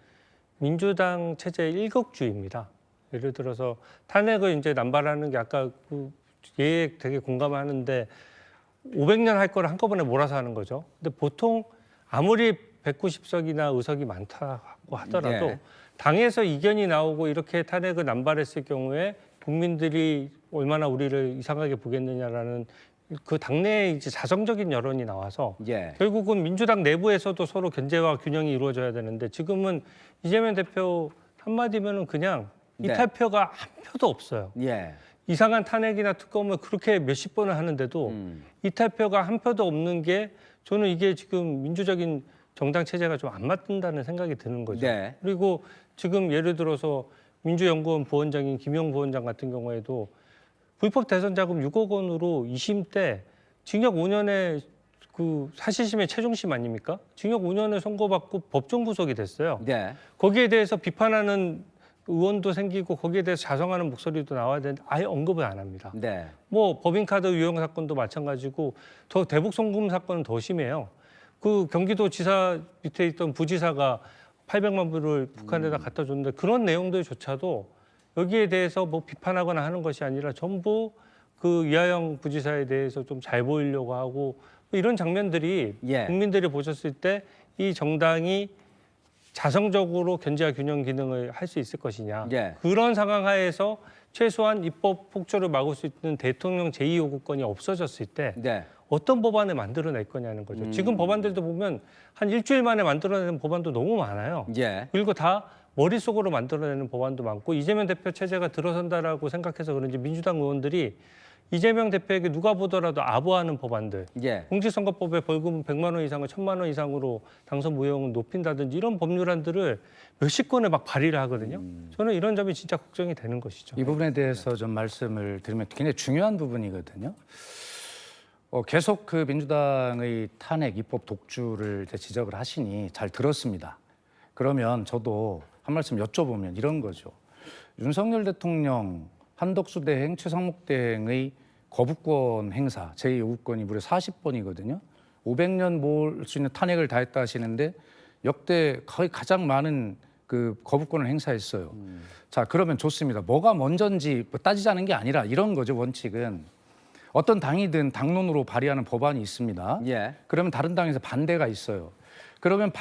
[SPEAKER 4] 민주당 체제의 일극주의입니다. 예를 들어서 탄핵을 이제 남발하는 게 아까 그 얘 되게 공감하는데 500년 할 거를 한꺼번에 몰아서 하는 거죠. 근데 보통 아무리 190석이나 의석이 많다고 하더라도
[SPEAKER 3] 네.
[SPEAKER 4] 당에서 이견이 나오고 이렇게 탄핵을 남발했을 경우에 국민들이 얼마나 우리를 이상하게 보겠느냐라는 그 당내의 이제 자성적인 여론이 나와서
[SPEAKER 3] 예.
[SPEAKER 4] 결국은 민주당 내부에서도 서로 견제와 균형이 이루어져야 되는데 지금은 이재명 대표 한마디면은 그냥
[SPEAKER 3] 네.
[SPEAKER 4] 이탈표가 한 표도 없어요.
[SPEAKER 3] 예.
[SPEAKER 4] 이상한 탄핵이나 특검을 그렇게 몇십 번을 하는데도 이탈표가 한 표도 없는 게 저는 이게 지금 민주적인 정당 체제가 좀 안 맞는다는 생각이 드는 거죠.
[SPEAKER 3] 네.
[SPEAKER 4] 그리고 지금 예를 들어서 민주연구원 부원장인 김용 부원장 같은 경우에도 불법 대선 자금 6억 원으로 2심 때 징역 5년에 그 사실심의 최종심 아닙니까? 징역 5년을 선고받고 법정 구속이 됐어요.
[SPEAKER 3] 네.
[SPEAKER 4] 거기에 대해서 비판하는 의원도 생기고 거기에 대해서 자성하는 목소리도 나와야 되는데 아예 언급을 안 합니다.
[SPEAKER 3] 네.
[SPEAKER 4] 뭐 법인카드 유용 사건도 마찬가지고 더 대북 송금 사건은 더 심해요. 그 경기도지사 밑에 있던 부지사가 800만 불을 북한에다 갖다 줬는데 그런 내용들조차도 여기에 대해서 뭐 비판하거나 하는 것이 아니라 전부 그 이하영 부지사에 대해서 좀 잘 보이려고 하고 이런 장면들이
[SPEAKER 3] 예.
[SPEAKER 4] 국민들이 보셨을 때 이 정당이 자성적으로 견제와 균형 기능을 할 수 있을 것이냐.
[SPEAKER 3] 예.
[SPEAKER 4] 그런 상황 하에서 최소한 입법 폭주를 막을 수 있는 대통령 제2요구권이 없어졌을 때
[SPEAKER 3] 네.
[SPEAKER 4] 어떤 법안을 만들어낼 거냐는 거죠. 지금 법안들도 보면 한 일주일 만에 만들어내는 법안도 너무 많아요.
[SPEAKER 3] 예.
[SPEAKER 4] 그리고 다 머릿속으로 만들어내는 법안도 많고 이재명 대표 체제가 들어선다라고 생각해서 그런지 민주당 의원들이 이재명 대표에게 누가 보더라도 아부하는 법안들,
[SPEAKER 3] 예.
[SPEAKER 4] 공직선거법에 벌금 100만 원 이상을 1000만 원 이상으로 당선 무효형을 높인다든지 이런 법률안들을 몇십 건을 막 발의를 하거든요. 저는 이런 점이 진짜 걱정이 되는 것이죠.
[SPEAKER 5] 이 부분에 대해서 좀 말씀을 드리면 굉장히 중요한 부분이거든요. 계속 그 민주당의 탄핵, 입법 독주를 이제 지적을 하시니 잘 들었습니다. 그러면 저도 한 말씀 여쭤보면 이런 거죠. 윤석열 대통령 한덕수 대행, 최상목 대행의 거부권 행사, 제2요구권이 무려 40번이거든요. 500년 모을 수 있는 탄핵을 다 했다 하시는데 역대 거의 가장 많은 그 거부권을 행사했어요. 자, 그러면 좋습니다. 뭐가 먼저인지 따지자는 게 아니라 이런 거죠, 원칙은. 어떤 당이든 당론으로 발의하는 법안이 있습니다.
[SPEAKER 3] 예.
[SPEAKER 5] 그러면 다른 당에서 반대가 있어요. 그러면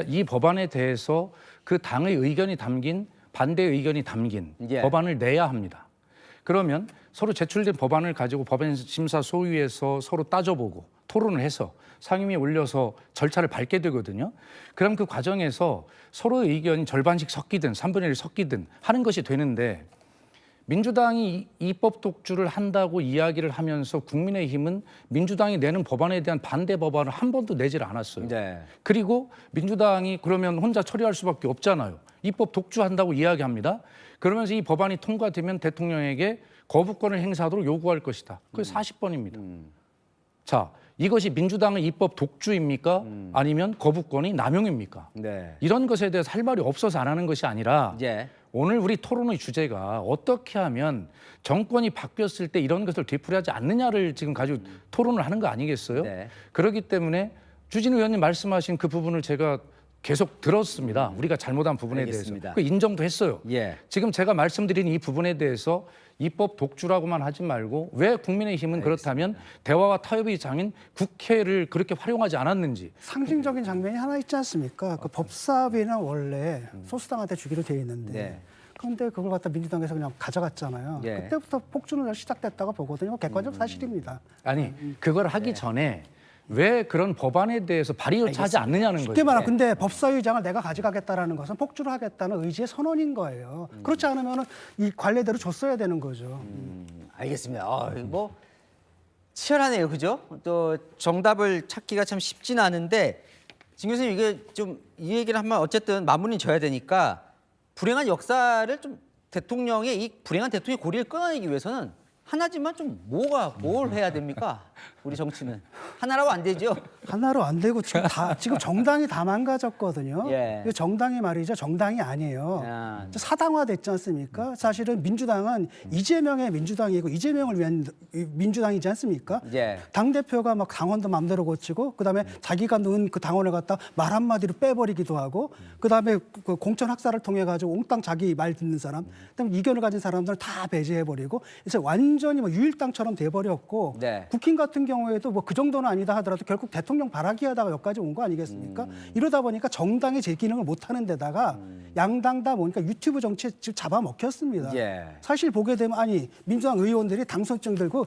[SPEAKER 5] 이 법안에 대해서 그 당의 의견이 담긴 반대 의견이 담긴
[SPEAKER 3] 예.
[SPEAKER 5] 법안을 내야 합니다. 그러면 서로 제출된 법안을 가지고 법안심사 소위에서 서로 따져보고 토론을 해서 상임위에 올려서 절차를 밟게 되거든요. 그럼 그 과정에서 서로의 의견이 절반씩 섞이든 3분의 1 섞이든 하는 것이 되는데 민주당이 입법 독주를 한다고 이야기를 하면서 국민의힘은 민주당이 내는 법안에 대한 반대 법안을 한 번도 내지를 않았어요.
[SPEAKER 3] 네.
[SPEAKER 5] 그리고 민주당이 그러면 혼자 처리할 수밖에 없잖아요. 입법 독주한다고 이야기합니다. 그러면서 이 법안이 통과되면 대통령에게 거부권을 행사하도록 요구할 것이다. 그게 40번입니다. 자, 이것이 민주당의 입법 독주입니까? 아니면 거부권이 남용입니까?
[SPEAKER 3] 네.
[SPEAKER 5] 이런 것에 대해서 할 말이 없어서 안 하는 것이 아니라
[SPEAKER 3] 예.
[SPEAKER 5] 오늘 우리 토론의 주제가 어떻게 하면 정권이 바뀌었을 때 이런 것을 되풀이하지 않느냐를 지금 가지고 토론을 하는 거 아니겠어요?
[SPEAKER 3] 네.
[SPEAKER 5] 그렇기 때문에 주진우 의원님 말씀하신 그 부분을 제가 계속 들었습니다. 우리가 잘못한 부분에
[SPEAKER 3] 알겠습니다.
[SPEAKER 5] 대해서. 그 인정도 했어요.
[SPEAKER 3] 예.
[SPEAKER 5] 지금 제가 말씀드린 이 부분에 대해서 입법 독주라고만 하지 말고 왜 국민의힘은 그렇다면 대화와 타협의 장인 국회를 그렇게 활용하지 않았는지.
[SPEAKER 6] 상징적인 장면이 하나 있지 않습니까? 그 법사위는 원래 소수당한테 주기로 돼 있는데
[SPEAKER 3] 네.
[SPEAKER 6] 그런데 그걸 갖다 민주당에서 그냥 가져갔잖아요.
[SPEAKER 3] 예.
[SPEAKER 6] 그때부터 폭주는 시작됐다고 보거든요. 객관적 사실입니다.
[SPEAKER 5] 아니 그걸 하기 전에 왜 그런 법안에 대해서 발의 요청하지 않느냐는 거죠.
[SPEAKER 6] 쉽게 말하면 근데 법사위장을 내가 가져가겠다라는 것은 폭주를 하겠다는 의지의 선언인 거예요. 그렇지 않으면 이 관례대로 줬어야 되는 거죠.
[SPEAKER 3] 알겠습니다. 뭐 치열하네요, 그죠? 또 정답을 찾기가 참 쉽지는 않은데 진 교수님 이게 좀 이 얘기를 하면 어쨌든 마무리 져야 되니까 불행한 역사를 좀 대통령의 이 불행한 대통령의 고리를 끊어내기 위해서는 하나지만 좀 뭘 해야 됩니까? 우리 정치는 하나라고 안 되죠.
[SPEAKER 6] 하나로 안 되고 지금 정당이 다 망가졌거든요.
[SPEAKER 3] 예.
[SPEAKER 6] 이 정당이 말이죠. 정당이 아니에요.
[SPEAKER 3] 아.
[SPEAKER 6] 사당화됐지 않습니까? 사실은 민주당은 이재명의 민주당이고 이재명을 위한 민주당이지 않습니까?
[SPEAKER 3] 예.
[SPEAKER 6] 당대표가 막 당원도 마음대로 고치고 그다음에 자기가 넣은 그 당원을 갖다 말 한마디로 빼버리기도 하고 그다음에 그 공천 학살을 통해 가지고 옹땅 자기 말 듣는 사람 그다음에 이견을 가진 사람들을 다 배제해버리고 그래서 완전히 뭐 유일당처럼 돼버렸고
[SPEAKER 3] 네.
[SPEAKER 6] 국힘 같은 경우에도 뭐 그 정도는 아니다 하더라도 결국 대통령 바라기 하다가 여기까지 온 거 아니겠습니까? 이러다 보니까 정당이 제 기능을 못 하는 데다가 양당 다 보니까 유튜브 정치에 지금 잡아먹혔습니다.
[SPEAKER 3] 예.
[SPEAKER 6] 사실 보게 되면 아니 민주당 의원들이 당선증 들고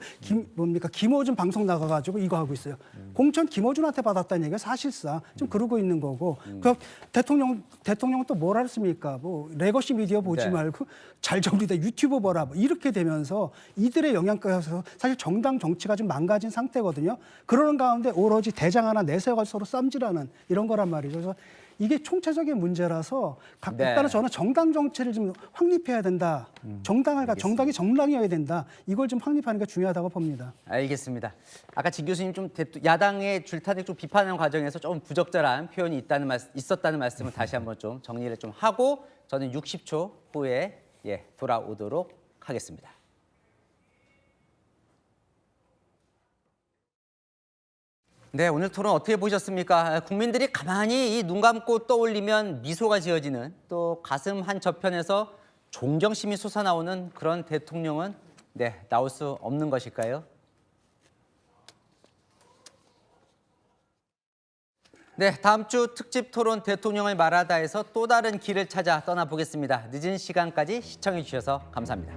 [SPEAKER 6] 김어준 방송 나가가지고 이거 하고 있어요. 공천 김어준한테 받았다는 얘기가 사실상 좀 그러고 있는 거고 그 대통령은 또 뭐라 했습니까? 뭐 레거시 미디어 보지
[SPEAKER 3] 네.
[SPEAKER 6] 말고 잘 정리된 유튜브 보라 뭐 이렇게 되면서 이들의 영향가에서 사실 정당 정치가 좀 망가진 상태거든요. 그러는 가운데 오로지 대장 하나 내세워가지고 서로 쌈질하는 이런 거란 말이죠. 그래서 이게 총체적인 문제라서
[SPEAKER 3] 네.
[SPEAKER 6] 일단은 저는 정당 정치를 좀 확립해야 된다. 정당이 정당이어야 된다. 이걸 좀 확립하는 게 중요하다고 봅니다.
[SPEAKER 3] 알겠습니다. 아까 진 교수님 좀 야당의 줄타기 좀 비판하는 과정에서 좀 부적절한 표현이 있었다는 말씀을 다시 한번 좀 정리를 좀 하고 저는 60초 후에 돌아오도록 하겠습니다. 네, 오늘 토론 어떻게 보셨습니까? 국민들이 가만히 이 눈 감고 떠올리면 미소가 지어지는 또 가슴 한 저편에서 존경심이 솟아나오는 그런 대통령은 나올 수 없는 것일까요? 네, 다음 주 특집 토론 대통령을 말하다에서 또 다른 길을 찾아 떠나보겠습니다. 늦은 시간까지 시청해 주셔서 감사합니다.